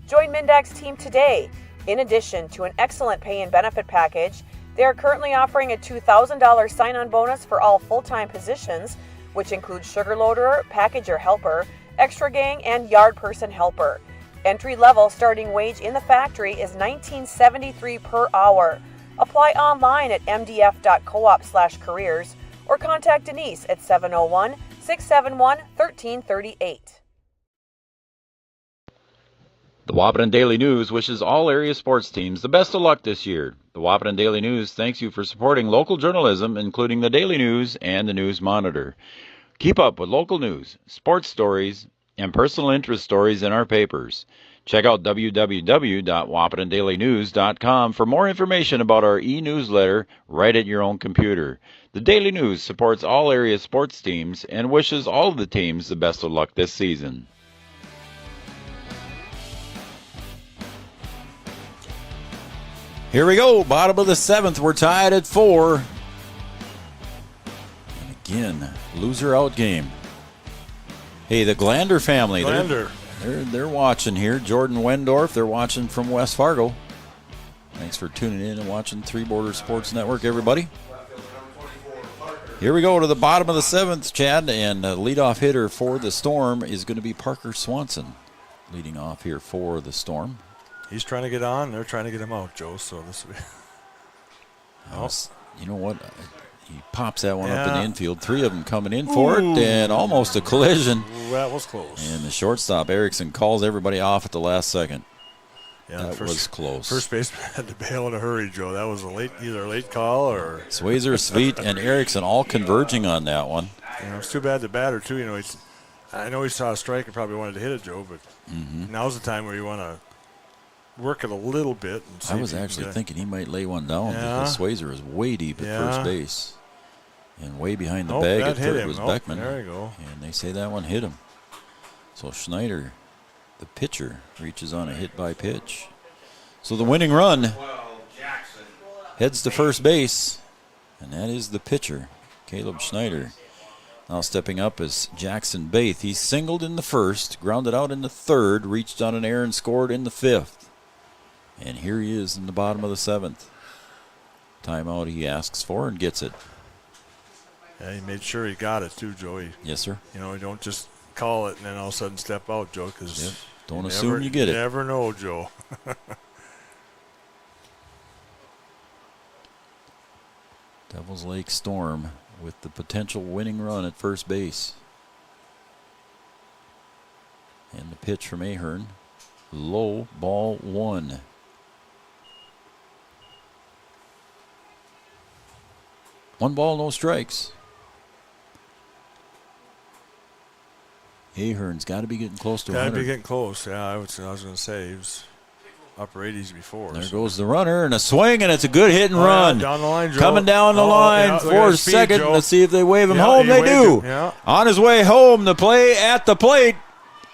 Join Mindak's team today. In addition to an excellent pay and benefit package, they are currently offering a $2,000 sign-on bonus for all full-time positions, which includes sugar loader, packager helper, extra gang, and yard person helper. Entry-level starting wage in the factory is $19.73 per hour. Apply online at mdf.coop/careers or contact Denise at 701-671-1338. The Wapaton Daily News wishes all area sports teams the best of luck this year. The Wapaton Daily News thanks you for supporting local journalism, including the Daily News and the News Monitor. Keep up with local news, sports stories, and personal interest stories in our papers. Check out www.wapatondailynews.com for more information about our e-newsletter right at your own computer. The Daily News supports all area sports teams and wishes all of the teams the best of luck this season. Here we go, bottom of the 7th. We're tied at 4. And again, loser out game. Hey, the Glander family. They're watching here. Jordan Wendorf, they're watching from West Fargo. Thanks for tuning in and watching Three Borders Sports Network, everybody. Here we go to the bottom of the 7th, Chad, and the leadoff hitter for the Storm is going to be Parker Swanson, leading off here for the Storm. He's trying to get on. They're trying to get him out, Joe. So this will be. You know what? He pops that one up in the infield. 3 of them coming in for it, and almost a collision. Ooh, that was close. And the shortstop, Erickson, calls everybody off at the last second. Yeah, that was close. First baseman had to bail in a hurry, Joe. That was either a late call or. Swayzer, Sweet, and Erickson all converging on that one. You know, it's too bad the batter, too. You know, I know he saw a strike and probably wanted to hit it, Joe, but now's the time where you want to work it a little bit. And see I was actually thinking he might lay one down because Swayzer is way deep at first base. And way behind the bag at third was Beckman. There you go. And they say that one hit him. So Schneider, the pitcher, reaches on a hit by pitch. So the winning run heads to first base. And that is the pitcher, Caleb Schneider. Now stepping up is Jackson Baith. He singled in the first, grounded out in the 3rd, reached on an error and scored in the 5th. And here he is in the bottom of the 7th. Timeout he asks for and gets it. Yeah, he made sure he got it too, Joey. Yes, sir. You know, you don't just call it and then all of a sudden step out, Joe, because don't assume you get it. You never know, Joe. Devils Lake Storm with the potential winning run at first base. And the pitch from Ahern. Low, ball 1. One ball, no strikes. Ahern's got to be getting close to 100. Got to be getting close. Yeah, I was going to say he was upper 80s before. There goes the runner, and a swing, and it's a good hit and run. Down the line, Joe. Coming down the line yeah, for second. Joe. Let's see if they wave him Yeah, home. he They waved do. him, yeah. On his way home, the play at the plate.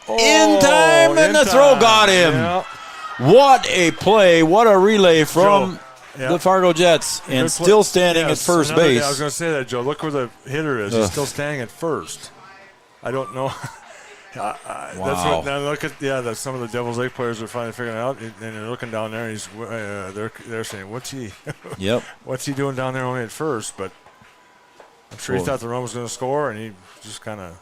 In time, and the throw got him. Yeah. What a play. What a relay from the Fargo Jets. And still standing at first base. I was going to say that, Joe. Look where the hitter is. He's still standing at first. I don't know. Wow. That's what, now look at that some of the Devil's Lake players are finally figuring it out, and they're looking down there. And they're saying, "What's he? What's he doing down there only at first?" But I'm sure he thought the run was going to score, and he just kind of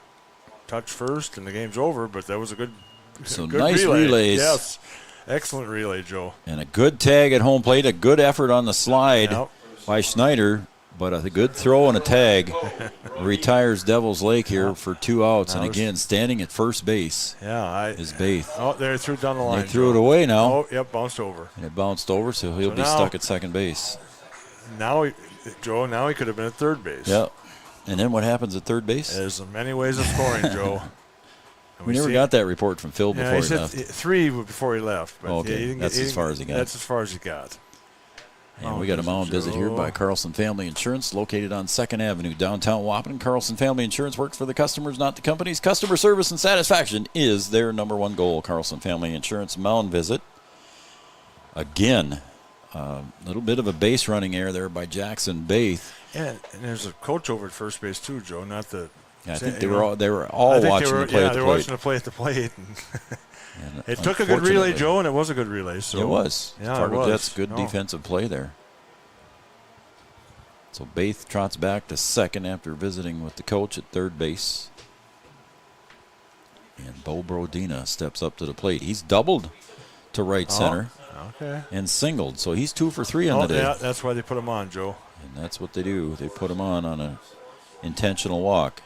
touched first, and the game's over. But that was a good nice relays. Yes, excellent relay, Joe. And a good tag at home plate. A good effort on the slide by Schneider. But a good throw and a tag retires Devil's Lake here for 2 outs. And again, standing at first base is Baith. Oh, they threw it down the line. They threw it away now. Oh, yep, bounced over. And it bounced over, so he'll be stuck at second base. Now, Joe, he could have been at third base. Yep. And then what happens at third base? There's many ways of scoring, Joe. We never got that report from Phil before he said left. 3 before he left. But okay, that's as far as he got. That's as far as he got. And we got a mound visit here by Carlson Family Insurance, located on 2nd Avenue, downtown Waupun. Carlson Family Insurance works for the customers, not the companies. Customer service and satisfaction is their number one goal. Carlson Family Insurance mound visit. Again, a little bit of a base running error there by Jackson Baith. Yeah, and there's a coach over at first base too, Joe. Not the. Yeah, I think they were all watching the play at the plate. Yeah, they were watching the play at the plate. And it took a good relay, Joe, and it was a good relay. So it was. Yeah, Fargo Jets, good defensive play there. So Baith trots back to second after visiting with the coach at third base. And Bo Brodina steps up to the plate. He's doubled to right center and singled. So he's 2 for 3 on the day. Yeah, that's why they put him on, Joe. And that's what they do. They put him on an intentional walk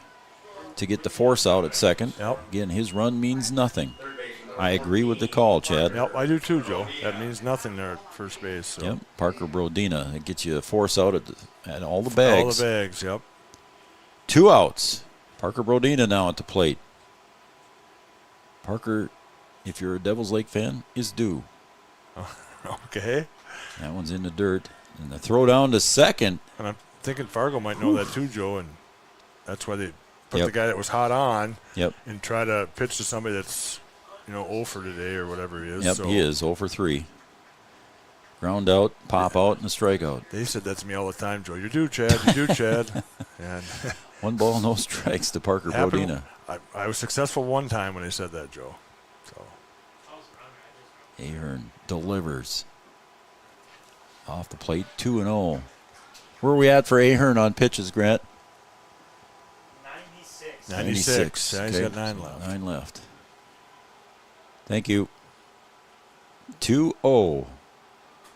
to get the force out at second. Again, his run means nothing. I agree with the call, Chad. Yep, I do too, Joe. That means nothing there at first base. So. Yep, Parker Brodina. It gets you a force out at all the bags. All the bags, yep. 2 outs. Parker Brodina now at the plate. Parker, if you're a Devil's Lake fan, is due. Okay. That one's in the dirt. And the throw down to second. And I'm thinking Fargo might know that too, Joe, and that's why they put the guy that was hot on and try to pitch to somebody that's 0 for today or whatever he is. Yep, he is 0 for 3. Ground out, pop out, and a strikeout. They said that to me all the time, Joe. You do, Chad. You do, Chad. And 1 ball, no strikes to Parker Brodina. I was successful one time when they said that, Joe. So Ahern delivers. Off the plate, 2-0. Where are we at for Ahern on pitches, Grant? 96. Yeah, he's got 9 left. 9 left. Thank you. 2-0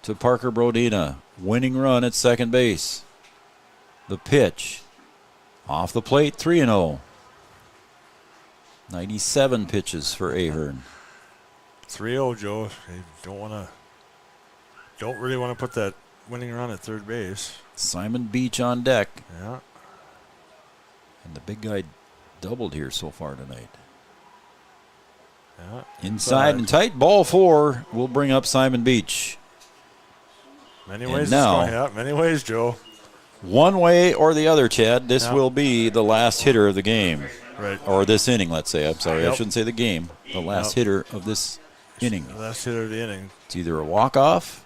to Parker Brodina. Winning run at second base. The pitch. Off the plate, 3-0. 97 pitches for Ahern. 3-0, Joe. They don't really want to put that winning run at third base. Simon Beach on deck. Yeah. And the big guy doubled here so far tonight. Yeah. Inside and tight. Ball 4 will bring up Simon Beach. Many ways, many ways, Joe. One way or the other, Chad. This will be the last hitter of the game. Right. Or this inning, let's say. I'm sorry, I shouldn't say the game. The last hitter of this inning. The last hitter of the inning. It's either a walk-off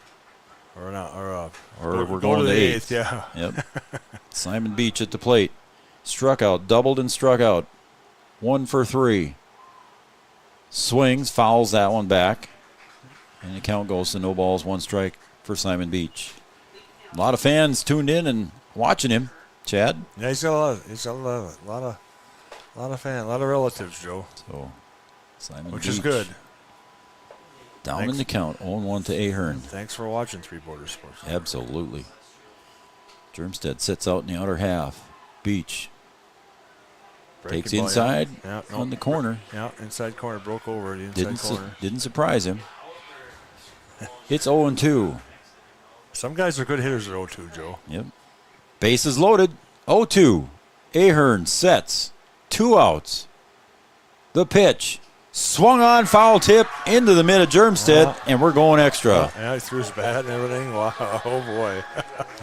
or we're going to 8th. Yeah. Yep. Simon Beach at the plate. Struck out, doubled and struck out. 1 for 3. Swings, fouls that one back. And the count goes to no balls, 1 strike for Simon Beach. A lot of fans tuned in and watching him, Chad. Yeah, he's got a lot of fans, a lot of relatives, Joe. So Simon Which Beach is good. Down in the count, 0-1 to Ahern. Thanks for watching Three Borders Sports. Absolutely. Germstead sits out in the outer half. Beach takes inside on the corner. Yeah, inside corner, broke over the inside corner. Didn't surprise him. It's 0-2. Some guys are good hitters at 0-2, Joe. Yep. Bases loaded. 0-2. Ahern sets. 2 outs. The pitch. Swung on, foul tip into the mid of Germstead, and we're going extra. Yeah, he threw his bat and everything. Wow, oh boy.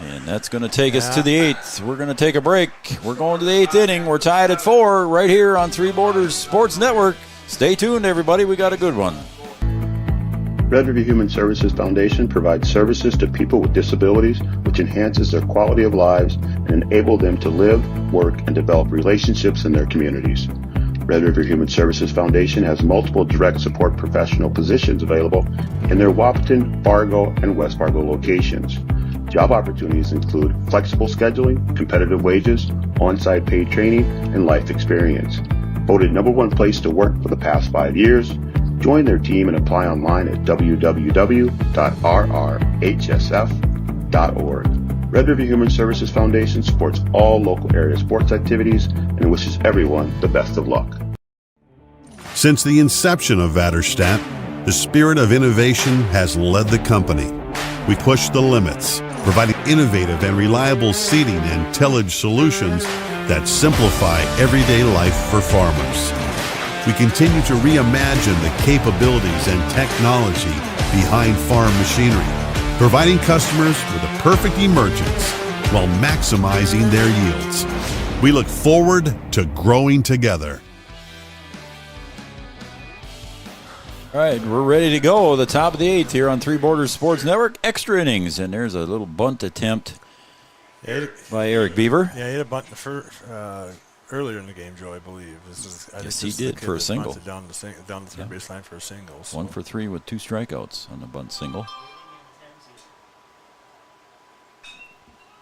And that's going to take us to the 8th. We're going to take a break. We're going to the 8th inning. We're tied at 4 right here on Three Borders Sports Network. Stay tuned, everybody. We got a good one. Red River Human Services Foundation provides services to people with disabilities, which enhances their quality of lives and enable them to live, work, and develop relationships in their communities. Red River Human Services Foundation has multiple direct support professional positions available in their Wahpeton, Fargo, and West Fargo locations. Job opportunities include flexible scheduling, competitive wages, on-site paid training, and life experience. Voted #1 place to work for the past 5 years, join their team and apply online at www.rrhsf.org. Red River Human Services Foundation supports all local area sports activities and wishes everyone the best of luck. Since the inception of Vaderstadt, the spirit of innovation has led the company. We push the limits, providing innovative and reliable seeding and tillage solutions that simplify everyday life for farmers. We continue to reimagine the capabilities and technology behind farm machinery, providing customers with a perfect emergence while maximizing their yields. We look forward to growing together. All right, we're ready to go. The top of the 8th here on Three Borders Sports Network. Extra innings, and there's a little bunt attempt by Eric Beaver. Yeah, he had a bunt earlier in the game, Joe, I believe. Yes, he did for a single. Down the third baseline for a single. So. 1 for 3 with 2 strikeouts on the bunt single.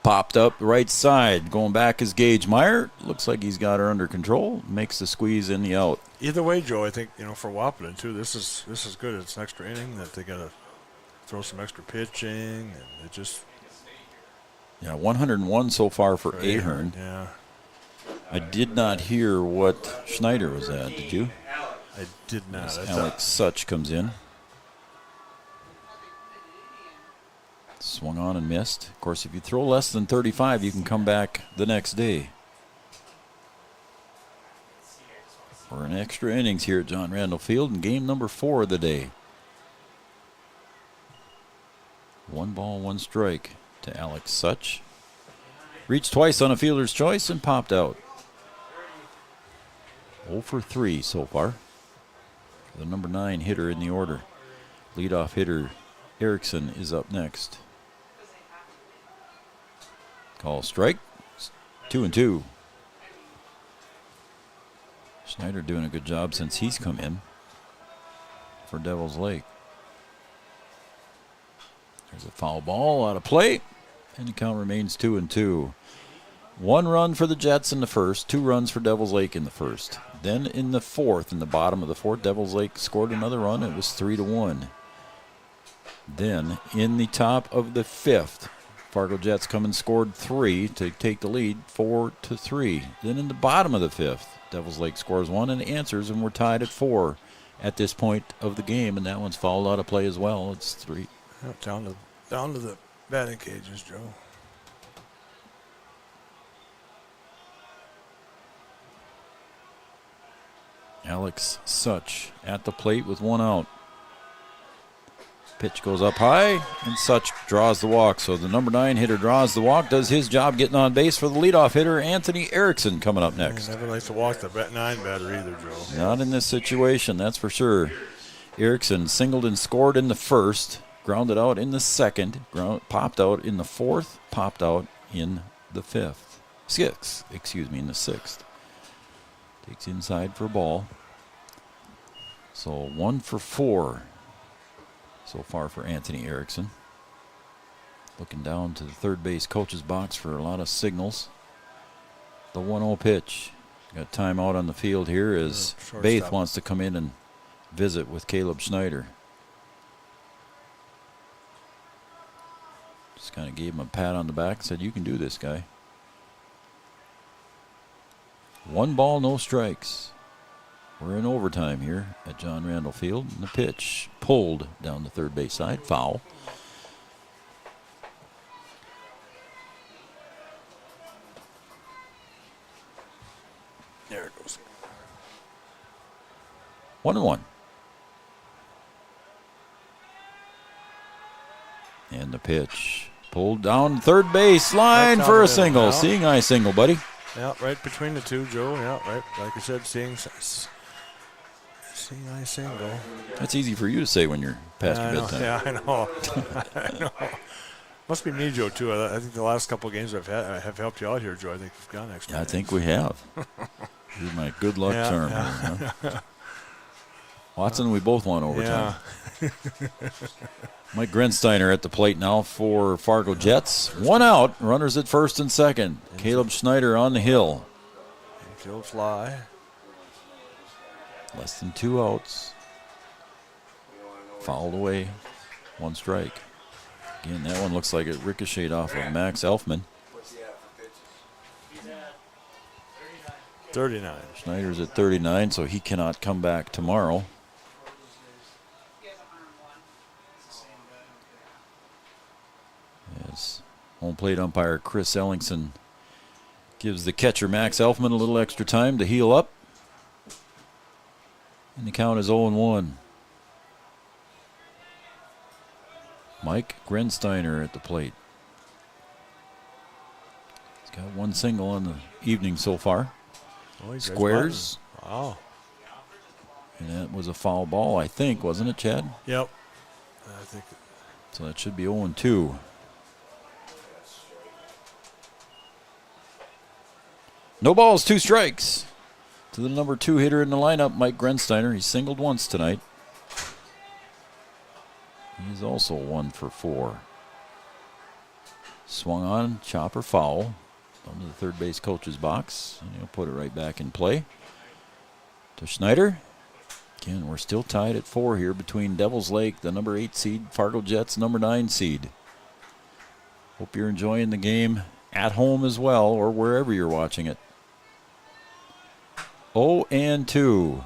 Popped up right side. Going back is Gage Meyer. Looks like he's got her under control. Makes the squeeze in the out. Either way, Joe, I think, for Wahpeton, too, this is good. It's an extra inning that they got to throw some extra pitching. And it just... Yeah, 101 so far for Ahern. Yeah. I did not hear what Schneider was at. Did you? I did not. Alex Such comes in. Swung on and missed. Of course, if you throw less than 35, you can come back the next day. We're in extra innings here at John Randall Field in game number 4 of the day. 1 ball, 1 strike to Alex Such. Reached twice on a fielder's choice and popped out. 0 for 3 so far. The number 9 hitter in the order. Leadoff hitter Erickson is up next. Call strike. 2-2. Schneider doing a good job since he's come in for Devil's Lake. There's a foul ball out of play, and the count remains 2-2. 1 run for the Jets in the first, 2 runs for Devil's Lake in the first. Then in the fourth, in the bottom of the fourth, Devil's Lake scored another run. It was 3-1. Then in the top of the fifth, Fargo Jets come and scored 3 to take the lead, 4-3. Then in the bottom of the fifth, Devil's Lake scores 1 and answers, and we're tied at 4 at this point of the game, and that one's fouled out of play as well. It's 3. Down to the batting cages, Joe. Alex Such at the plate with 1 out. Pitch goes up high, and Such draws the walk. So the number 9 hitter draws the walk, does his job getting on base for the leadoff hitter, Anthony Erickson, coming up next. Never likes to walk the 9 batter either, Joe. Not in this situation, that's for sure. Erickson singled and scored in the first, grounded out in the second, popped out in the fourth, popped out in the fifth. In the sixth. Takes inside for a ball. So 1 for 4 so far for Anthony Erickson. Looking down to the third base coach's box for a lot of signals. The 1-0 pitch. Got timeout on the field here as Baith wants to come in and visit with Caleb Schneider. Just kind of gave him a pat on the back and said, "You can do this, guy." 1 ball, no strikes. We're in overtime here at John Randall Field. And the pitch pulled down the third base side. Foul. There it goes. 1-1. And the pitch. Pulled down third base line Right for a down the middle. single. Yeah. Seeing eye single, buddy. Yeah, right between the two, Joe. Yeah, right. Like I said, seeing eye single. That's easy for you to say when you're past your bedtime. Yeah, I know. I know. Must be me, Joe, too. I think the last couple of games I have helped you out here, Joe. I think we've gone extra. I think we have. You're my good luck charm. Yeah. Here, huh? Watson, we both want overtime. Yeah. Mike Grensteiner at the plate now for Fargo Jets. 1 out, runners at first and second. Caleb Schneider on the hill. Infield fly. Less than 2 outs. Fouled away. 1 strike. Again, that one looks like it ricocheted off of Max Elfman. 39. Schneider's at 39, so he cannot come back tomorrow. As home plate umpire Chris Ellingson gives the catcher Max Elfman a little extra time to heal up. And the count is 0-1. Mike Grensteiner at the plate. He's got 1 single on the evening so far. Oh, he's Squares. Wow. And that was a foul ball, I think, wasn't it, Chad? Yep. I think. So that should be 0-2. No balls, 2 strikes. To the number 2 hitter in the lineup, Mike Grensteiner. He singled once tonight. He's also 1 for 4. Swung on, chopper foul. Down to the third base coach's box. And he'll put it right back in play. To Schneider. Again, we're still tied at 4 here between Devil's Lake, the number 8 seed, Fargo Jets, number 9 seed. Hope you're enjoying the game at home as well, or wherever you're watching it. 0-2.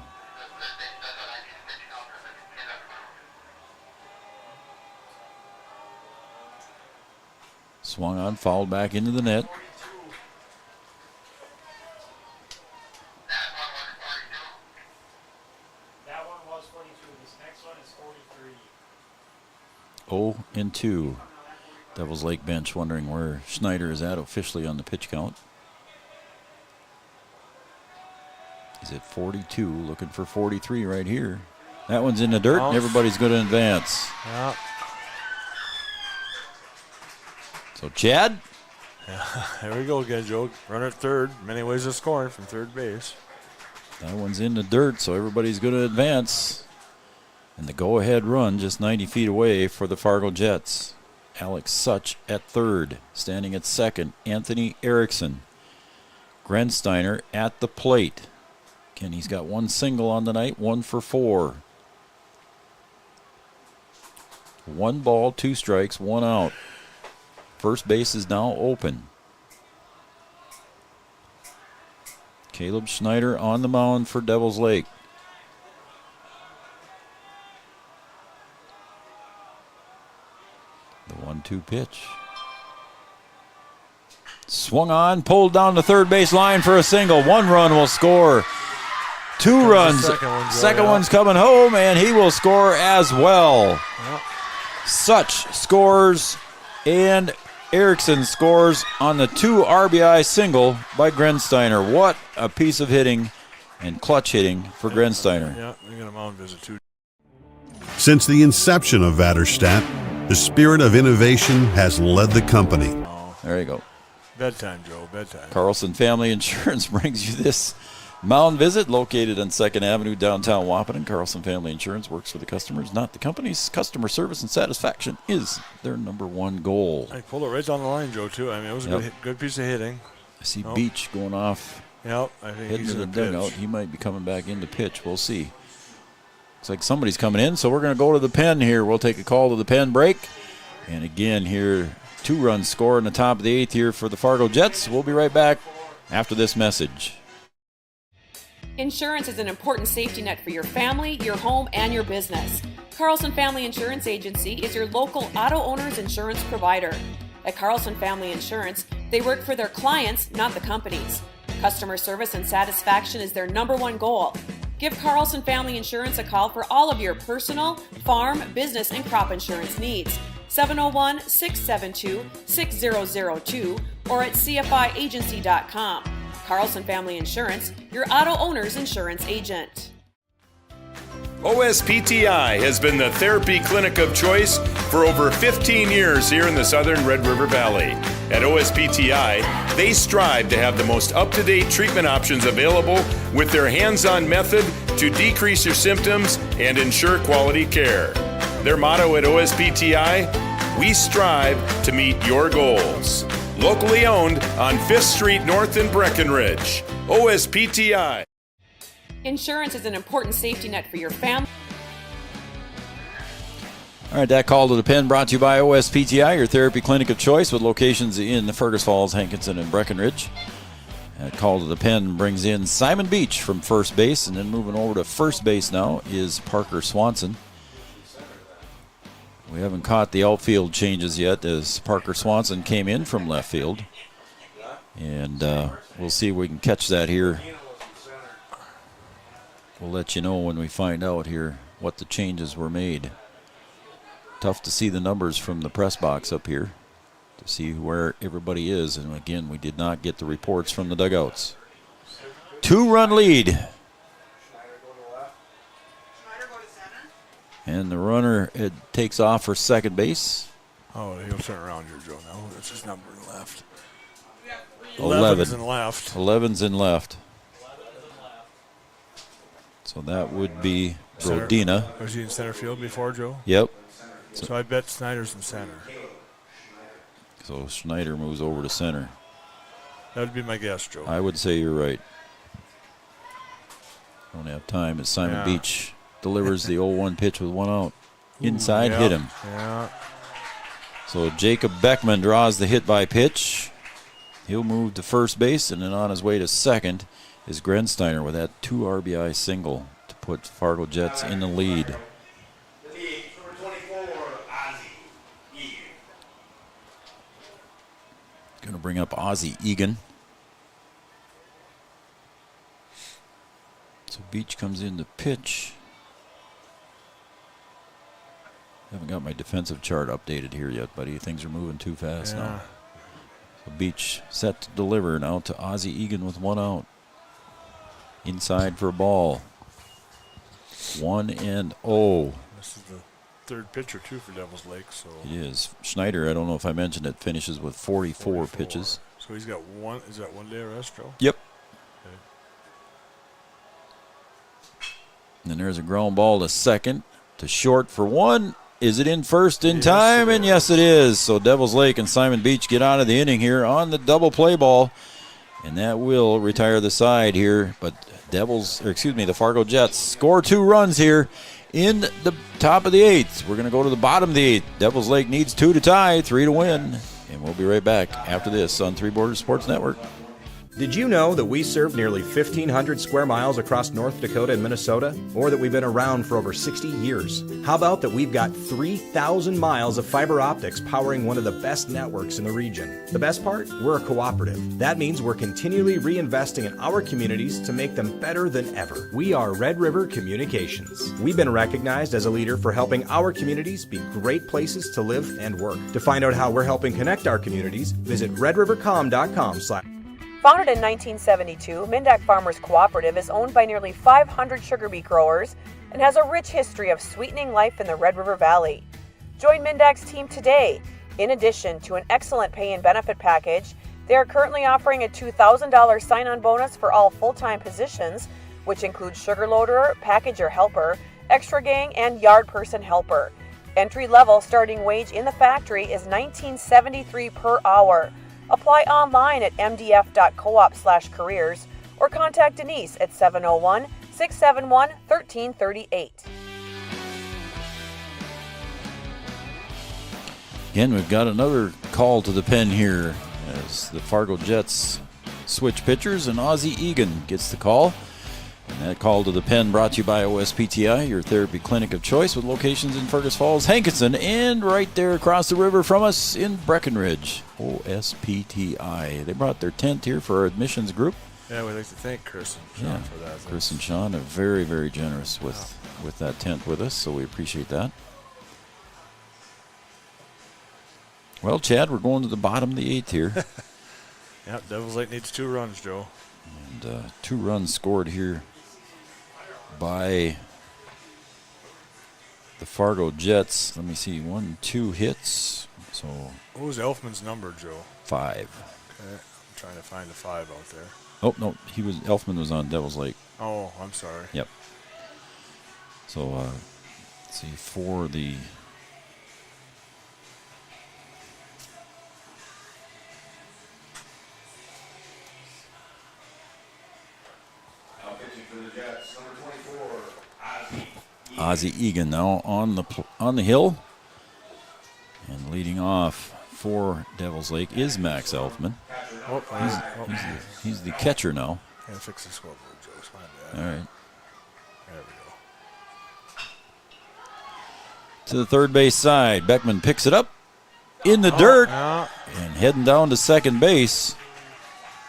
Swung on, fouled back into the net. That one was 42. This next one is 43. 0-2. Devil's Lake bench wondering where Schneider is at officially on the pitch count. He's at 42, looking for 43 right here. That one's in the dirt, and everybody's going to advance. Yeah. So, Chad? Yeah, there we go again, Joe. Runner at third. Many ways of scoring from third base. That one's in the dirt, so everybody's going to advance. And the go-ahead run just 90 feet away for the Fargo Jets. Alex Such at third. Standing at second, Anthony Erickson. Grensteiner at the plate. Again, he's got 1 single on the night, 1 for 4. 1 ball, 2 strikes, 1 out. First base is now open. Caleb Schneider on the mound for Devil's Lake. The 1-2 pitch. Swung on, pulled down the third base line for a single. 1 run will score. 2 runs. Second one's coming home, and he will score as well. Yep. Such scores, and Erickson scores on the 2 RBI single by Grensteiner. What a piece of hitting and clutch hitting for Grensteiner. Yeah, we got a mound visit too. Since the inception of Vatterstadt, the spirit of innovation has led the company. There you go. Bedtime, Joe, bedtime. Carlson Family Insurance brings you this mound visit located on 2nd Avenue, downtown Wahpeton. Carlson Family Insurance works for the customers, not the companies. Customer service and satisfaction is their number 1 goal. I pulled it right down the line, Joe, too. I mean, it was a good piece of hitting. I see Beach going off. Yep, I think heading he's to the in the dugout. pitch. He might be coming back into pitch. We'll see. Looks like somebody's coming in, so we're going to go to the pen here. We'll take a call to the pen break. And again here, 2 runs score in the top of the 8th here for the Fargo Jets. We'll be right back after this message. Insurance is an important safety net for your family, your home, and your business. Carlson Family Insurance Agency is your local auto owner's insurance provider. At Carlson Family Insurance, they work for their clients, not the companies. Customer service and satisfaction is their number 1 goal. Give Carlson Family Insurance a call for all of your personal, farm, business, and crop insurance needs. 701-672-6002 or at cfiagency.com. Carlson Family Insurance, your auto owner's insurance agent. OSPTI has been the therapy clinic of choice for over 15 years here in the southern Red River Valley. At OSPTI, they strive to have the most up-to-date treatment options available with their hands-on method to decrease your symptoms and ensure quality care. Their motto at OSPTI, we strive to meet your goals. Locally owned on 5th Street North in Breckenridge. OSPTI. Insurance is an important safety net for your family. All right, that call to the pen brought to you by OSPTI, your therapy clinic of choice with locations in Fergus Falls, Hankinson, and Breckenridge. That call to the pen brings in Simon Beach from first base, and then moving over to first base now is Parker Swanson. We haven't caught the outfield changes yet as Parker Swanson came in from left field. And we'll see if we can catch that here. We'll let you know when we find out here what the changes were made. Tough to see the numbers from the press box up here to see where everybody is. And again, we did not get the reports from the dugouts. 2-run lead. And the runner takes off for second base. Oh, he'll turn around here, Joe. Now that's his number left. 11's in left. 11's in left. So that would be Brodina. Was he in center field before, Joe? Yep. So I bet Snyder's in center. So Schneider moves over to center. That would be my guess, Joe. I would say you're right. Don't have time as Simon Beach delivers the 0-1 pitch with 1 out. Inside, hit him. Yeah. So Jacob Beckman draws the hit by pitch. He'll move to first base, and then on his way to second is Grensteiner with that 2 RBI single to put Fargo Jets in the lead. Going to bring up Ozzie Egan. So Beach comes in to pitch. Haven't got my defensive chart updated here yet, buddy. Things are moving too fast now. So Beach set to deliver now to Ozzie Egan with 1 out. Inside for a ball. 1-0. This is the third pitcher, too, for Devil's Lake. So it is. Schneider, I don't know if I mentioned it, finishes with 44 pitches. So he's got one. Is that 1 day of rest, Joe? Yep. Okay. And then there's a ground ball to second, to short for 1. Is it in first in time? And yes, it is. So Devil's Lake and Simon Beach get out of the inning here on the double play ball. And that will retire the side here. But the Fargo Jets score 2 runs here in the top of the 8th. We're going to go to the bottom of the 8th. Devil's Lake needs 2 to tie, 3 to win. And we'll be right back after this on Three Borders Sports Network. Did you know that we serve nearly 1,500 square miles across North Dakota and Minnesota? Or that we've been around for over 60 years? How about that we've got 3,000 miles of fiber optics powering one of the best networks in the region? The best part? We're a cooperative. That means we're continually reinvesting in our communities to make them better than ever. We are Red River Communications. We've been recognized as a leader for helping our communities be great places to live and work. To find out how we're helping connect our communities, visit redrivercom.com/. Founded in 1972, Mindak Farmers Cooperative is owned by nearly 500 sugar beet growers and has a rich history of sweetening life in the Red River Valley. Join Mindak's team today. In addition to an excellent pay and benefit package, they are currently offering a $2,000 sign-on bonus for all full-time positions, which includes sugar loader, packager helper, extra gang, and yard person helper. Entry-level starting wage in the factory is $19.73 per hour. Apply online at mdf.coop/careers or contact Denise at 701-671-1338. Again, we've got another call to the pen here as the Fargo Jets switch pitchers, and Ozzie Egan gets the call. And that call to the pen brought to you by OSPTI, your therapy clinic of choice with locations in Fergus Falls, Hankinson, and right there across the river from us in Breckenridge. OSPTI. They brought their tent here for our admissions group. Yeah, we'd like to thank Chris and Sean for that. Chris and Sean are very, very generous with that tent with us, so we appreciate that. Well, Chad, we're going to the bottom of the 8th here. Yep, Devils Lake needs 2 runs, Joe. And 2 runs scored here by the Fargo Jets. Let me see, 1, 2 hits. So what was Elfman's number, Joe? 5. Okay, I'm trying to find the 5 out there. Oh no, Elfman was on Devils Lake. Oh, I'm sorry. Yep. So let's see, for the Ozzie Egan now on the hill, and leading off for Devils Lake is Max Elfman. He's the catcher now. Can't fix the scoreboard, Joe. It's my bad. All right. There we go. To the third base side, Beckman picks it up in the dirt and heading down to second base.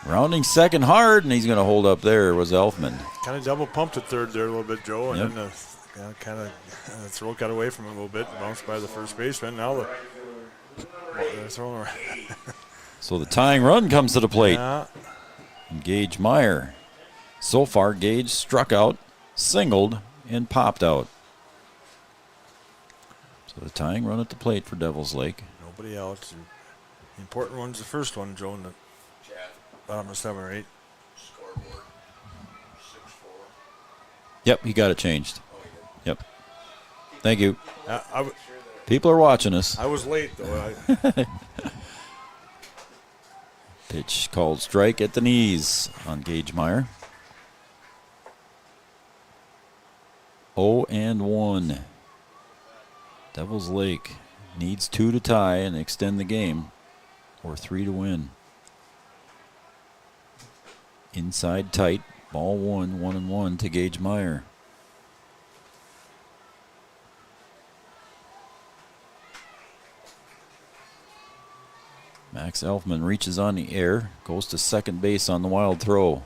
Rounding second hard, and he's going to hold up there was Elfman. Kind of double pumped at third there a little bit, Joe, and Yep. then the throw got away from him a little bit, bounced by the first baseman. Now they're throwing around. So the tying run comes to the plate. Yeah. And Gage Meyer. So far, Gage struck out, singled, and popped out. So the tying run at the plate for Devils Lake. Nobody else. The important one's the first one, Joe, in the bottom of 7 or 8. Scoreboard 6-4. Yep, he got it changed. Yep. Thank you. I People are watching us. was late, though. Pitch called strike at the knees on Gage Meyer. 0-1. Devils Lake needs 2 to tie and extend the game, or 3 to win. Inside tight, ball 1-1 to Gage Meyer. Max Elfman reaches on the air, goes to second base on the wild throw.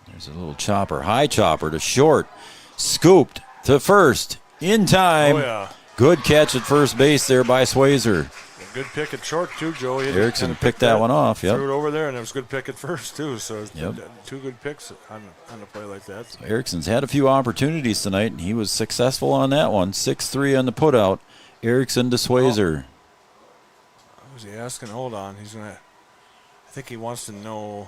There's a little chopper, high chopper to short, scooped to first, in time. Oh, yeah. Good catch at first base there by Swayzer. A good pick at short, too, Joe. Erickson picked that one off, yep. Threw it over there, and it was a good pick at first, too. So Yep. 2 good picks on a play like that. So Erickson's had a few opportunities tonight, and he was successful on that one. 6-3 on the putout. Erickson to Swayzer. What was he asking? Hold on. I think he wants to know.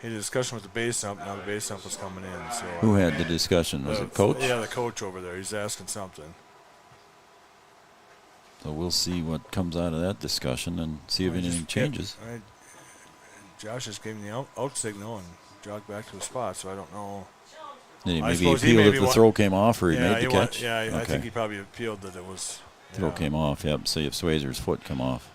He had a discussion with the base ump. Now the base ump was coming in. So Who had the discussion? Was it coach? Yeah, the coach over there. He's asking something. So we'll see what comes out of that discussion and see if anything changes. Josh just gave me the out signal and jogged back to the spot, so I don't know. Did he I maybe suppose he appeal maybe that the throw came off, or he made the catch? I think he probably appealed that it was. Throw came off, yep. See if Swayzer's foot come off.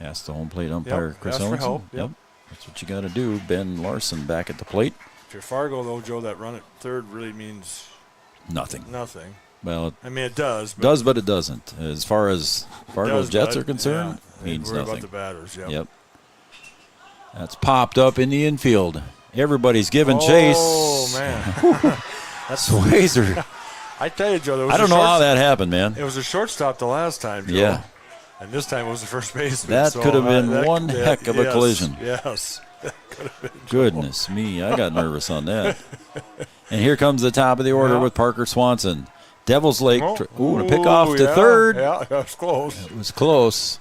Ask the home plate umpire, Chris ask for Owens. help, yep. That's what you got to do. Ben Larson back at the plate. If you're Fargo, though, Joe, that run at third really means Nothing. Well, I mean, it does. But it doesn't. As far as Fargo Jets are concerned, means worry nothing. about the batters, Yep. That's popped up in the infield. Everybody's giving chase. Oh, man. That's Swayzer. I tell you, Joe, I don't know how that happened, man. It was a shortstop the last time, Joe. Yeah. And this time it was the first baseman. That could have been one heck of a collision. Yes. That could have been. Goodness me, I got nervous on that. And here comes the top of the order with Parker Swanson. Devils Lake, to pick off to third. Yeah, that was close. It was close.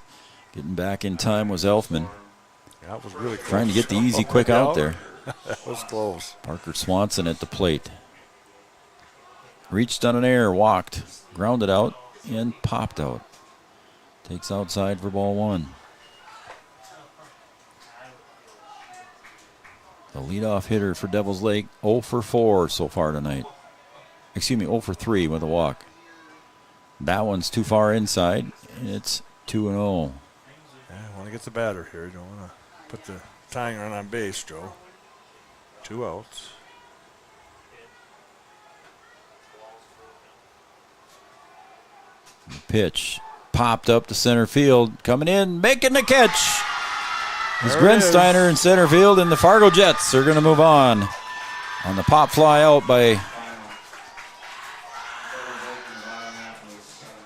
Getting back in time was Elfman. Yeah, it was really close. Trying to get the easy quick out there. That was close. Parker Swanson at the plate. Reached on an air, walked, grounded out, and popped out. Takes outside for ball 1. The leadoff hitter for Devils Lake, 0 for 4 so far tonight. Excuse me, 0 for 3 with a walk. That one's too far inside, and it's 2-0. Yeah, I want to get the batter here. You don't want to put the tying run on base, Joe. 2 outs. The Pitch popped up to center field. Coming in, making the catch. It's There it is. Grensteiner in center field, and the Fargo Jets are going to move on the pop fly out by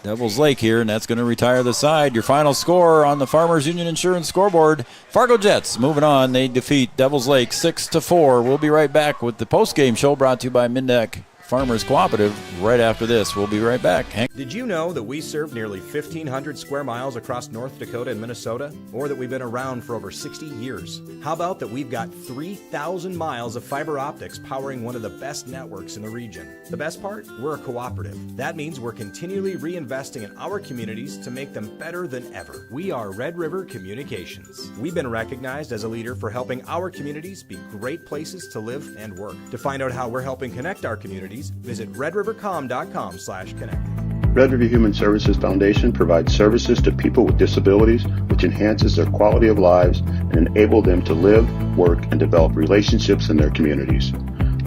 Devils Lake here, and that's going to retire the side. Your final score on the Farmers Union Insurance scoreboard, Fargo Jets moving on. They defeat Devils Lake 6-4. We'll be right back with the postgame show brought to you by Mindak Farmers Cooperative right after this. We'll be right back. Did you know that we serve nearly 1,500 square miles across North Dakota and Minnesota? Or that we've been around for over 60 years? How about that we've got 3,000 miles of fiber optics powering one of the best networks in the region? The best part? We're a cooperative. That means we're continually reinvesting in our communities to make them better than ever. We are Red River Communications. We've been recognized as a leader for helping our communities be great places to live and work. To find out how we're helping connect our communities, visit redrivercom.com/connect. Red River Human Services Foundation provides services to people with disabilities, which enhances their quality of lives and enable them to live, work, and develop relationships in their communities.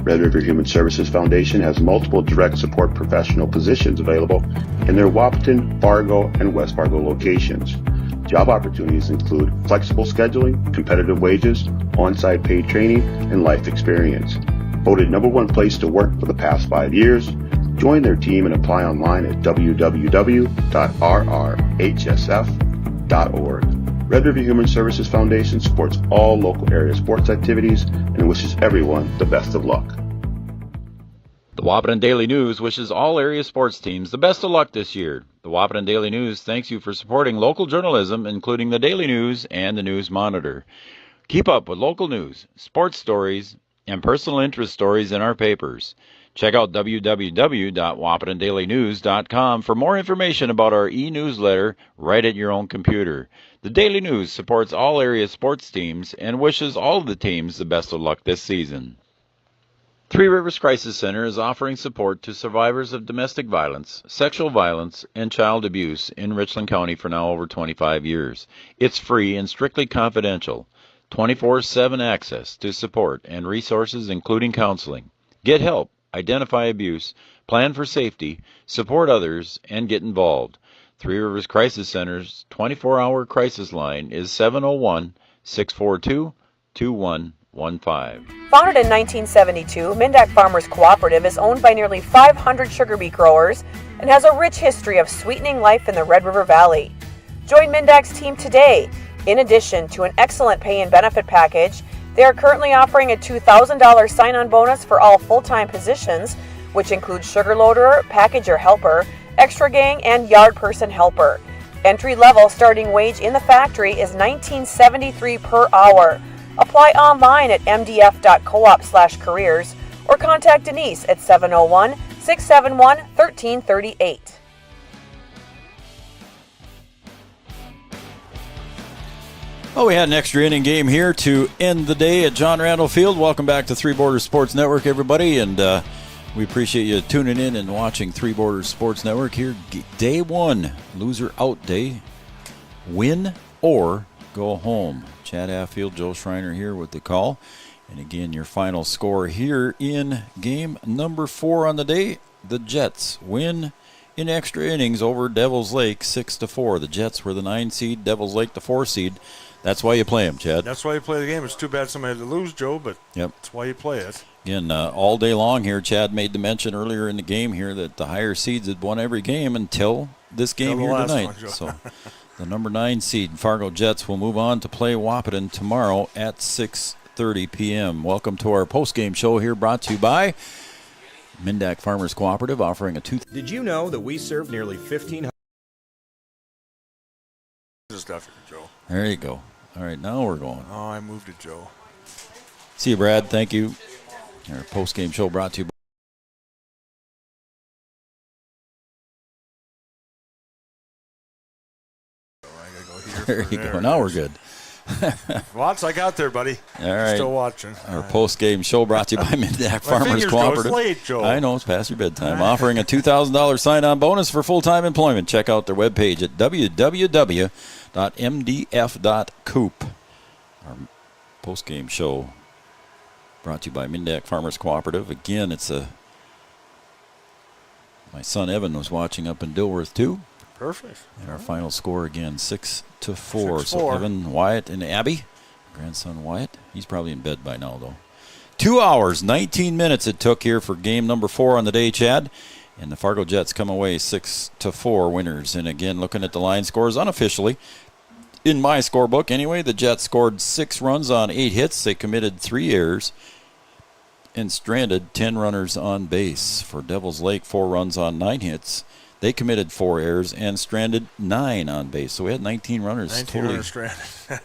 Red River Human Services Foundation has multiple direct support professional positions available in their Wahpeton, Fargo, and West Fargo locations. Job opportunities include flexible scheduling, competitive wages, on-site paid training, and life experience. Voted #1 place to work for the past 5 years. Join their team and apply online at www.rrhsf.org. Red River Human Services Foundation supports all local area sports activities and wishes everyone the best of luck. The Wahpeton Daily News wishes all area sports teams the best of luck this year. The Wahpeton Daily News thanks you for supporting local journalism, including the Daily News and the News Monitor. Keep up with local news, sports stories, and personal interest stories in our papers. Check out www.wahpetondailynews.com for more information about our e-newsletter right at your own computer. The Daily News supports all area sports teams and wishes all of the teams the best of luck this season. Three Rivers Crisis Center is offering support to survivors of domestic violence, sexual violence, and child abuse in Richland County for now over 25 years. It's free and strictly confidential. 24/7 access to support and resources including counseling. Get help, identify abuse, plan for safety, support others, and get involved. Three Rivers Crisis Center's 24-hour crisis line is 701-642-2115. Founded in 1972, Mindak Farmers Cooperative is owned by nearly 500 sugar beet growers and has a rich history of sweetening life in the Red River Valley. Join Mindak's team today. In addition to an excellent pay and benefit package, they are currently offering a $2,000 sign-on bonus for all full-time positions, which includes sugar loader, packager helper, extra gang, and yard person helper. Entry-level starting wage in the factory is $19.73 per hour. Apply online at mdf.coop/careers or contact Denise at 701-671-1338. Well, we had an extra inning game here to end the day at John Randall Field. Welcome back to Three Borders Sports Network, everybody, and we appreciate you tuning in and watching Three Borders Sports Network here. Day one, loser out day, win or go home. Chad Affield, Joe Schreiner here with the call. And again, your final score here in game number 4 on the day, the Jets win in extra innings over Devils Lake 6-4. The Jets were the 9 seed, Devils Lake the 4 seed. That's why you play them, Chad. That's why you play the game. It's too bad somebody had to lose, Joe, but that's why you play it. Again, all day long here, Chad made the mention earlier in the game here that the higher seeds had won every game until this game here tonight. So the number 9 seed, Fargo Jets, will move on to play Wahpeton tomorrow at 6:30 p.m. Welcome to our postgame show here, brought to you by Mindak Farmers Cooperative, offering a Did you know that we serve nearly 1,500? Stuff, Joe. There you go. All right, now we're going. Oh, I moved it, Joe. See you, Brad. Thank you. Our post-game show brought to you by there you go. Now we're good. Lots I got there, buddy. All right. Still watching. Our post-game show brought to you by Mindak Farmers Cooperative. It's late, Joe. I know, it's past your bedtime. Offering a $2,000 sign-on bonus for full-time employment. Check out their webpage at www.mdf.coop. Our post-game show brought to you by Mindak Farmers Cooperative. Again, it's my son Evan was watching up in Dilworth too. Perfect. And our final score again, 6-4. 6-4. So Evan, Wyatt, and Abby, grandson Wyatt, he's probably in bed by now, though. 2 hours, 19 minutes it took here for game number 4 on the day, Chad. And the Fargo Jets come away 6-4 winners. And again, looking at the line scores unofficially, in my scorebook anyway, the Jets scored 6 runs on 8 hits. They committed 3 errors and stranded 10 runners on base. For Devils Lake, 4 runs on 9 hits. They committed 4 errors and stranded 9 on base. So we had 19 runners. 19 runners stranded.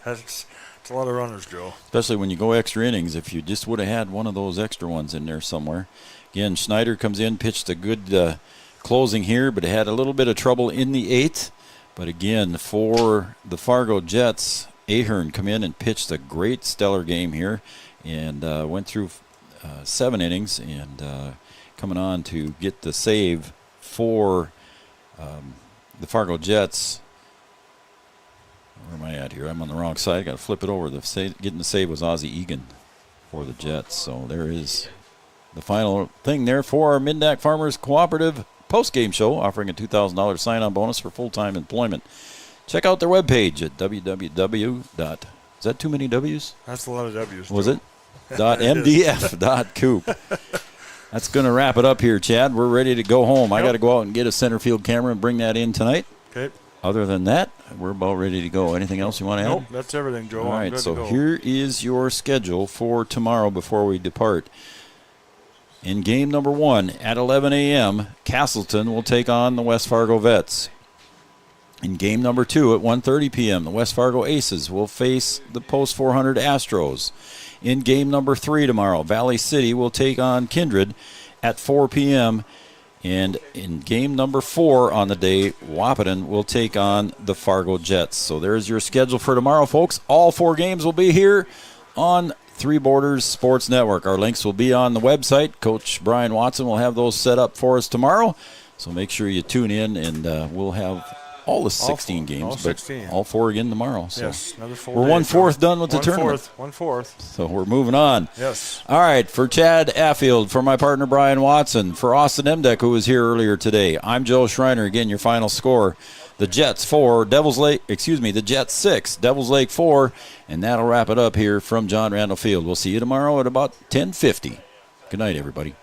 That's a lot of runners, Joe. Especially when you go extra innings. If you just would have had one of those extra ones in there somewhere. Again, Schneider comes in, pitched a good closing here, but had a little bit of trouble in the 8th. But again, for the Fargo Jets, Ahern come in and pitched a great stellar game here and went through 7 innings and coming on to get the save for the Fargo Jets. Where am I at here? I'm on the wrong side. Got to flip it over. Getting the save was Ozzie Egan for the Jets. So there is the final thing there for our Mindak Farmers Cooperative Postgame show, offering a $2,000 sign-on bonus for full-time employment. Check out their webpage at www. Is that too many W's? That's a lot of W's. Was it? .mdf.coop. That's going to wrap it up here, Chad. We're ready to go home. I got to go out and get a center field camera and bring that in tonight. Okay. Other than that, we're about ready to go. Anything else you want to add? Nope, that's everything, Joe. All I'm right, good so to go. here is your schedule for tomorrow before we depart. In game number 1 at 11 a.m., Castleton will take on the West Fargo Vets. In game number 2 at 1:30 p.m., the West Fargo Aces will face the Post 400 Astros. In game number 3 tomorrow, Valley City will take on Kindred at 4 p.m., and in game number 4 on the day, Wahpeton will take on the Fargo Jets. So there's your schedule for tomorrow, folks. All 4 games will be here on Three Borders Sports Network. Our links will be on the website. Coach Brian Watson will have those set up for us tomorrow. So make sure you tune in, and we'll have all the 16 games, all 16. But all 4 again tomorrow. So yes, another 4 we're days, 1/4 done with the tournament. 1/4. So we're moving on. Yes. All right, for Chad Affield, for my partner Brian Watson, for Austin Emdeck, who was here earlier today, I'm Joe Schreiner. Again, your final score: the Jets 4, the Jets 6, Devils Lake 4, and that'll wrap it up here from John Randall Field. We'll see you tomorrow at about 10:50. Good night, everybody.